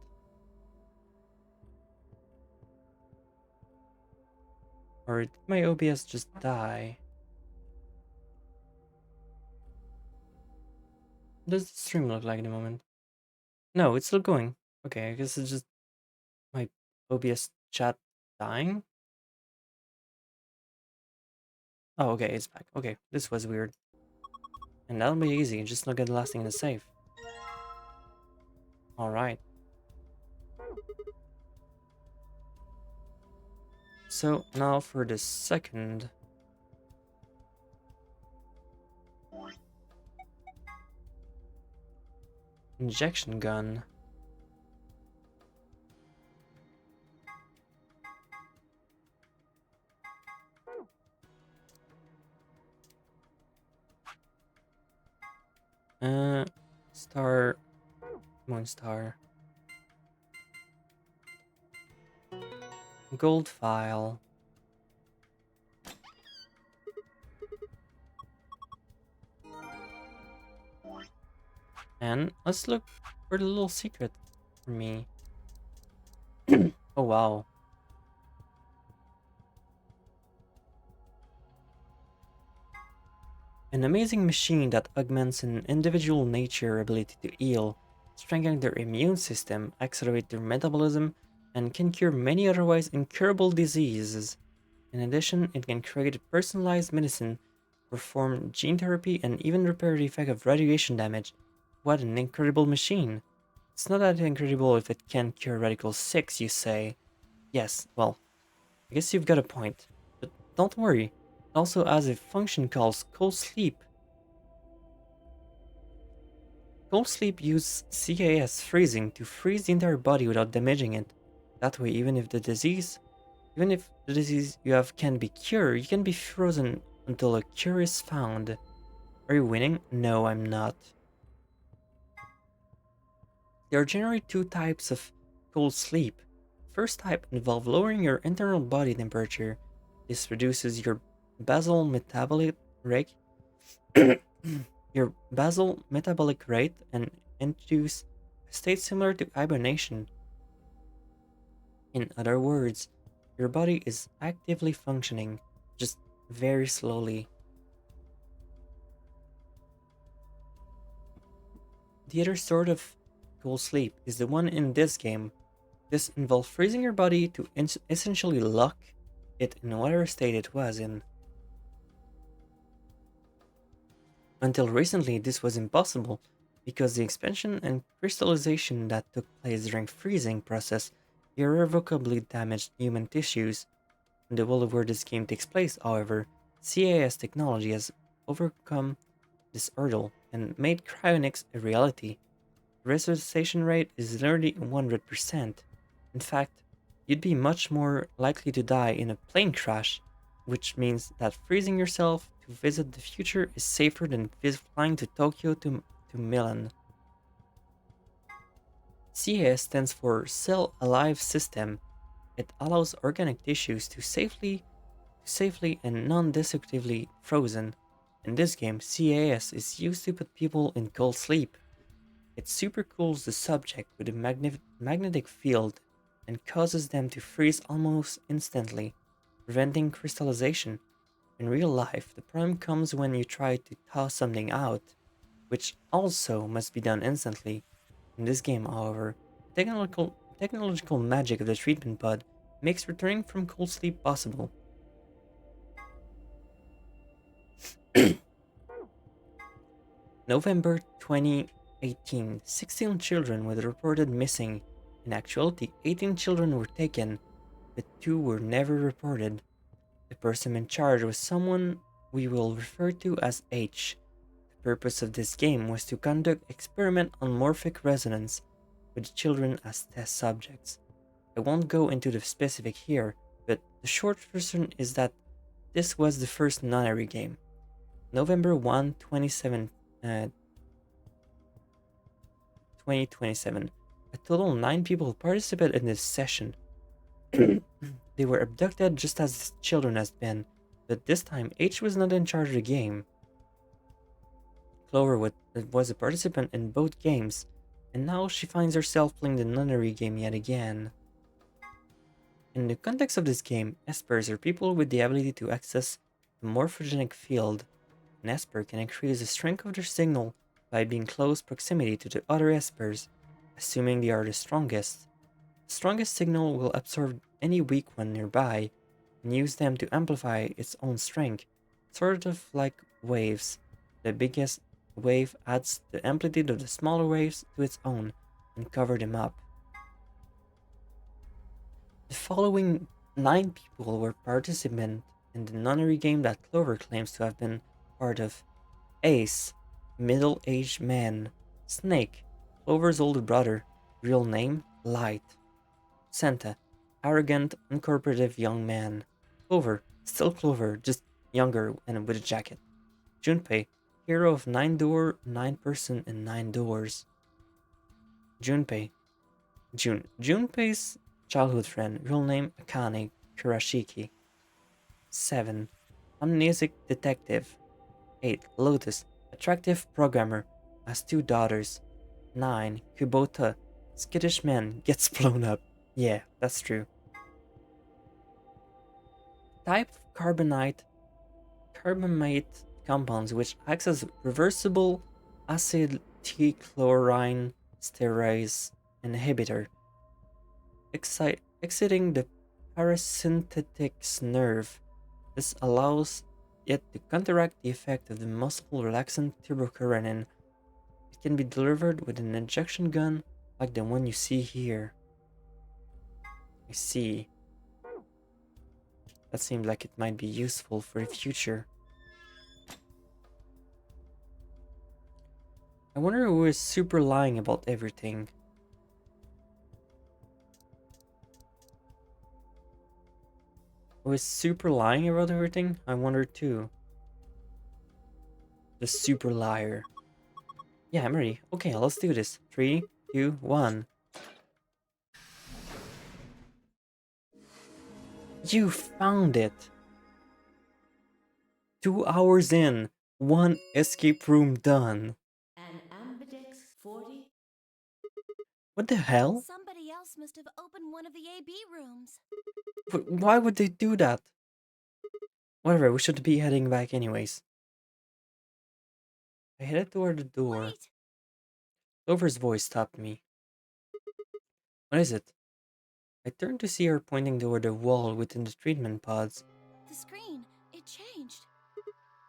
Or did my OBS just die? What does the stream look like at the moment? No, it's still going. Okay, I guess it's just my OBS chat dying. Oh, okay, it's back. Okay, this was weird. And that'll be easy, just not get the last thing in the save. Alright. So, now for the second. Injection gun. Star, Moonstar. Gold file. And let's look for the little secret for me. Oh wow. An amazing machine that augments an individual nature ability to heal, strengthen their immune system, accelerate their metabolism, and can cure many otherwise incurable diseases. In addition, it can create personalized medicine, perform gene therapy, and even repair the effect of radiation damage. What an incredible machine! It's not that incredible if it can cure Radical 6, you say. Yes, well, I guess you've got a point. But don't worry, it also has a function called Cold Sleep. Cold Sleep uses CAS freezing to freeze the entire body without damaging it. That way, even if the disease you have can be cured, you can be frozen until a cure is found. Are you winning? No, I'm not. There are generally two types of cold sleep. First type involves lowering your internal body temperature. This reduces your basal metabolic rate, and induce a state similar to hibernation. In other words, your body is actively functioning, just very slowly. The other sort of cold sleep is the one in this game. This involves freezing your body to essentially lock it in whatever state it was in. Until recently, this was impossible because the expansion and crystallization that took place during freezing process irrevocably damaged human tissues. In the world where this game takes place, however, CAS technology has overcome this hurdle and made cryonics a reality. The resuscitation rate is nearly 100%. In fact, you'd be much more likely to die in a plane crash, which means that freezing yourself to visit the future is safer than flying to Tokyo to Milan. CAS stands for Cell Alive System. It allows organic tissues to safely and non-destructively frozen. In this game, CAS is used to put people in cold sleep. It supercools the subject with a magnetic field and causes them to freeze almost instantly, preventing crystallization. In real life, the problem comes when you try to toss something out, which also must be done instantly. In this game, however, technological magic of the treatment pod makes returning from cold sleep possible. November 2018, 16 children were reported missing. In actuality, 18 children were taken, but 2 were never reported. The person in charge was someone we will refer to as H. The purpose of this game was to conduct experiment on morphic resonance with children as test subjects. I won't go into the specific here, but the short version is that this was the first nunnery game. November 1, 2027. A total of 9 people participated in this session. They were abducted just as the children had been, but this time H was not in charge of the game. Clover was a participant in both games, and now she finds herself playing the nunnery game yet again. In the context of this game, espers are people with the ability to access the morphogenic field. An esper can increase the strength of their signal by being close proximity to the other espers, assuming they are the strongest. The strongest signal will absorb any weak one nearby and use them to amplify its own strength, sort of like waves. The biggest wave adds the amplitude of the smaller waves to its own and cover them up. The following 9 people were participants in the nunnery game that Clover claims to have been part of. Ace, middle-aged man. Snake, Clover's older brother, real name, Light. Santa, arrogant, uncooperative young man. Clover, still Clover, just younger and with a jacket. Junpei, hero of 9-door, 9-person, and 9 doors. Junpei's childhood friend, real name Akane Kurashiki. 7. Amnesic detective. 8. Lotus, attractive programmer, has 2 daughters. 9. Kubota, skittish man, gets blown up. Yeah, that's true. Type carbamate compounds which acts as reversible acetylchlorine sterase inhibitor, exiting the parasympathetic nerve. This allows it to counteract the effect of the muscle relaxant turbochronin. It can be delivered with an injection gun like the one you see here. I see. That seems like it might be useful for the future. I wonder who is super lying about everything. Who is super lying about everything? I wonder too. The super liar. Yeah, I'm ready. Okay, let's do this. 3, 2, 1. You found it! 2 hours in, 1 escape room done. An Ambidex 40. What the hell? Somebody else must have opened one of the AB rooms. Why would they do that? Whatever, we should be heading back anyways. I headed toward the door. Wait. Clover's voice stopped me. What is it? I turned to see her pointing toward the wall within the treatment pods. The screen, it changed.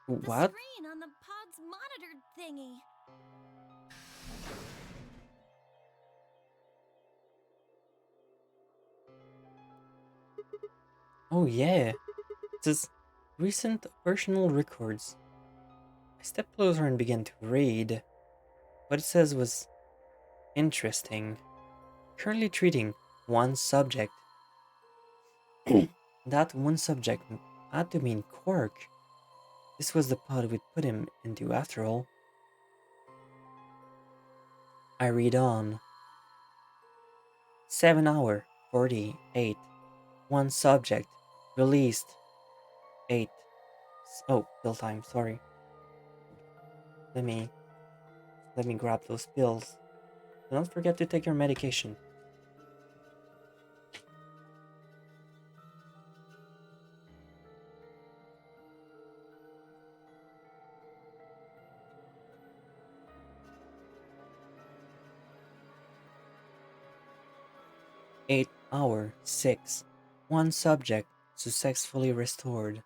What? The screen on the pod's monitor thingy. Oh yeah. It says recent operational records. I stepped closer and began to read. What it says was interesting. Currently treating 1 subject. That 1 subject had to mean Quark. This was the pod we'd put him into after all. I read on. 7 hour 48. 1 subject. Released. 8. Oh, pill time, sorry. Let me grab those pills. Don't forget to take your medication. Eight hour 6. 1 subject successfully restored.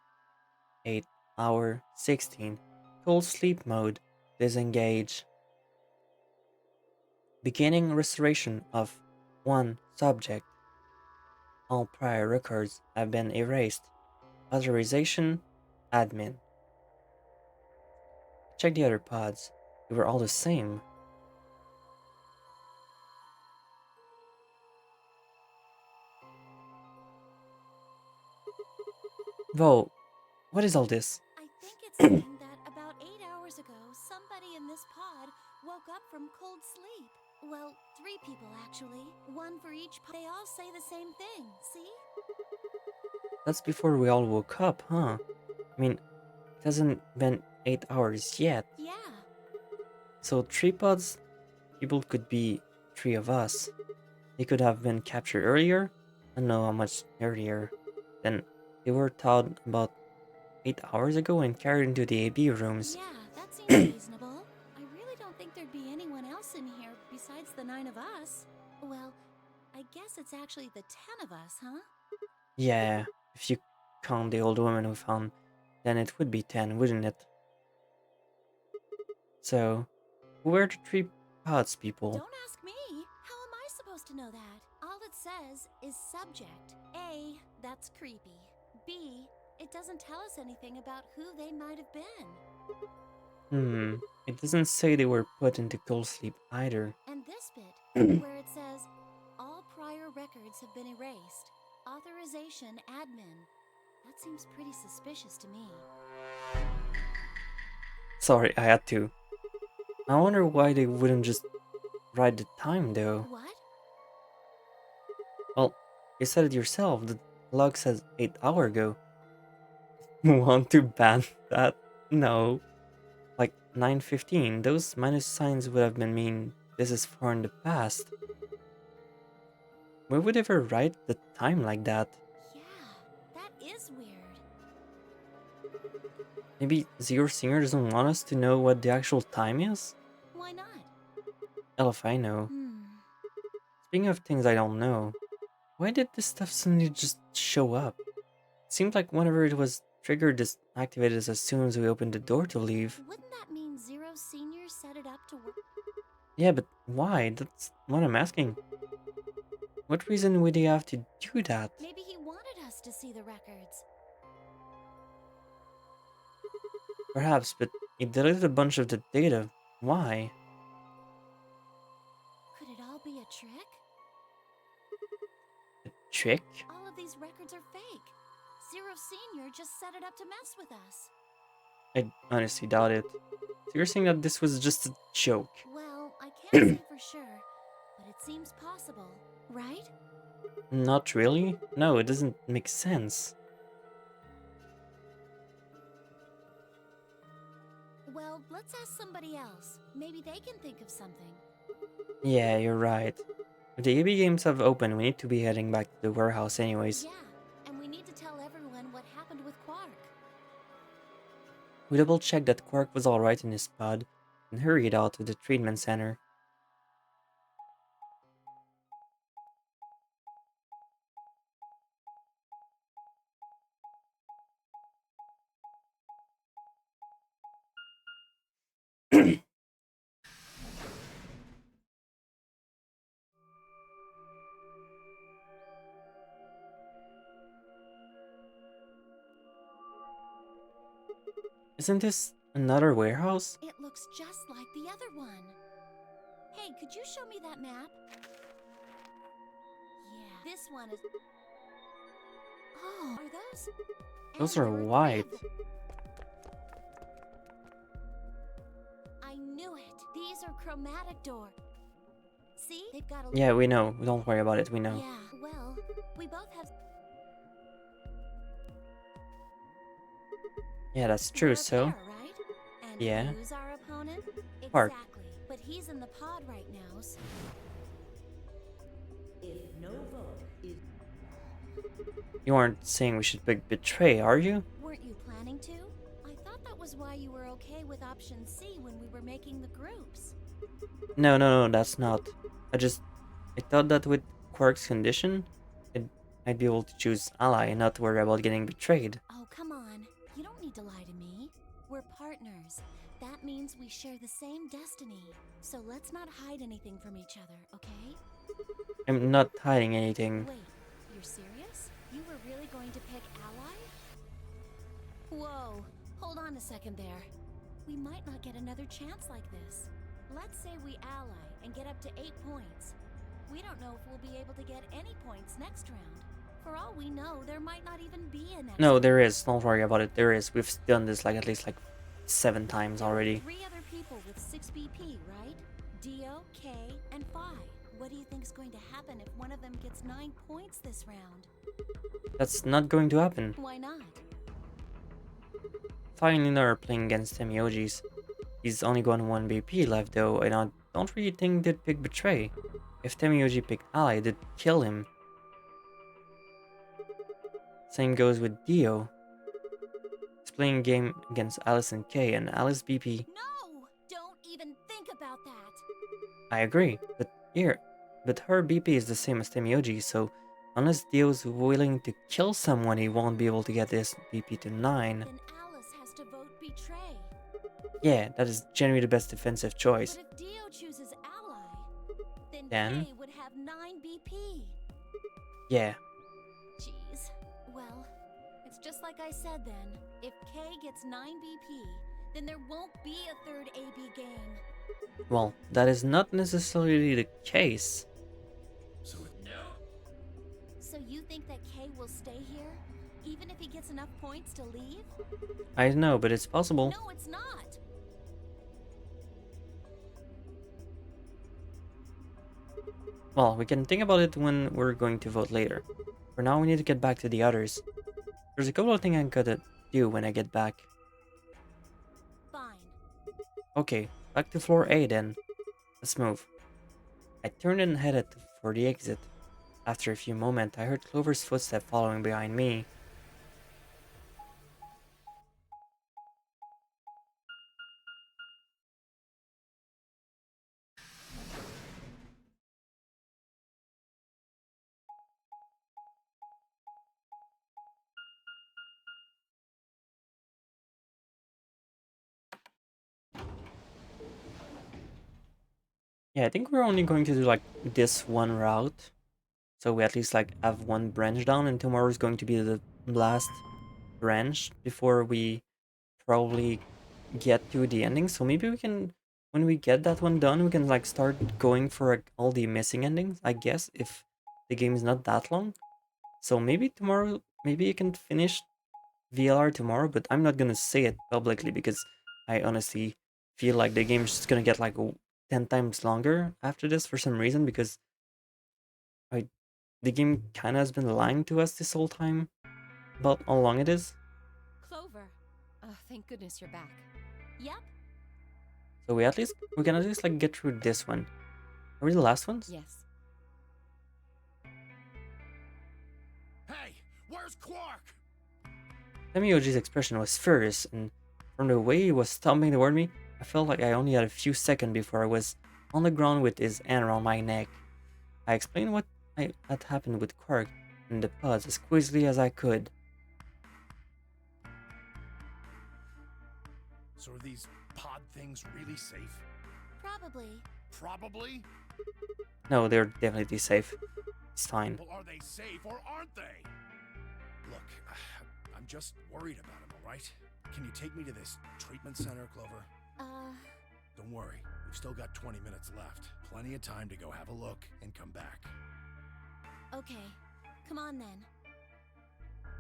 8 hour 16. Cold sleep mode. Disengage. Beginning restoration of 1 subject. All prior records have been erased. Authorization. Admin. Check the other pods. They were all the same. Whoa, what is all this? I think it's saying that about 8 hours ago, somebody in this pod woke up from cold sleep. Well, 3 people actually. 1 for each pod. They all say the same thing, see? That's before we all woke up, huh? I mean, it hasn't been 8 hours yet. Yeah. So 3 pods, people could be 3 of us. They could have been captured earlier. I don't know how much earlier. Then they were taught about 8 hours ago and carried into the AB rooms. Yeah, that seems reasonable. I really don't think there'd be anyone else in here besides the 9 of us. Well, I guess it's actually the 10 of us, huh? Yeah, if you count the old woman we found, then it would be 10, wouldn't it? So, who were the 3 pods people? Don't ask me. How am I supposed to know that? All it says is subject. A, that's creepy. B, it doesn't tell us anything about who they might have been. It doesn't say they were put into cold sleep either. And this bit, where it says, all prior records have been erased. Authorization admin. That seems pretty suspicious to me. Sorry, I had to. I wonder why they wouldn't just write the time though. What? Well, you said it yourself, the log says 8 hours ago. Want to ban that? No. Like 9:15, those minus signs would have been mean this is far in the past. Why would they ever write the time like that? Yeah, that is weird. Maybe Zero Singer doesn't want us to know what the actual time is? Why not? Hell if I know. Speaking of things I don't know, why did this stuff suddenly just show up? It seemed like whenever it was triggered, this activated as soon as we opened the door to leave. Wouldn't that mean Zero Senior set it up to work? Yeah, but why? That's what I'm asking. What reason would he have to do that? Maybe he wanted us to see the records. Perhaps, but he deleted a bunch of the data. Why? Could it all be a trick? A trick? All of these records are fake. Zero Senior just set it up to mess with us. I honestly doubt it. So you're saying that this was just a joke? Well, I can't say for sure, but it seems possible, right? Not really? No, it doesn't make sense. Well, let's ask somebody else. Maybe they can think of something. Yeah, you're right. If the AB games have opened, we need to be heading back to the warehouse anyways. Yeah, and we need to tell everyone what happened with Quark. We double checked that Quark was alright in his pod and hurried out to the treatment center. Isn't this another warehouse? It looks just like the other one. Hey, could you show me that map? Yeah, this one is... Oh, are those? Those And are there three white. of them. I knew it. These are chromatic door. See? They've got a... Yeah, we know. Don't worry about it, we know. Yeah, well, we both have... Yeah, that's true, We're a so... pair, right? And Yeah. who's our opponent? Quark. Exactly. But he's in the pod right now, so... If no vote is You aren't saying we should pick Betray, are you? Weren't you planning to? I thought that was why you were okay with option C when we were making the groups. No, that's not. I thought that with Quark's condition, I'd be able to choose Ally and not worry about getting betrayed. Oh, come on. You don't need to lie to me. We're partners. That means we share the same destiny. So let's not hide anything from each other, okay? I'm not hiding anything. Wait, you're serious? You were really going to pick Ally? Whoa, hold on a second there. We might not get another chance like this. Let's say we ally and get up to 8 points. We don't know if we'll be able to get any points next round. For all we know, there might not even be a next No, round. there is. Don't worry about it. There is. We've done this like at least like 7 times already. 3 other people with 6 BP, right? Dio, Kay, and Phi. What do you think's going to happen if one of them gets 9 points this round? That's not going to happen. Why not? Phi and Lina are playing against Temiyojis. He's only got 1 BP left though, and I don't really think they'd pick Betray. if Temioji picked Ally, they'd kill him. Same goes with Dio. He's playing a game against Alice and Kay, and Alice BP. No! Don't even think about that! I agree, but her BP is the same as Temioji, so unless Dio's willing to kill someone, he won't be able to get his BP to 9. Then Alice has to vote Betray. Yeah, that is generally the best defensive choice. But if Dio chooses Ally, Then? Kay would have 9 BP. Yeah, Jeez. Well, it's just like I said then. If Kay gets 9 BP, then there won't be a third AB game. well, that is not necessarily the case. So So you think that Kay will stay here, even if he gets enough points to leave? I know, but it's possible. No, it's not. Well, we can think about it when we're going to vote later. For now, we need to get back to the others. There's a couple of things I gotta do when I get back. Fine. Okay, back to floor A then. Let's move. I turned and headed for the exit. After a few moments, I heard Clover's footsteps following behind me. Yeah, I think we're only going to do like this one route. So we at least like have one branch down, and tomorrow is going to be the last branch before we probably get to the ending. So maybe we can, when we get that one done, we can like start going for like, all the missing endings, I guess, if the game is not that long. So maybe tomorrow, maybe you can finish VLR tomorrow, but I'm not gonna say it publicly because I honestly feel like the game is just gonna get like 10 times longer after this for some reason, because the game kind of has been lying to us this whole time about how long it is. Clover. Oh, thank goodness you're back. Yep. So we can at least like get through this one. Are we the last ones? Yes. hey, where's Quark? Temioji's expression was furious, and from the way he was stomping toward me, I felt like I only had a few seconds before I was on the ground with his hand around my neck. I explained what had happened with Quark and the pods as quickly as I could. So are these pod things really safe? Probably. Probably? No, they're definitely safe. It's fine. Well, are they safe or aren't they? Look, I'm just worried about him, alright? Can you take me to this treatment center, Clover? Don't worry, we've still got 20 minutes left. Plenty of time to go have a look and come back. Okay. Come on then.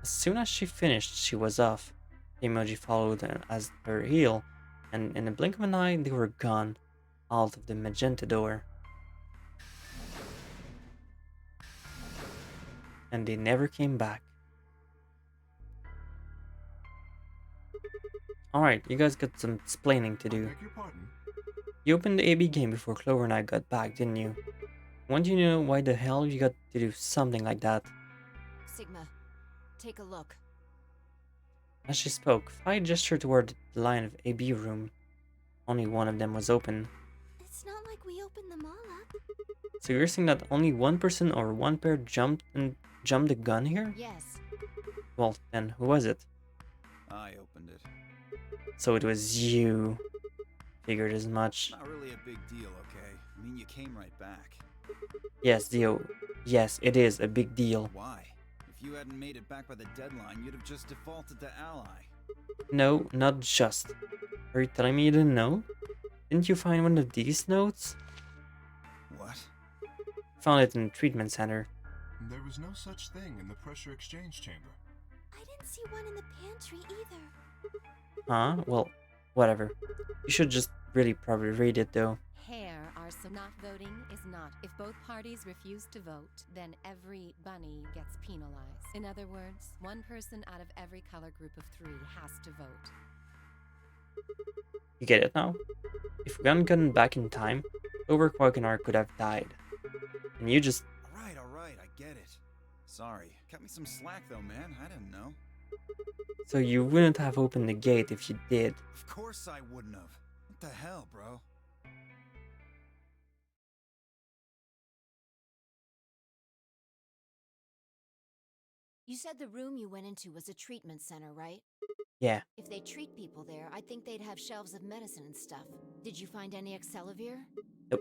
As soon as she finished, she was off. The emoji followed as her heel, and in a blink of an eye, they were gone, out of the magenta door. And they never came back. Alright, you guys got some explaining to do. Beg your pardon? You opened the AB game before Clover and I got back, didn't you? I want you to know why the hell you got to do something like that. Sigma, take a look. As she spoke, Fi gestured toward the line of AB room. Only one of them was open. It's not like we opened them all up. So you're saying that only one person or one pair jumped the gun here? Yes. Well, then who was it? I opened it. So it was you. Figured as much. Not really a big deal, okay? I mean, you came right back. Yes, Dio. Yes, it is a big deal. Why? If you hadn't made it back by the deadline, you'd have just defaulted to Ally. No, not just. Are you telling me you didn't know? Didn't you find one of these notes? What? Found it in the treatment center. There was no such thing in the pressure exchange chamber. I didn't see one in the pantry either. Huh? Well, whatever. You should just really probably read it though. Hair are so not voting is not. If both parties refuse to vote, then every bunny gets penalized. In other words, one person out of every color group of 3 has to vote. You get it now? If we hadn't gotten back in time, Clover, Quark, and I could have died. And you just... Alright, I get it. Sorry. Cut me some slack though, man. I didn't know. So you wouldn't have opened the gate if you did. Of course I wouldn't have. What the hell, bro? You said the room you went into was a treatment center, right? Yeah. If they treat people there, I'd think they'd have shelves of medicine and stuff. Did you find any Excelavir? Nope.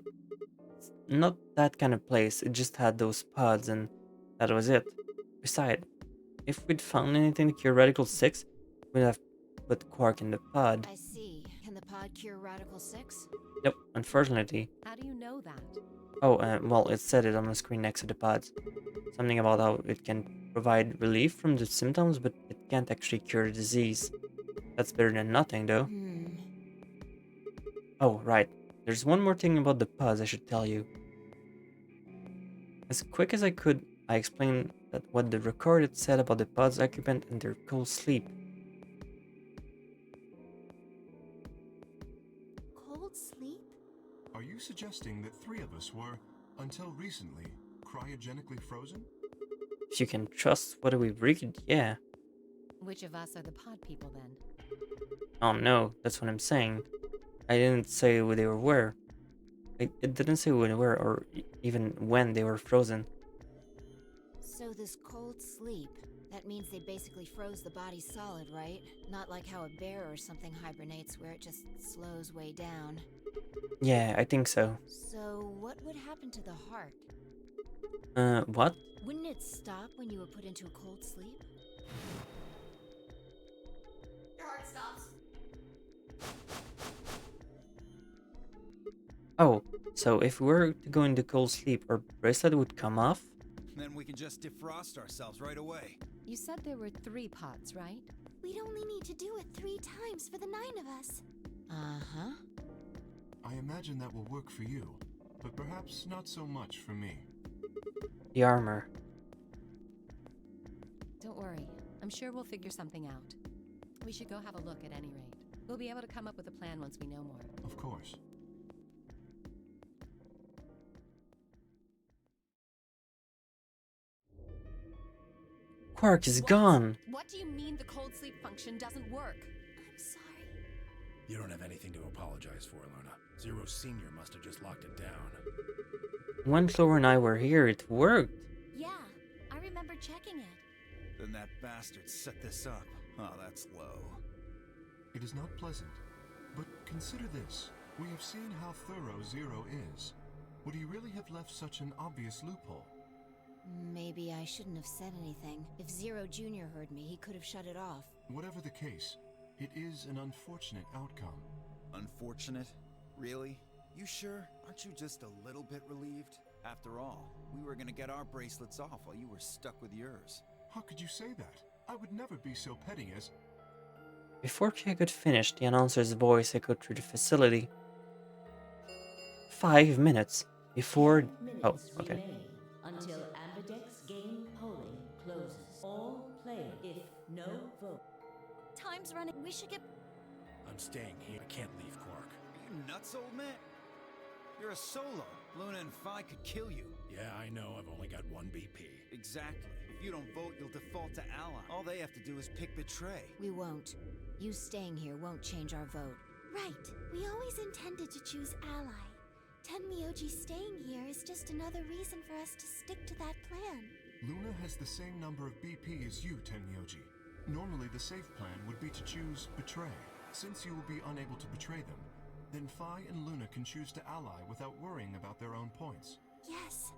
It's not that kind of place. It just had those pods and that was it. Besides, if we'd found anything to cure Radical 6, we'd have put Quark in the pod. I see. Can the pod cure Radical 6? Yep, unfortunately. How do you know that? Oh, well, it said it on the screen next to the pods. Something about how it can provide relief from the symptoms, but it can't actually cure the disease. That's better than nothing, though. Oh, right. There's one more thing about the pods I should tell you. As quick as I could, I explained that what the record had said about the pod's occupant and their cold sleep. Cold sleep? Are you suggesting that 3 of us were, until recently, cryogenically frozen? If you can trust what we read, yeah. Which of us are the pod people then? Oh no, that's what I'm saying. I didn't say who they were. It didn't say who they were, or even when they were frozen. So this cold sleep, that means they basically froze the body solid, right? Not like how a bear or something hibernates where it just slows way down. Yeah, I think so. So what would happen to the heart? What? Wouldn't it stop when you were put into a cold sleep? Your heart stops. Oh, so if we were to go into cold sleep, our bracelet would come off? Then we can just defrost ourselves right away. You said there were 3 pods, right? We'd only need to do it 3 times for the 9 of us. Uh-huh. I imagine that will work for you, but perhaps not so much for me. The armor. Don't worry. I'm sure we'll figure something out. We should go have a look at any rate. We'll be able to come up with a plan once we know more. Of course. Quark is gone! What do you mean the cold sleep function doesn't work? I'm sorry. You don't have anything to apologize for, Luna. Zero Senior must have just locked it down. When Clover and I were here, it worked. Yeah, I remember checking it. Then that bastard set this up. Oh, that's low. It is not pleasant, but consider this. We have seen how thorough Zero is. Would he really have left such an obvious loophole? Maybe I shouldn't have said anything. If Zero Jr. heard me, he could have shut it off. Whatever the case, it is an unfortunate outcome. Unfortunate? Really? You sure? Aren't you just a little bit relieved? After all, we were gonna get our bracelets off while you were stuck with yours. How could you say that? I would never be so petty as... Before Kay could finish, the announcer's voice echoed through the facility. 5 minutes before... 10 minutes Oh, okay. remain until Ambidex game polling closes. All players, if no vote. Time's running. We should get. I'm staying here. I can't leave Quark. Are you nuts, old man? You're a solo. Luna and Phi could kill you. Yeah, I know. I've only got 1 BP. Exactly. If you don't vote, you'll default to ally. All they have to do is pick Betray. We won't. You staying here won't change our vote. Right. We always intended to choose ally. Tenmyoji staying here is just another reason for us to stick to that plan. Luna has the same number of BP as you, Tenmyoji. Normally, the safe plan would be to choose Betray. Since you will be unable to betray them, then Phi and Luna can choose to ally without worrying about their own points. Yes.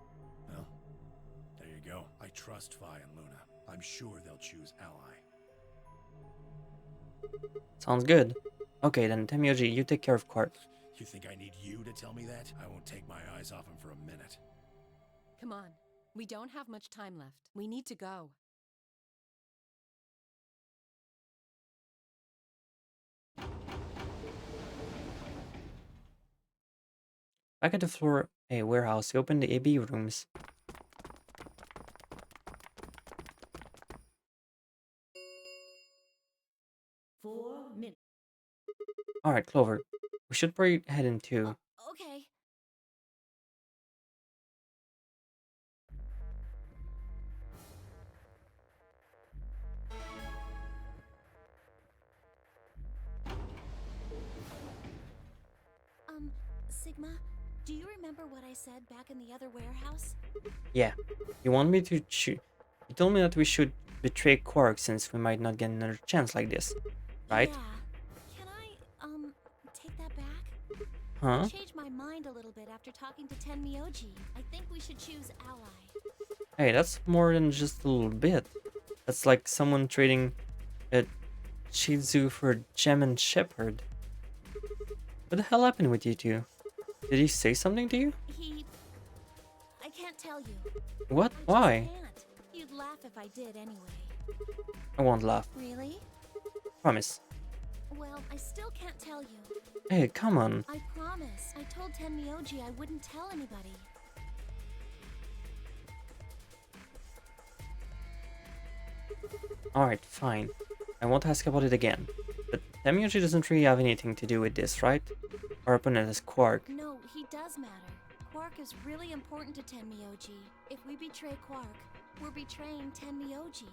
Well, there you go. I trust Phi and Luna. I'm sure they'll choose ally. Sounds good. Okay, then Tenmyoji, you take care of Quark. You think I need you to tell me that? I won't take my eyes off him for a minute. Come on. We don't have much time left. We need to go. Back at the floor A warehouse, he opened the AB rooms. Four minutes. Alright, Clover. We should probably head into... Okay. Sigma, do you remember what I said back in the other warehouse? Yeah. You want me to shoot? You told me that we should betray Quark since we might not get another chance like this, right? Yeah. Can I, take that back? Huh? I changed my mind a little bit after talking to Tenmyoji. I think we should choose Ally. Hey, that's more than just a little bit. That's like someone trading a Shih Tzu for a German Shepherd. What the hell happened with you two? Did he say something to you? I can't tell you. What? I just Why? can't. You'd laugh if I did anyway. I won't laugh. Really? Promise. Well, I still can't tell you. Hey, come on. I promise. I told Tenmyoji I wouldn't tell anybody. Alright, fine. I won't ask about it again. But Tenmyoji doesn't really have anything to do with this, right? Our opponent is Quark. No, he does matter. Quark is really important to Tenmyoji. If we betray Quark, we're betraying Tenmyoji.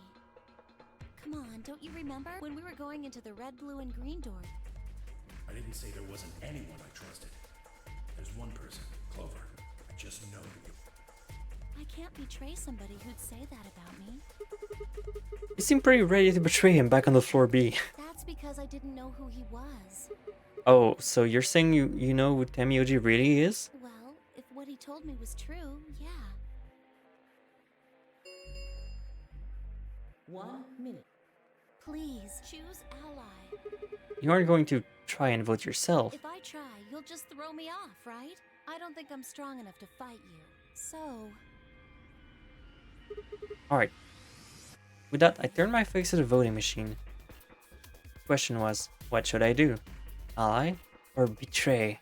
Come on, don't you remember when we were going into the red, blue, and green door? I didn't say there wasn't anyone I trusted. There's one person, Clover. I just know you. I can't betray somebody who'd say that about me. You seem pretty ready to betray him back on the floor B. That's because I didn't know who he was. Oh, so you're saying you know who Tenmyoji really is? Well, if what he told me was true, yeah. 1 minute. Please, choose Ally. You aren't going to try and vote yourself. If I try, you'll just throw me off, right? I don't think I'm strong enough to fight you. So... Alright. With that, I turned my face to the voting machine. The question was, what should I do? Ally or betray?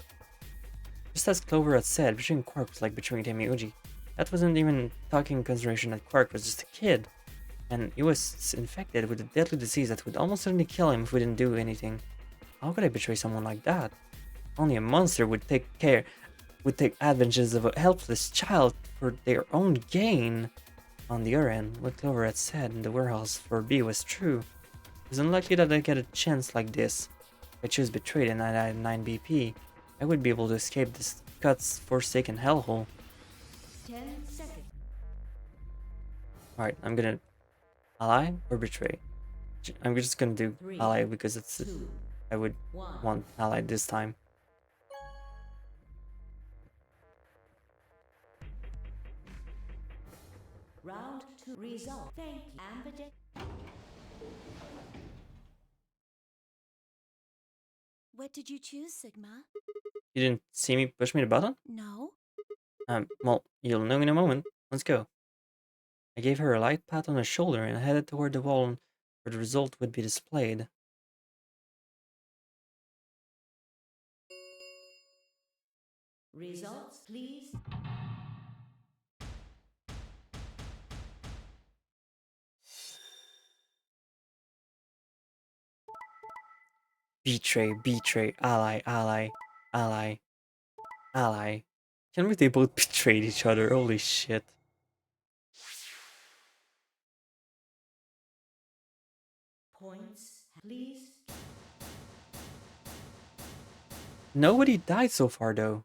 Just as Clover had said, betraying Quark was like betraying Tenmyoji. That wasn't even taking in consideration that Quark was just a kid. And he was infected with a deadly disease that would almost certainly kill him if we didn't do anything. How could I betray someone like that? Only a monster would take advantage of a helpless child for their own gain. On the other hand, what Clover had said in the warehouse for B was true. It was unlikely that I'd get a chance like this. If I choose betrayed and I had 9 BP, I would be able to escape this God's forsaken hellhole. 10 seconds. Alright, I'm gonna ally or betray. I'm just gonna do Three, ally because it's 2, I would 1. want ally this time. Round 2 result. Thank you. Ambidextrous. what did you choose, Sigma? You didn't see me push me the button? No? Well, you'll know in a moment. Let's go. I gave her a light pat on the shoulder and headed toward the wall where the result would be displayed. Results, please. Betray, ally, ally, ally, ally. Can't believe they both betrayed each other, holy shit. Points, please. Nobody died so far though.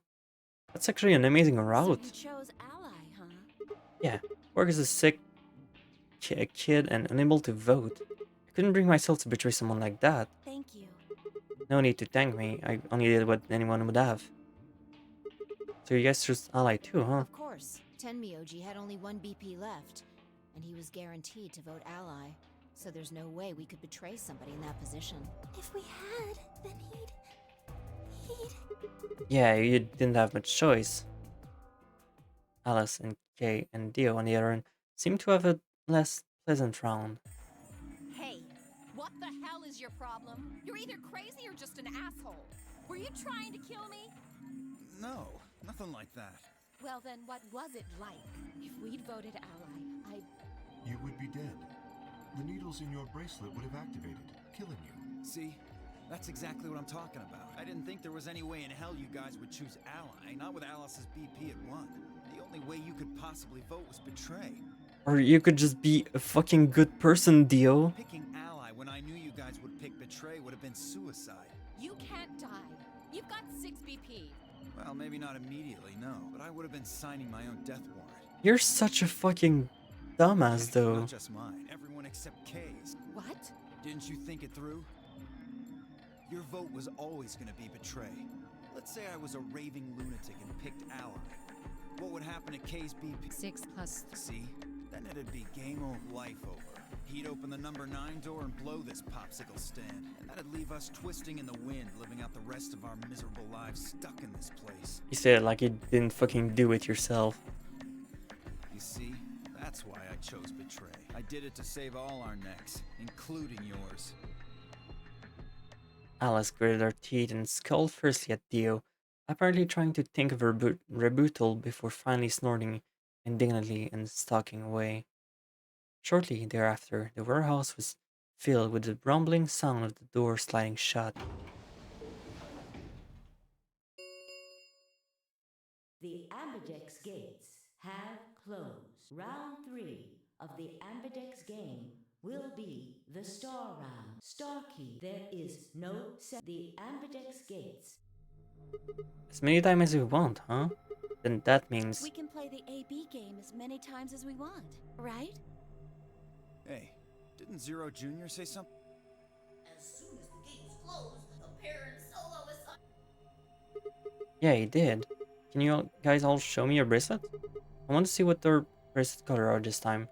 That's actually an amazing So route. you chose Ally, huh? Yeah, Quark is a sick kid and unable to vote. I couldn't bring myself to betray someone like that. Thank you. No need to thank me, I only did what anyone would have. So you guys just ally too, huh? Of course, Tenmyoji had only 1 BP left, and he was guaranteed to vote ally, so there's no way we could betray somebody in that position. If we had, then he'd... Yeah, you didn't have much choice. Alice and Kay and Dio on the other end seem to have a less pleasant round. Hey, what the hell is your problem? You're either crazy or just an asshole. Were you trying to kill me? No, nothing like that. Well then, what was it like? If we'd voted ally, You would be dead. The needles in your bracelet would have activated, killing you. See? That's exactly what I'm talking about. I didn't think there was any way in hell you guys would choose Ally, not with Alice's BP at 1. The only way you could possibly vote was betray. Or you could just be a fucking good person, Dio. Picking Ally when I knew you guys would pick betray would have been suicide. You can't die. You've got 6 BP. Well, maybe not immediately, no. But I would have been signing my own death warrant. You're such a fucking dumbass, though. Not just mine. Everyone except Kay's. What? Didn't you think it through? Your vote was always gonna be betray. Let's say I was a raving lunatic and picked Ally. What would happen to Kay's BP? 6 plus. See? Then it'd be game of life over. He'd open the number 9 door and blow this popsicle stand. And that'd leave us twisting in the wind, living out the rest of our miserable lives stuck in this place. You said it like you didn't fucking do it yourself. You see? That's why I chose betray. I did it to save all our necks, including yours. Alice gritted her teeth and scowled fiercely at Dio, apparently trying to think of her rebuttal before finally snorting indignantly and stalking away. Shortly thereafter, the warehouse was filled with the rumbling sound of the door sliding shut. The Ambidex gates have closed. Round 3 of the Ambidex game will be the Star Round. Star Key. There is no set. The Ambidex gates. As many times as we want, huh? Then that means... We can play the AB game as many times as we want, right? Hey, didn't Zero Jr. say something? As soon as the gates close, a parent solo is. Yeah, he did. Can you guys all show me your bracelet? I want to see what their bracelet color are this time.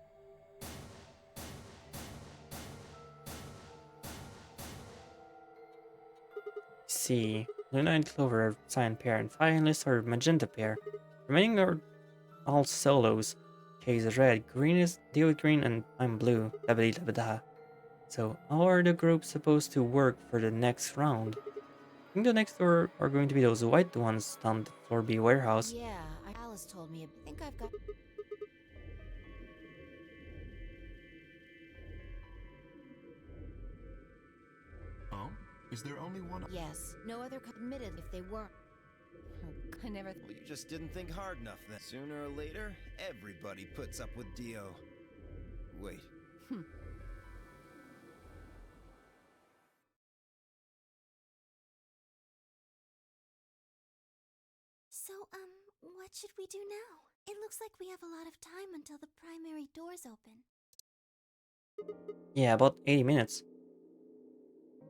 See, Luna and Clover are cyan pair and Fi and Liz are magenta pair. Remaining are all solos. Kay is red, Green is Dio with green, and I'm blue. Labadi labada. So how are the groups supposed to work for the next round? I think the next door are going to be those white ones down the floor B warehouse. Yeah, Alice told me. I think I've got. Oh? Is there only one? Yes, no other admitted if they were. Oh, I never. Well, you just didn't think hard enough then. Sooner or later, everybody puts up with Dio. Wait. So, what should we do now? It looks like we have a lot of time until the primary doors open. Yeah, about 80 minutes.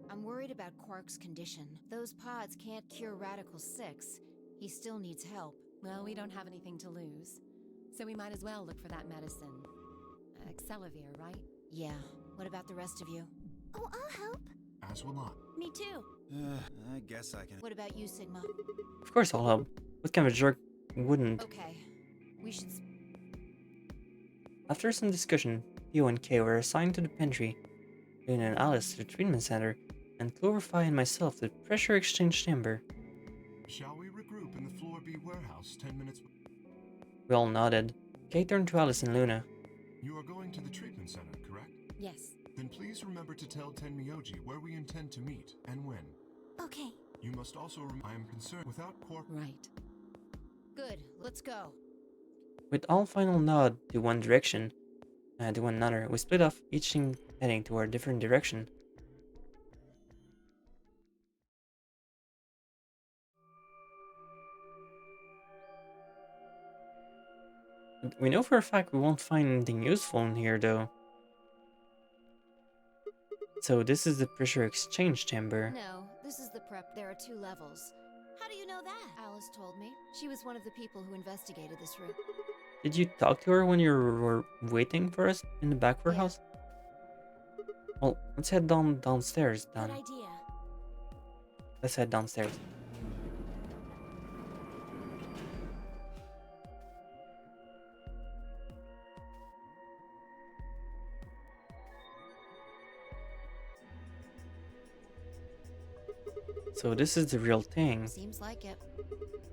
I'm worried about Quark's condition. Those pods can't cure Radical 6. He still needs help. Well, we don't have anything to lose. So we might as well look for that medicine. Excelivir, right? Yeah. What about the rest of you? Oh, I'll help. As will I. Me too. I guess I can. What about you, Sigma? Of course I'll help. What kind of jerk wouldn't? Okay. We should. After some discussion, Dio and Kay were assigned to the pantry, Luna and Alice to the treatment center, and Clover, Fi and myself to the pressure exchange chamber. Shall we regroup in the floor B warehouse 10 minutes? We all nodded. Kay turned to Alice and Luna. You are going to the treatment center, correct? Yes. Then please remember to tell Tenmyoji where we intend to meet and when. Okay. You must also I am concerned without Quark. Right. Good. Let's go. With all final nod to one direction, to one another, we split off, each heading to our different direction. We know for a fact we won't find anything useful in here, though. So this is the pressure exchange chamber. No, this is the prep. There are 2 levels. How do you know that? Alice told me. She was one of the people who investigated this room. Did you talk to her when you were waiting for us in the back warehouse? Well, let's head downstairs then. Good idea. Let's head downstairs. So this is the real thing. Seems like it.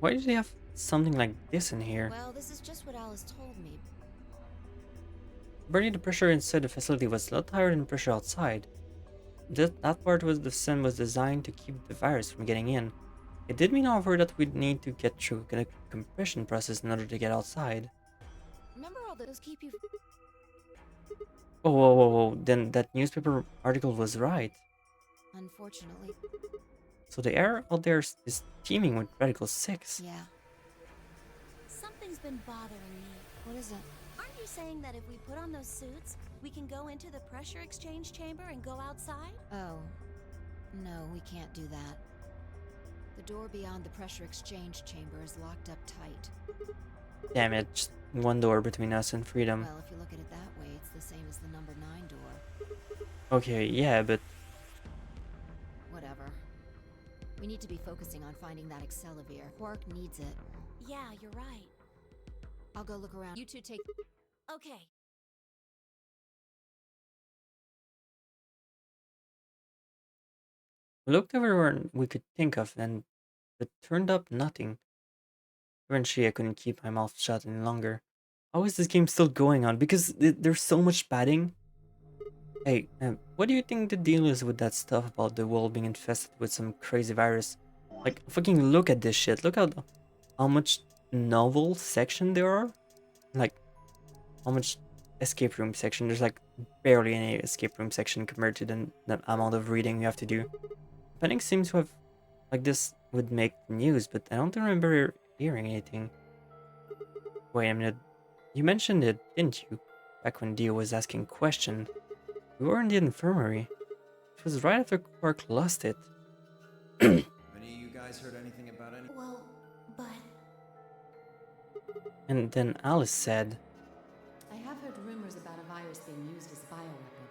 Why do they have something like this in here? Well, this is just what Alice told me. Apparently the pressure inside the facility was a lot higher than the pressure outside. That part was the sim was designed to keep the virus from getting in. It did mean, however, that we'd need to get through a compression process in order to get outside. Remember all those keep you. Oh, whoa, whoa, whoa. Then that newspaper article was right. Unfortunately. So the air out there is teeming with Radical 6. Yeah. Something's been bothering me. What is it? Aren't you saying that if we put on those suits, we can go into the pressure exchange chamber and go outside? Oh. No, we can't do that. The door beyond the pressure exchange chamber is locked up tight. Damn it, just one door between us and freedom. Well, if you look at it that way, it's the same as the number 9 door. Okay, yeah, but Whatever. We need to be focusing on finding that Accelavir. Quark needs it. Yeah, you're right. I'll go look around. You two take. Okay. we looked everywhere we could think of, and it turned up nothing. Eventually, I couldn't keep my mouth shut any longer. How is this game still going on? Because there's so much padding. Hey, what do you think the deal is with that stuff about the world being infested with some crazy virus? Like, fucking look at this shit. Look how much novel section there are. Like, how much escape room section. There's like barely any escape room section compared to the amount of reading you have to do. Panic seems to have, like, this would make the news, but I don't remember hearing anything. Wait a minute. You mentioned it, didn't you? Back when Dio was asking question. We were in the infirmary. It was right after Quark lost it. Have any of you guys heard anything about any? Well, but And then Alice said, I have heard rumors about a virus being used as a bioweapon.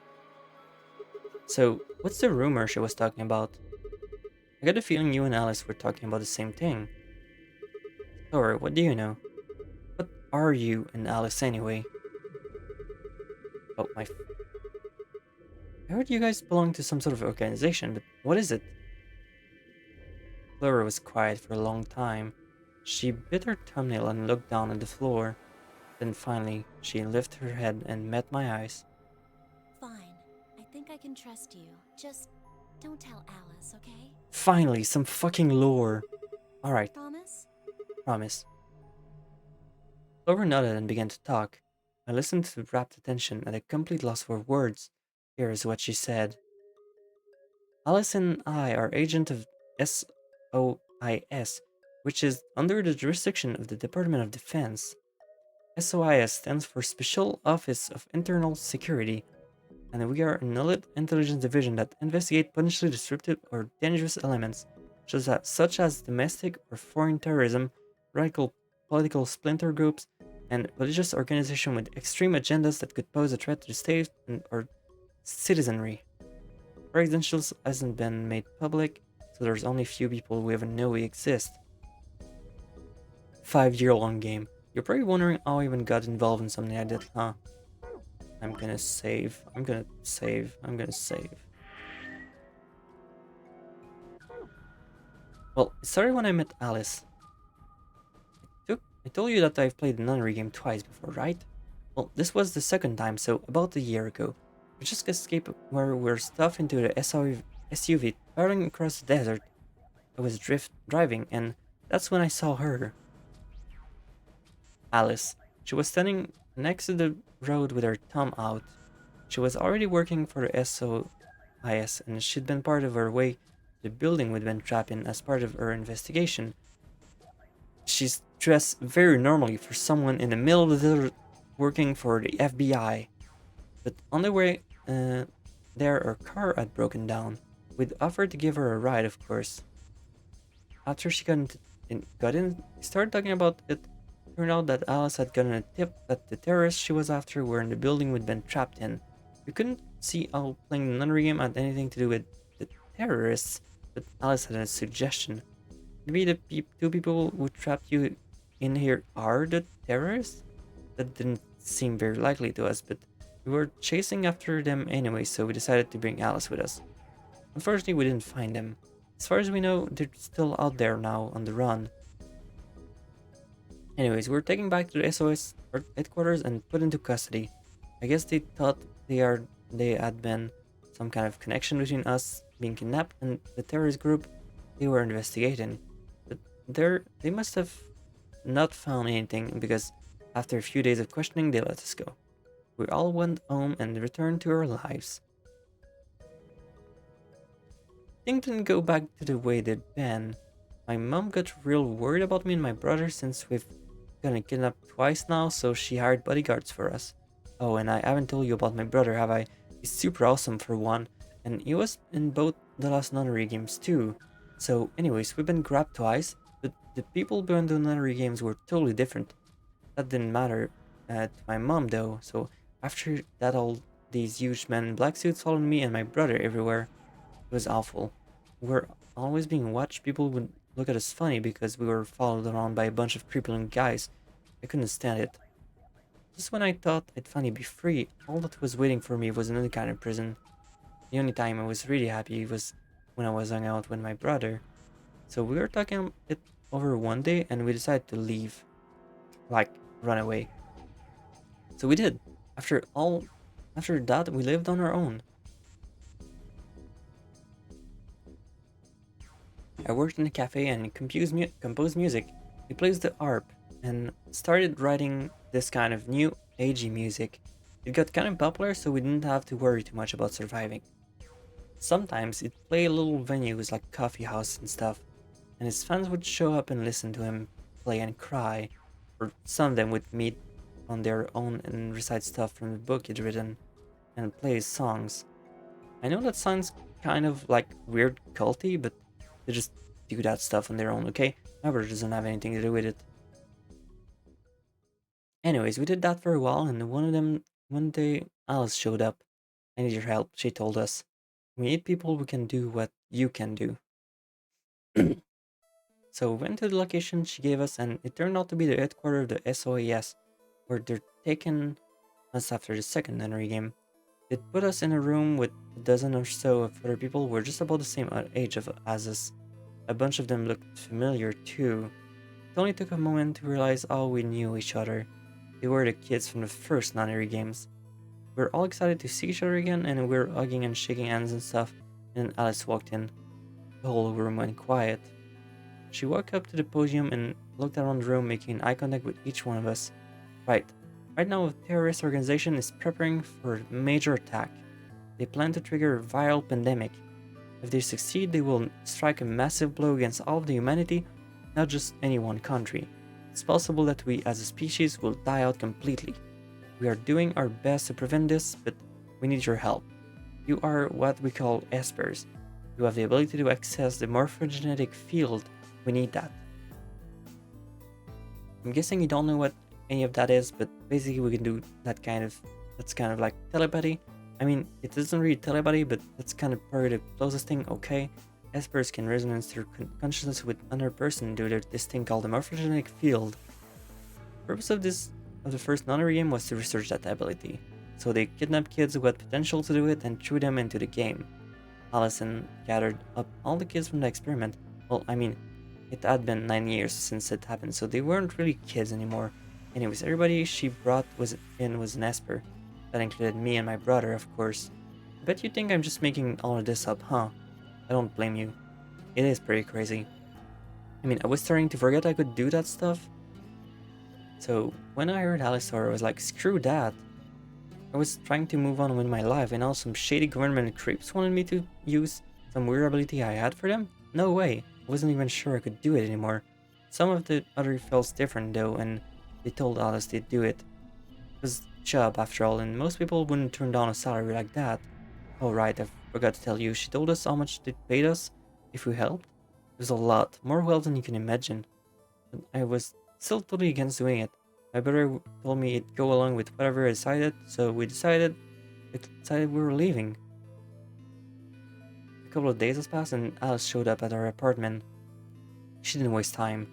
so what's the rumor she was talking about? I got a feeling you and Alice were talking about the same thing. Thor, what do you know? What are you and Alice anyway? Oh, I heard you guys belong to some sort of organization, but what is it? Flora was quiet for a long time. She bit her thumbnail and looked down at the floor. Then finally, she lifted her head and met my eyes. fine. I think I can trust you. Just don't tell Alice, okay? Finally, some fucking lore. Alright, Promise? promise. Clover nodded and began to talk. I listened with rapt attention at a complete loss for words. Here is what she said. Alice and I are agent of SOIS, which is under the jurisdiction of the Department of Defense. SOIS stands for Special Office of Internal Security, and we are an elite intelligence division that investigate potentially disruptive or dangerous elements, such as domestic or foreign terrorism, radical political splinter groups, and religious organizations with extreme agendas that could pose a threat to the state or citizenry. Our credentials hasn't been made public, so there's only few people who even know we exist. 5-year-long game. You're probably wondering how I even got involved in something like that, huh? I'm gonna save. I'm gonna save. Well, it started when I met Alice. I told you that I've played the Nunnery game twice before, right? Well, this was the second time, so about a year ago. We just escaped where we were stuffed into the SUV traveling across the desert. I was driving, and that's when I saw her. Alice. She was standing next to the road with her thumb out. She was already working for the SOIS, and she'd been part of her way to the building we'd been trapped in as part of her investigation. She's dressed very normally for someone in the middle of the desert working for the FBI. But on the way there, her car had broken down. We'd offered to give her a ride, of course. After she got in, we started talking about it. Turned out that Alice had gotten a tip that the terrorists she was after were in the building we'd been trapped in. We couldn't see how playing the Nunnery game had anything to do with the terrorists, but Alice had a suggestion. Maybe the two people who trapped you in here are the terrorists? That didn't seem very likely to us, but we were chasing after them anyway, so we decided to bring Alice with us. Unfortunately, we didn't find them. As far as we know, they're still out there now on the run. Anyways, we were taken back to the SOS headquarters and put into custody. I guess they thought they had been some kind of connection between us being kidnapped and the terrorist group they were investigating. But they must have not found anything, because after a few days of questioning, they let us go. We all went home and returned to our lives. things didn't go back to the way they'd been. My mom got real worried about me and my brother since we've gotten kidnapped twice now, so she hired bodyguards for us. Oh, and I haven't told you about my brother, have I? He's super awesome for one, and he was in both the last nunnery games too. So anyways, we've been grabbed twice, but the people behind the nunnery games were totally different. That didn't matter to my mom though, so after that all these huge men in black suits followed me and my brother everywhere. It was awful. We were always being watched. People would look at us funny because we were followed around by a bunch of creepy guys. I couldn't stand it. Just when I thought I'd finally be free, all that was waiting for me was another kind of prison. The only time I was really happy was when I was hanging out with my brother. So we were talking it over one day and we decided to leave. Like, run away. So we did. After that, we lived on our own. I worked in a cafe and composed music. We played the harp and started writing this kind of new agey music. It got kind of popular, so we didn't have to worry too much about surviving. Sometimes he'd play little venues like coffee house and stuff, and his fans would show up and listen to him play and cry, or some of them would meet on their own and recite stuff from the book he'd written and play his songs. I know that sounds kind of like weird culty, but they just do that stuff on their own, okay? My brother doesn't have anything to do with it. Anyways, we did that for a while, and one day Alice showed up. I need your help, she told us. We need people who can do what you can do. So we went to the location she gave us, and it turned out to be the headquarters of the SOAS, where they're taking us after the second nunnery game. It put us in a room with a dozen or so of other people who were just about the same age as us. A bunch of them looked familiar too. It only took a moment to realize how we knew each other. They were the kids from the first nunnery games. We were all excited to see each other again, and we were hugging and shaking hands and stuff, and then Alice walked in. The whole room went quiet. She walked up to the podium and looked around the room, making eye contact with each one of us. Right now a terrorist organization is preparing for a major attack. They plan to trigger a viral pandemic. If they succeed, they will strike a massive blow against all of the humanity, not just any one country. It's possible that we as a species will die out completely. We are doing our best to prevent this, but we need your help. You are what we call espers. You have the ability to access the morphogenetic field. We need that. I'm guessing you don't know what any of that is, but basically we can do that's kind of like telepathy. I mean, it isn't really telepathy, but that's kind of probably the closest thing, okay? Espers can resonance their consciousness with another person due to this thing called the morphogenetic field. The purpose of the first nunnery game was to research that ability, so they kidnapped kids who had potential to do it and threw them into the game. Allison gathered up all the kids from the experiment. Well, I mean, it had been 9 years since it happened, so they weren't really kids anymore. Anyways, everybody she brought was an Esper. That included me and my brother, of course. I bet you think I'm just making all of this up, huh? I don't blame you. It is pretty crazy. I mean, I was starting to forget I could do that stuff. So, when I heard Alistar, I was like, screw that. I was trying to move on with my life, and now some shady government creeps wanted me to use some weird ability I had for them? No way. I wasn't even sure I could do it anymore. Some of the other felt different though, and they told Alice they'd do it. It was a job after all, and most people wouldn't turn down a salary like that. Oh right, I forgot to tell you, she told us how much they paid us if we helped. It was a lot, more help than you can imagine. But I was still totally against doing it. My brother told me it'd go along with whatever I decided, so we decided we were leaving. A couple of days has passed and Alice showed up at our apartment. She didn't waste time.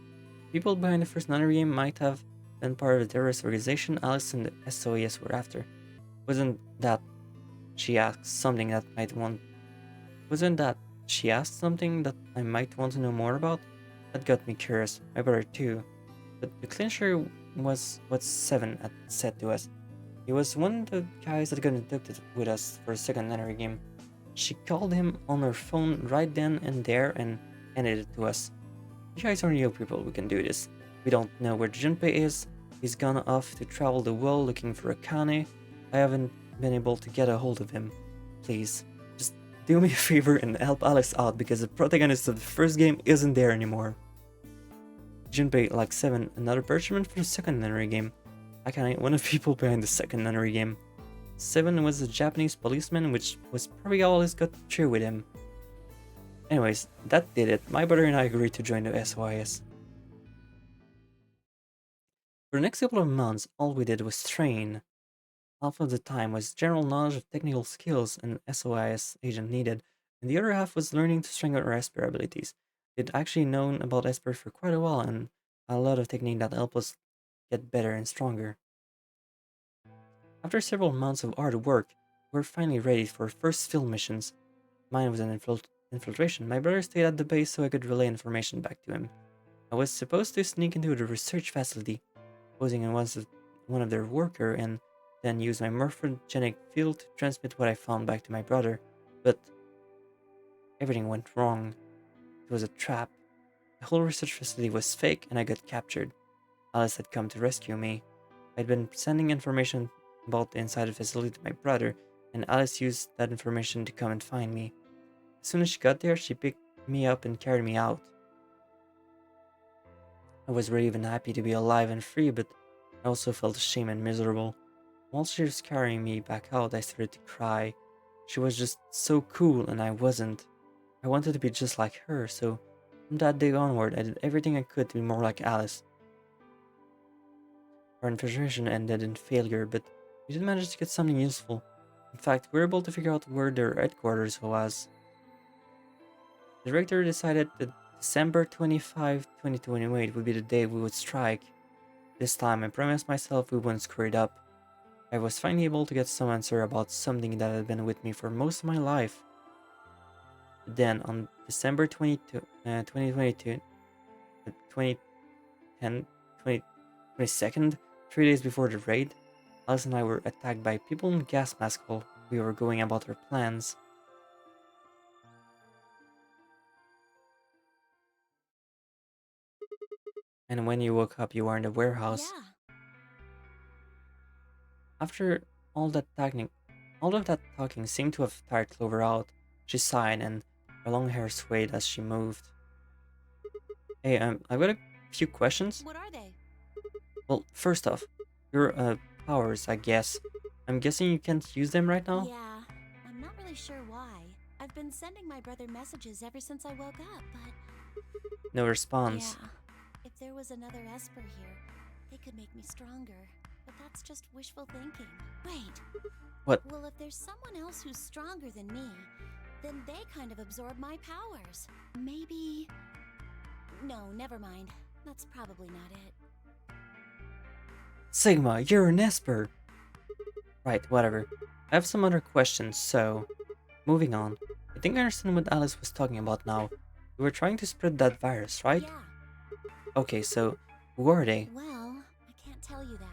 People behind the first nunnery game might have been part of the terrorist organization Alice and the SOAS were after. Wasn't that she asked something that I might want to know more about? That got me curious, my brother too. But the clincher was what Seven had said to us. He was one of the guys that got inducted with us for a second nunnery game. She called him on her phone right then and there and handed it to us. You guys are new people who can do this. We don't know where Junpei is. He's gone off to travel the world looking for Akane. I haven't been able to get a hold of him. Please, just do me a favor and help Alex out because the protagonist of the first game isn't there anymore. Junpei like 7, another parchment for the second nunnery game. I kinda one of the people behind the second nunnery game. 7 was a Japanese policeman, which was probably all he's got through with him. Anyways, that did it. My brother and I agreed to join the SOIS. For the next couple of months, all we did was train. Half of the time was general knowledge of technical skills an SOIS agent needed, and the other half was learning to strengthen our Esper abilities. We'd actually known about Esper for quite a while, and a lot of technique that helped us get better and stronger. After several months of hard work, we were finally ready for our first field missions. Mine was an infiltration. My brother stayed at the base so I could relay information back to him. I was supposed to sneak into the research facility, posing as one of their workers, and then use my morphogenic field to transmit what I found back to my brother, but everything went wrong. It was a trap. The whole research facility was fake and I got captured. Alice had come to rescue me. I'd been sending information about the inside the facility to my brother, and Alice used that information to come and find me. As soon as she got there, she picked me up and carried me out. I was really even happy to be alive and free, but I also felt ashamed and miserable. While she was carrying me back out, I started to cry. She was just so cool and I wasn't. I wanted to be just like her, so from that day onward, I did everything I could to be more like Alice. Our infiltration ended in failure, but we did manage to get something useful. In fact, we were able to figure out where their headquarters was. The director decided that December 25, 2028 would be the day we would strike. This time, I promised myself we wouldn't screw it up. I was finally able to get some answer about something that had been with me for most of my life. Then, on December 2022, 22nd, 3 days before the raid, Alice and I were attacked by people in gas masks while we were going about our plans. And when you woke up, you were in the warehouse. Yeah. After all of that talking seemed to have tired Clover out. She sighed and her long hair swayed as she moved. Hey, I've got a few questions. What are they? Well, first off, your powers, I guess. I'm guessing you can't use them right now? Yeah, I'm not really sure why. I've been sending my brother messages ever since I woke up, but... No response. Yeah, if there was another Esper here, they could make me stronger. But that's just wishful thinking. Wait. What? Well, if there's someone else who's stronger than me, then they kind of absorb my powers. Maybe... No, never mind. That's probably not it. Sigma, you're an Esper! Right, whatever. I have some other questions, so... Moving on. I think I understand what Alice was talking about now. We were trying to spread that virus, right? Yeah. Okay, so... Who are they? Well, I can't tell you that.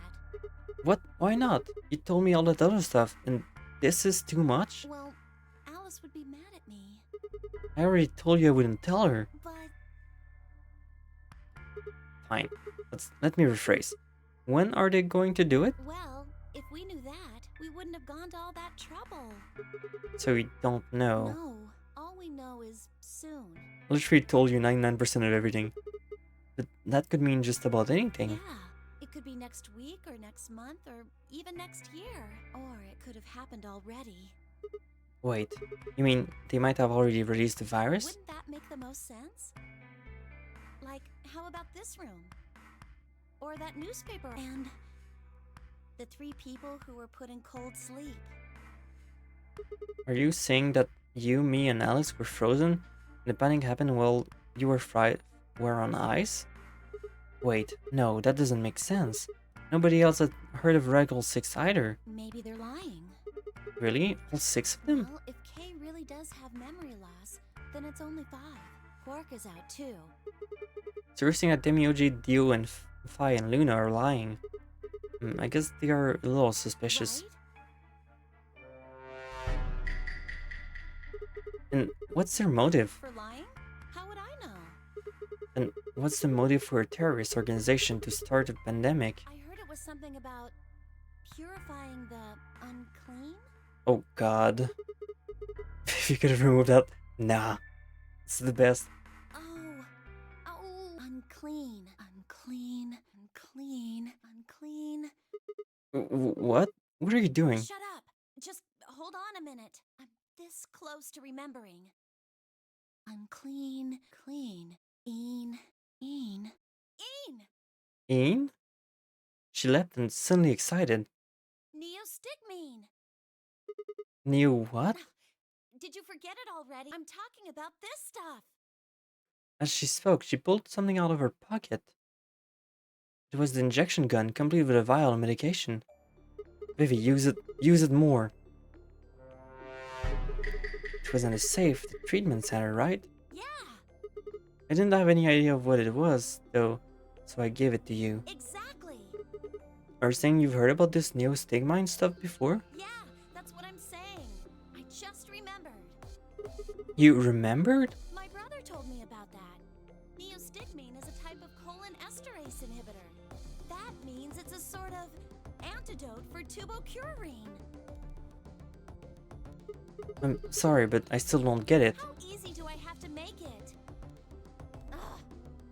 What? Why not? You told me all that other stuff, and this is too much? Well, Alice would be mad at me. I already told you I wouldn't tell her. But... Fine. Let me rephrase. When are they going to do it? Well, if we knew that, we wouldn't have gone to all that trouble. So we don't know. No, all we know is soon. I literally told you 99% of everything. But that could mean just about anything. Yeah, it could be next week or next month or even next year. Or it could have happened already. Wait, you mean they might have already released the virus? Wouldn't that make the most sense? Like, how about this room? Or that newspaper? And the 3 people who were put in cold sleep. Are you saying that you, me, and Alice were frozen? And the panic happened while you were on ice? Wait, no, that doesn't make sense. Nobody else had heard of Radical 6 either. Maybe they're lying. Really? All 6 of them? Well, if Kay really does have memory loss, then it's only 5. Quark is out too. So you're saying that Demioji, Dio, and Phi and Luna are lying. I guess they are a little suspicious. Right? And what's their motive? For lying? How would I know? And what's the motive for a terrorist organization to start a pandemic? I heard it was something about purifying the unclean? Oh god. If you could have removed that. Nah. It's the best. Oh, oh, unclean, unclean, unclean, unclean. What? What are you doing? Shut up. Just hold on a minute. I'm this close to remembering. Unclean, clean, een, een, een. Ian? She leapt and suddenly excited. Neostigmine. Neo what? Did you forget it already? I'm talking about this stuff. As she spoke, she pulled something out of her pocket. It was the injection gun, complete with a vial of medication. Vivi, use it. Use it more. It was in a safe, the treatment center, right? Yeah, I didn't have any idea of what it was, though, so I gave it to you. exactly. Are you saying you've heard about this neostigmine stuff before? Yeah, that's what I'm saying. I just remembered. You remembered? My brother told me about that. Neostigmine is a type of colon esterase inhibitor. That means it's a sort of antidote for tubocurarine. I'm sorry, but I still don't get it. How easy do I have to make it? Ugh.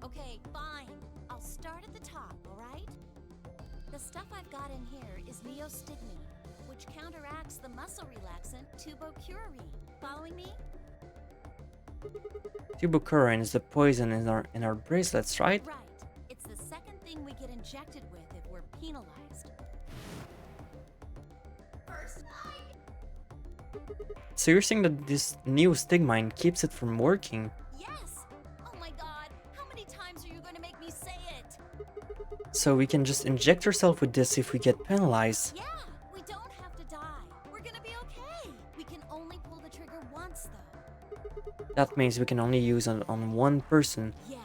Okay, fine. I'll start at the top, alright? The stuff I've got in here is neostigmine, which counteracts the muscle relaxant tubocurarine. Following me? Tubocurarine is the poison in our bracelets, right? Right. It's the second thing we get injected with if we're penalized. First So you're saying that this neostigmine keeps it from working? Yes! Oh my god, how many times are you going to make me say it? So we can just inject ourselves with this if we get penalized? Yeah, we don't have to die. We're gonna be okay. We can only pull the trigger once, though. That means we can only use it on one person. Yeah.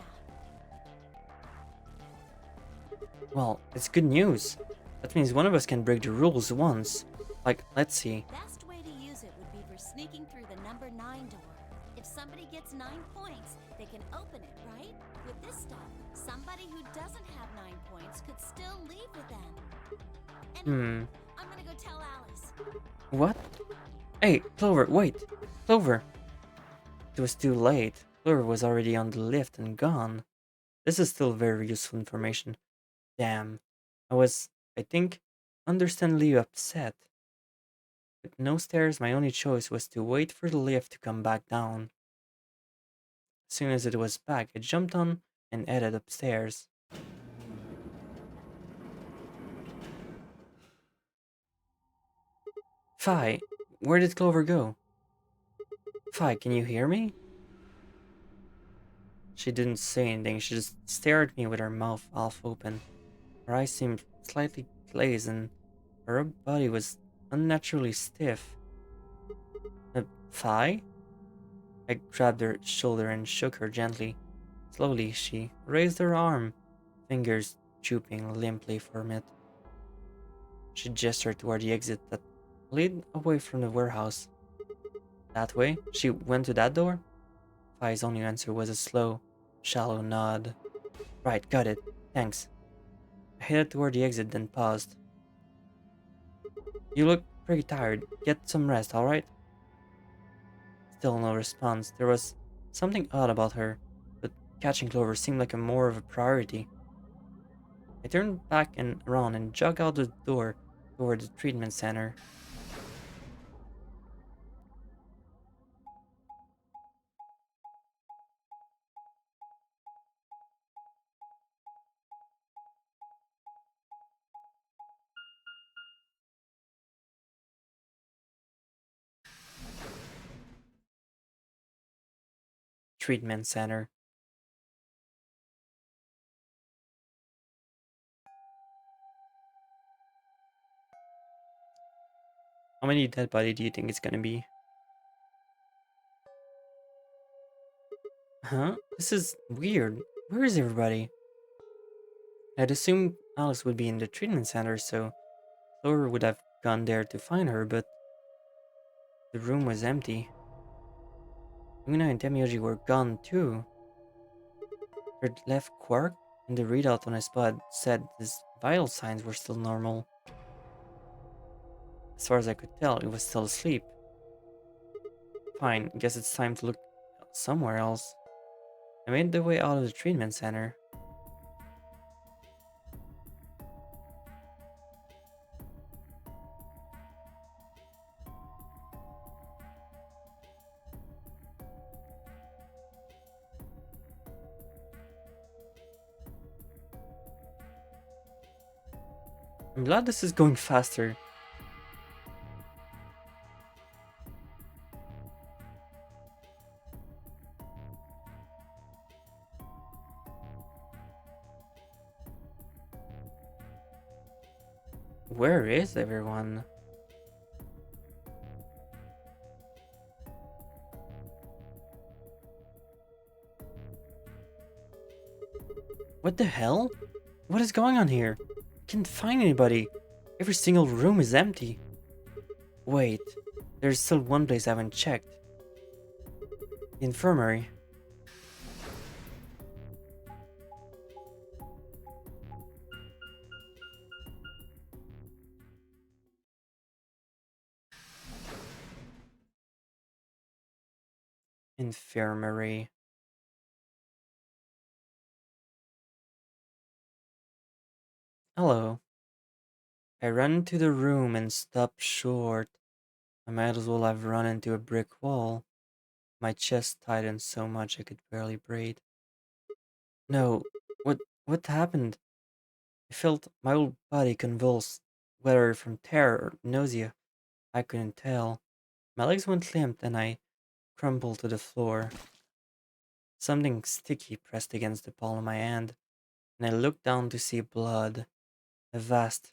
Well, it's good news. That means one of us can break the rules once. Like, let's see. Best way to use it would be for sneaking through the number 9 door. If somebody gets 9 points, they can open it, right? With this stuff, somebody who doesn't have 9 points could still leave with them. Anyway, I'm gonna go tell Alice. What? Hey, Clover, wait! Clover! It was too late. Clover was already on the lift and gone. This is still very useful information. Damn. I think, understandably upset. With no stairs, my only choice was to wait for the lift to come back down. As soon as it was back, I jumped on and headed upstairs. Fi, where did Clover go? Fi, can you hear me? She didn't say anything, she just stared at me with her mouth half open. Her eyes seemed slightly glazed and her body was unnaturally stiff. Fi? I grabbed her shoulder and shook her gently. Slowly, she raised her arm, fingers drooping limply from it. She gestured toward the exit that led away from the warehouse. That way? She went to that door? Fi's only answer was a slow, shallow nod. Right, got it. Thanks. I headed toward the exit, then paused. You look pretty tired. Get some rest, alright? Still no response. There was something odd about her, but catching Clover seemed like more of a priority. I turned back and around and jogged out the door toward the treatment center. Treatment center. How many dead body do you think it's gonna be? Huh? This is weird. Where is everybody? I'd assumed Alice would be in the treatment center, so Clover would have gone there to find her, but the room was empty. Luna and Temioji were gone too. Her left quark and the readout on his spot said his vital signs were still normal. As far as I could tell, he was still asleep. Fine, guess it's time to look somewhere else. I made the way out of the treatment center. I'm glad this is going faster. Where is everyone? What the hell? What is going on here? I can't find anybody. Every single room is empty. Wait, there's still one place I haven't checked. The infirmary. Infirmary. Hello. I ran into the room and stopped short. I might as well have run into a brick wall. My chest tightened so much I could barely breathe. No, what happened? I felt my whole body convulse, whether from terror or nausea. I couldn't tell. My legs went limp and I crumpled to the floor. Something sticky pressed against the palm of my hand, and I looked down to see blood. A vast,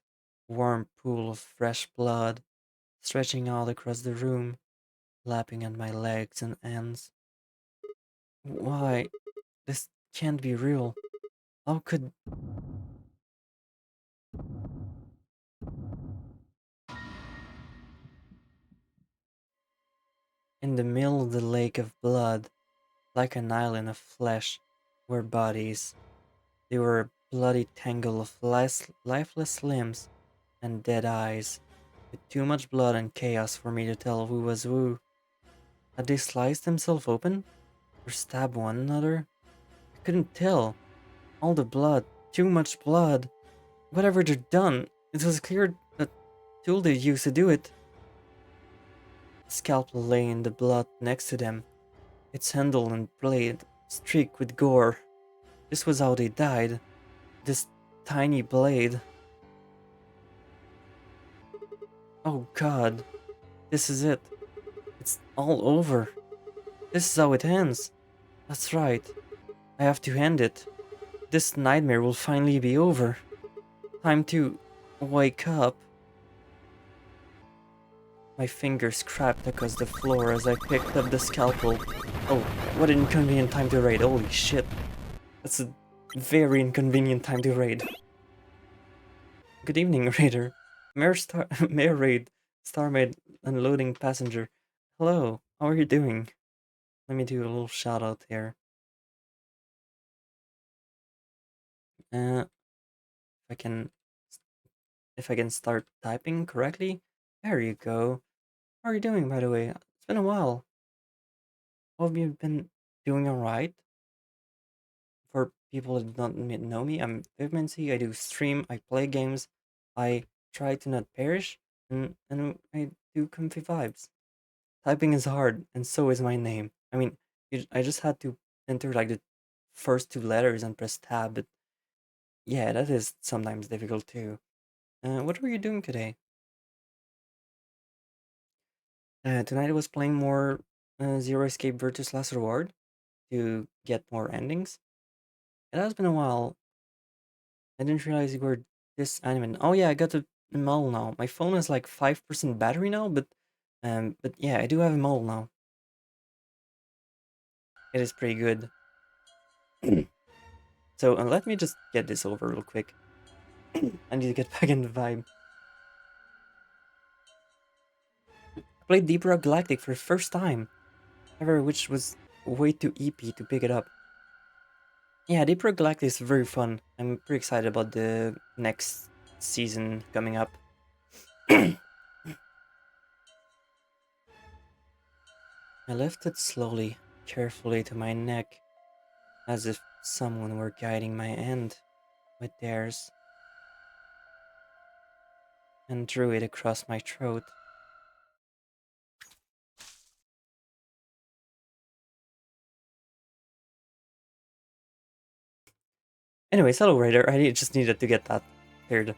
warm pool of fresh blood stretching out across the room, lapping at my legs and hands. Why? This can't be real. How could... In the middle of the lake of blood, like an island of flesh, were bodies. They were a bloody tangle of lifeless limbs and dead eyes, with too much blood and chaos for me to tell who was who. Had they sliced themselves open? Or stabbed one another? I couldn't tell. All the blood, too much blood. Whatever they'd done, it was clear that tool they used to do it. The scalpel lay in the blood next to them, its handle and blade streaked with gore. This was how they died. This tiny blade. Oh god. This is it. It's all over. This is how it ends. That's right. I have to end it. This nightmare will finally be over. Time to wake up. My fingers scrapped across the floor as I picked up the scalpel. Oh, what an inconvenient time to raid. Holy shit. That's a very inconvenient time to raid. Good evening, Raider. Mayor Raid, Starmaid unloading passenger. Hello, how are you doing? Let me do a little shout out here. If I can start typing correctly. There you go. How are you doing, by the way? It's been a while. Have you been doing alright? For people that don't know me, I'm Vivmancy. I do stream, I play games, I try to not perish, and I do comfy vibes. Typing is hard, and so is my name. I mean, I just had to enter like the first two letters and press tab, but yeah, that is sometimes difficult too. What were you doing today? Tonight I was playing more Zero Escape Virtue's Last Reward to get more endings. It has been a while. I didn't realize you were this animated. Oh yeah, I got a model now. My phone has like 5% battery now, but yeah, I do have a model now. It is pretty good. So let me just get this over real quick. I need to get back in the vibe. I played Deep Rock Galactic for the first time ever, which was way too EP to pick it up. Yeah, Deep Rock Galactic is very fun. I'm pretty excited about the next season coming up. I lifted slowly, carefully to my neck, as if someone were guiding my hand with theirs, and drew it across my throat. Anyways, hello Raider, I just needed to get that cleared.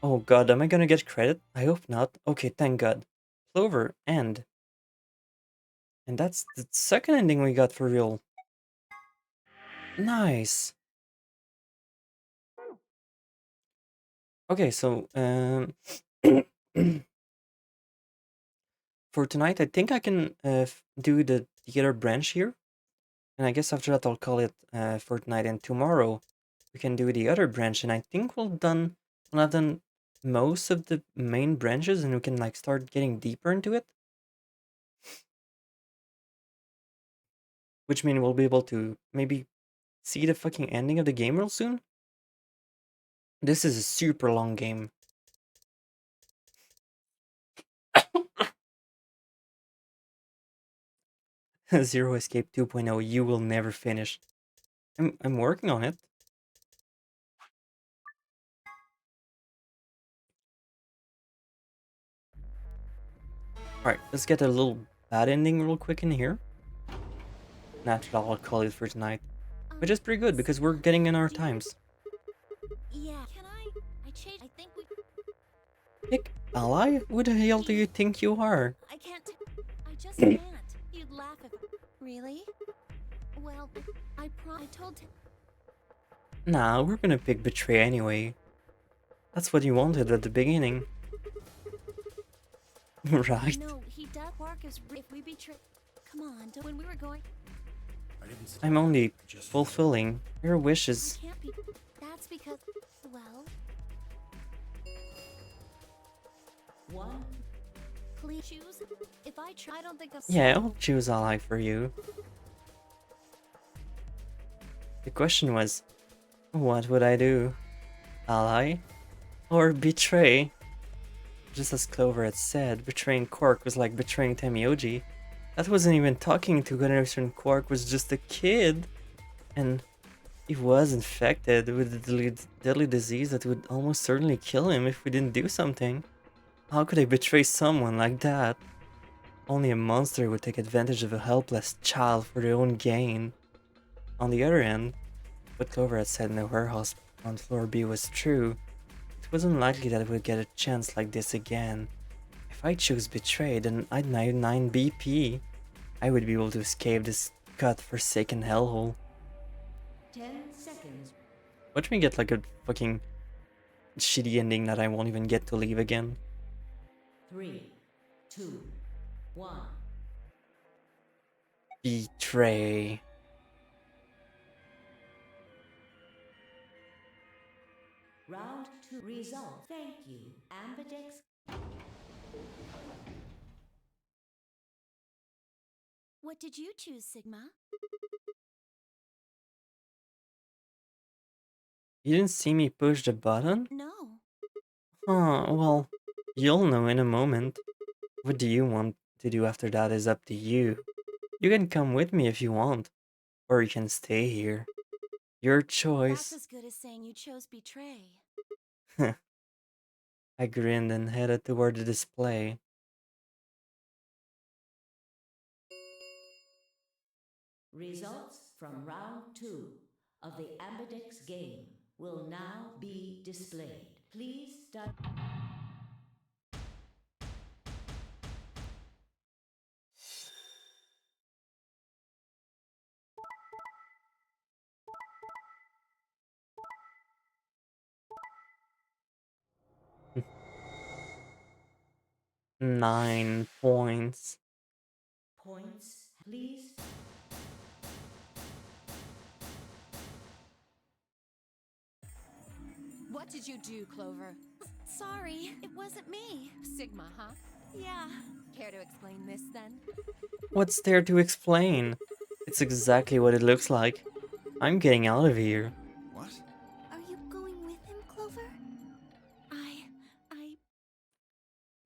Oh god, am I gonna get credit? I hope not. Okay, thank god. Clover, end. And that's the second ending we got for real. Nice. Okay, so for tonight, I think I can do the other branch here, and I guess after that I'll call it for tonight. And tomorrow we can do the other branch, and I think we'll have done most of the main branches, and we can like start getting deeper into it. Which means we'll be able to maybe see the fucking ending of the game real soon. This is a super long game. Zero Escape 2.0, you will never finish. I'm working on it. Alright, let's get a little bad ending real quick in here. And after that, I'll call it for tonight. Which is pretty good because we're getting in our times. Yeah, can I changed. I think we. Pick ally? Who the hell do you think you are? I can't. I just can't. You'd laugh if. Really? Well, I told him. Nah, we're gonna pick Betray anyway. That's what you wanted at the beginning. Right? No, he does. Quark is. If we betray. Come on, when we were going. I'm only fulfilling your wishes. Can't be. That's because. Well. One. Please choose. If I try, I don't think I'll. Yeah, I'll choose ally for you. The question was, what would I do? Ally? Or betray? Just as Clover had said, betraying Quark was like betraying Temioji. That wasn't even talking to Generation Quark, was just a kid. And he was infected with a deadly disease that would almost certainly kill him if we didn't do something. How could I betray someone like that? Only a monster would take advantage of a helpless child for their own gain. On the other hand, what Clover had said in the warehouse on floor B was true. It was unlikely that I would get a chance like this again. If I choose Betray, then I'd 99 BP. I would be able to escape this god-forsaken hellhole. 10 seconds. Watch me get like a fucking shitty ending that I won't even get to leave again. 3, 2, 1. Betray. Round 2 result. Thank you. Ambidex. What did you choose, Sigma? You didn't see me push the button? No. Oh, well, you'll know in a moment. What do you want to do after that is up to you. You can come with me if you want, or you can stay here. Your That's choice. as good as saying you chose Betray. I grinned and headed toward the display. Results from round 2 of the Ambidex game will now be displayed. Please start. Nine points. Points, please. What did you do, Clover? Sorry, it wasn't me. Sigma, huh? Yeah. Care to explain this then? What's there to explain? It's exactly what it looks like. I'm getting out of here. What? Are you going with him, Clover?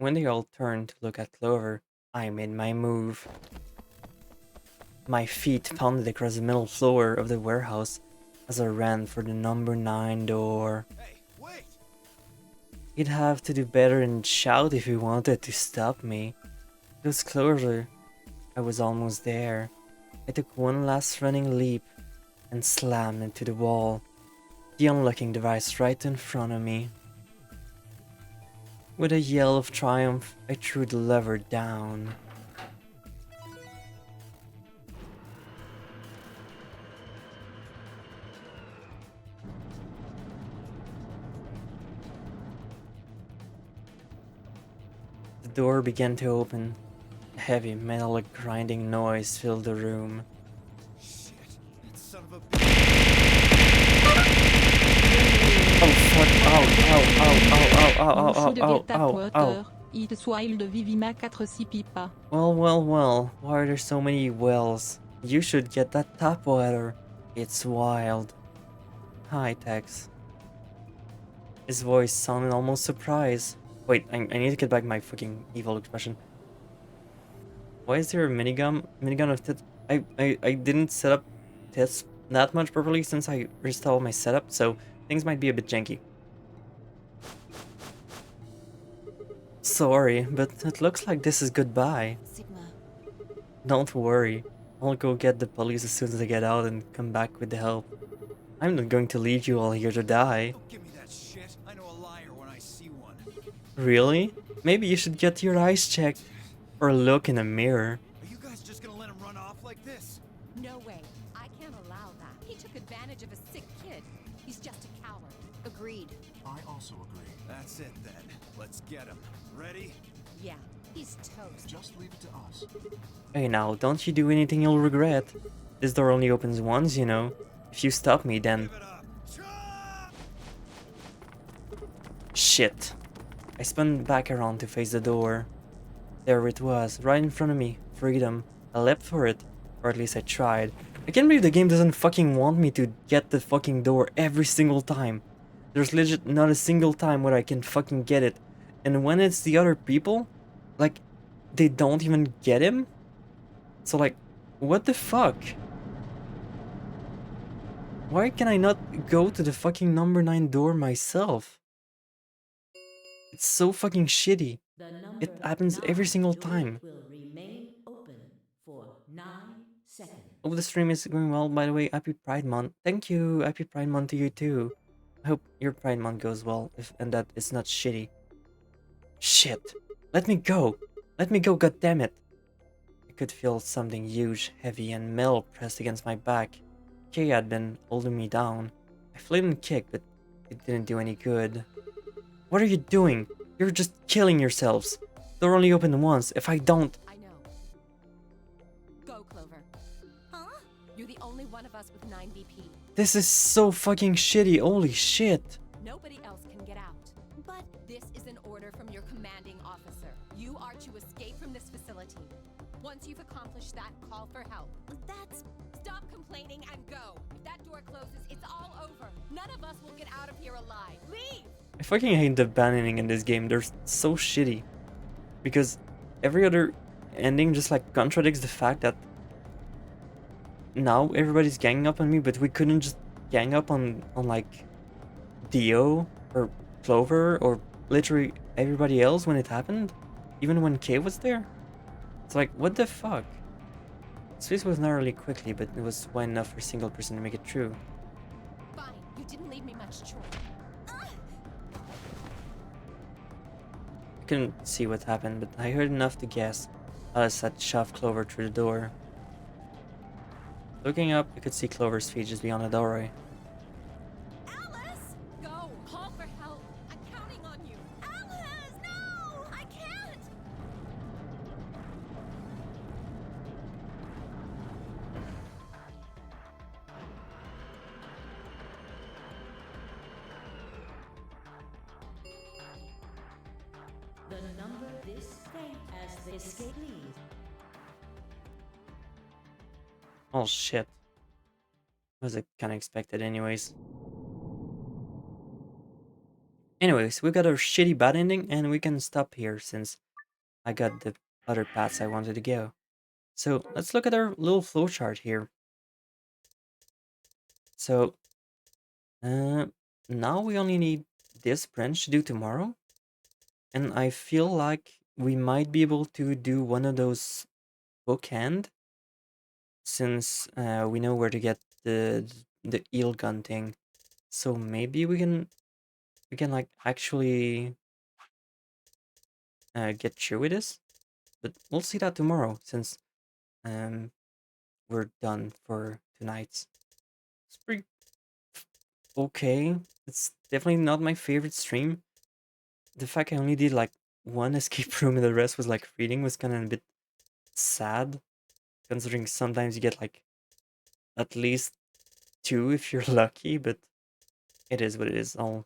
When they all turned to look at Clover, I made my move. My feet pounded across the middle floor of the warehouse as I ran for the number 9 door. Hey, wait! He'd have to do better and shout if he wanted to stop me. It was Clover. I was almost there. I took one last running leap and slammed into the wall, the unlocking device right in front of me. With a yell of triumph, I threw the lever down. The door began to open. A heavy metallic grinding noise filled the room. Shit, that son of a Oh fuck, Louchou de ow, guet-apôtre, it soil de Vivima 4-6 pipa. Well, why are there so many wells? You should get that tap water. It's wild. Hi, Tex. His voice sounded almost surprised. Wait, I need to get back my fucking evil expression. Why is there a minigun of tits? I didn't set up tits that much properly since I restyled my setup, so things might be a bit janky. Sorry, but it looks like this is goodbye. Sigma, Don't worry. I'll go get the police as soon as I get out and come back with the help. I'm not going to leave you all here to die. Don't give me that shit. I know a liar when I see one. Really? Maybe you should get your eyes checked. Or look in a mirror. Are you guys just gonna let him run off like this? No way. I can't allow that. He took advantage of a sick kid. He's just a coward. agreed. I also agree. That's it then. Let's get him. Ready? Yeah, he's toast. Just leave it to us. Hey now, don't you do anything you'll regret. This door only opens once, you know. If you stop me, then... Give it up. Charge! Shit. I spun back around to face the door. There it was, right in front of me. Freedom. I leapt for it. Or at least I tried. I can't believe the game doesn't fucking want me to get the fucking door every single time. There's legit not a single time where I can fucking get it. And when it's the other people, like, they don't even get him? So like, what the fuck? Why can I not go to the fucking number 9 door myself? It's so fucking shitty. The number It happens every single 9 time. will remain open for 9 seconds. Hope the stream is going well, by the way. Happy Pride Month. Thank you. Happy Pride Month to you too. I hope your Pride Month goes well and that it's not shitty. Shit. Let me go. Let me go, goddammit. I could feel something huge, heavy, and metal pressed against my back. Kay had been holding me down. I fled and kicked, but it didn't do any good. What are you doing? You're just killing yourselves. Door only open once. If I don't... I know. Go, Clover. Huh? You're the only one of us with 9 BP. This is so fucking shitty. Holy shit. Nobody else can get out. But This is an order from your commanding officer. You are to escape from this facility. Once you've accomplished that, call for help. that's... Stop complaining and go. If that door closes, it's all over. None of us will get out of here alive. Leave! I fucking hate the banning in this game. They're so shitty. Because every other ending just like contradicts the fact that now everybody's ganging up on me, but we couldn't just gang up on like Dio or Clover or literally everybody else when it happened? Even when Kay was there? It's like, what the fuck? Space was narrowly quickly, but it was wide enough for a single person to make it through. Fine, you didn't leave me much choice. I couldn't see what happened, but I heard enough to guess. Alice had shoved Clover through the door. Looking up, I could see Clover's feet just beyond the doorway. Alice! Go! Call for help! I'm counting on you! Alice! No! I can't! The number this thing as the escape lead. Oh shit. Was it kinda expected anyways. Anyways, we got our shitty bad ending, and we can stop here since I got the other paths I wanted to go. So let's look at our little flowchart here. So now we only need this branch to do tomorrow, and I feel like we might be able to do one of those bookend, since we know where to get the eel gun thing. So maybe we can like actually get through with this, but we'll see that tomorrow since we're done for tonight's. It's pretty okay. It's definitely not my favorite stream. The fact I only did like one escape room and the rest was like reading was kind of a bit sad, considering sometimes you get like at least 2 if you're lucky, but it is what it is. I'll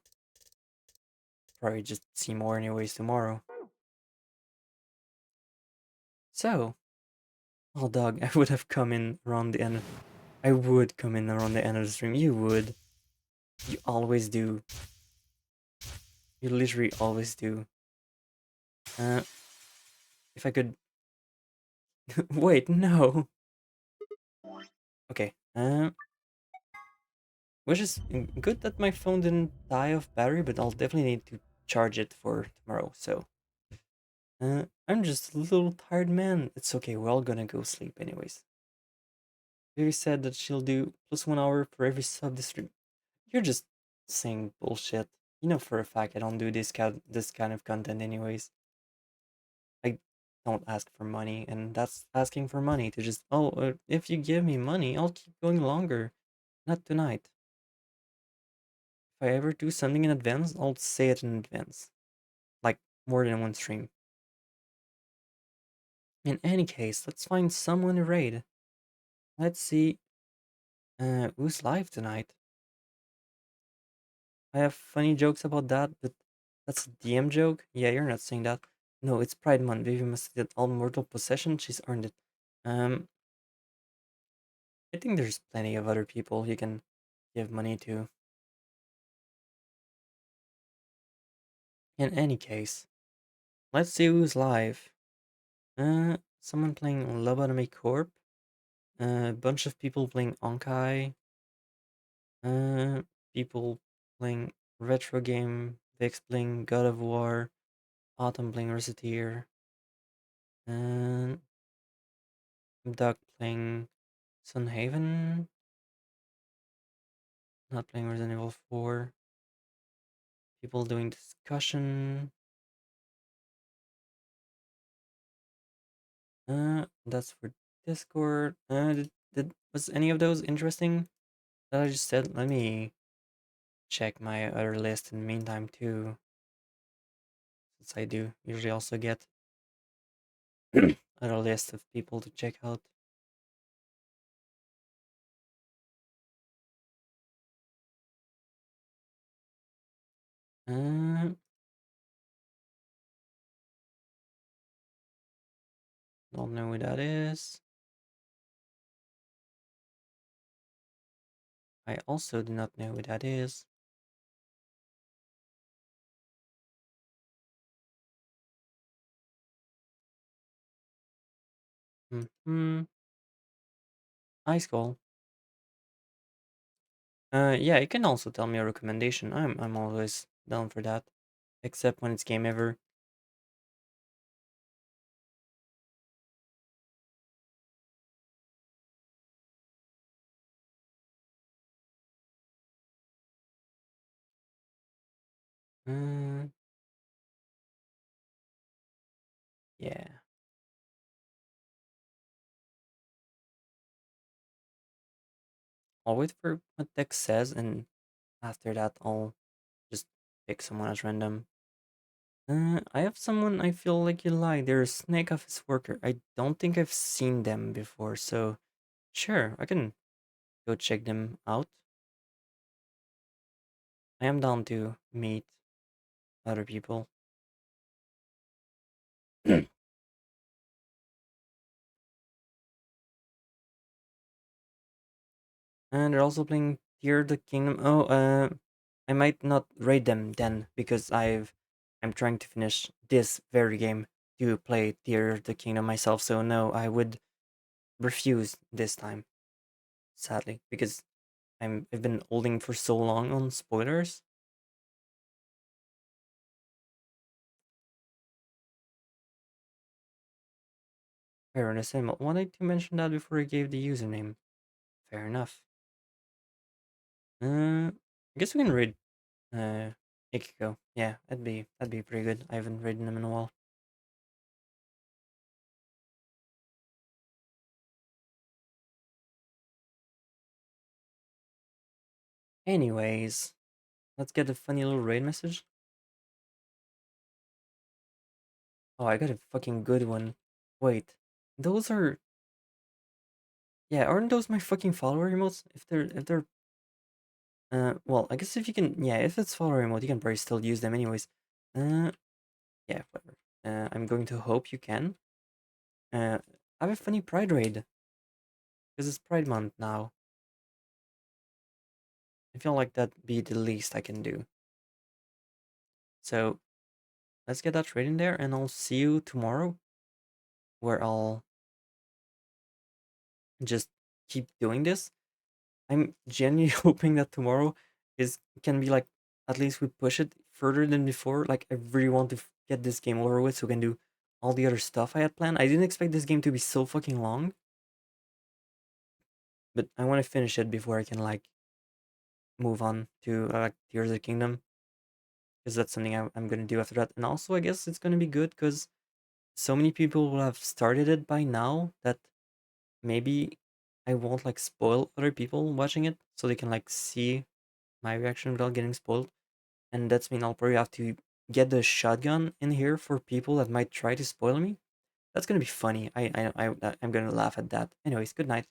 probably just see more anyways tomorrow. So, oh dog, I would have come in around the end. I would come in around the end of the stream. You would. You always do. You literally always do. If I could... Wait, no! Okay, which is good that my phone didn't die of battery, but I'll definitely need to charge it for tomorrow, so... I'm just a little tired man. It's okay, we're all gonna go sleep anyways. Vivi said that she'll do +1 hour for every sub this stream. You're just saying bullshit. You know for a fact I don't do this kind of content anyways. I don't ask for money, and that's asking for money to just, oh, if you give me money, I'll keep going longer. Not tonight. If I ever do something in advance, I'll say it in advance. Like, more than one stream. In any case, let's find someone to raid. Let's see who's live tonight. I have funny jokes about that, but that's a DM joke? Yeah, you're not saying that. No, it's Pride Month. Vivi must get all mortal possession. She's earned it. I think there's plenty of other people you can give money to. In any case, let's see who's live. Someone playing Lobotomy Corp. A bunch of people playing Onkai. People playing Retro Game. Vix playing God of War. Autumn playing Reciteer. And Duck playing Sunhaven. Not playing Resident Evil 4. People doing discussion. That's for Discord. Was any of those interesting that I just said? Let me check my other list in the meantime too, since I do usually also get other list of people to check out. Don't know who that is. I also do not know who that is. Ice Call. Yeah, you can also tell me a recommendation. I'm always down for that, except when it's Game Ever. Yeah. I'll wait for what Dex says, and after that, I'll just pick someone as random. I have someone I feel like you like. They're a Snake Office worker. I don't think I've seen them before, so sure, I can go check them out. I am down to meet other people. And they're also playing Tear the Kingdom. Oh, I might not raid them then because I'm trying to finish this very game to play Tears of the Kingdom myself. So no, I would refuse this time, sadly, because I've been holding for so long on spoilers. Fair enough. I wanted to mention that before I gave the username. Fair enough. I guess we can read Ikiko. Yeah, that'd be pretty good. I haven't read them in a while. Anyways, let's get a funny little raid message. Oh, I got a fucking good one. Wait, those are... Yeah, aren't those my fucking follower emotes? If they're... well, I guess if you can... Yeah, if it's follower emote, you can probably still use them anyways. Yeah, whatever. I'm going to hope you can. I have a funny Pride raid. Because it's Pride Month now. I feel like that'd be the least I can do. So, let's get that raid in there, and I'll see you tomorrow. Where I'll just keep doing this. I'm genuinely hoping that tomorrow can be like, at least we push it further than before. Like, I really want to get this game over with so I can do all the other stuff I had planned. I didn't expect this game to be so fucking long. But I want to finish it before I can, like, move on to, like, Tears of the Kingdom. Because that's something I'm going to do after that. And also, I guess it's going to be good because so many people will have started it by now that maybe I won't, like, spoil other people watching it so they can, like, see my reaction without getting spoiled. And that's mean I'll probably have to get the shotgun in here for people that might try to spoil me. That's gonna be funny. I'm gonna laugh at that. Anyways, good night.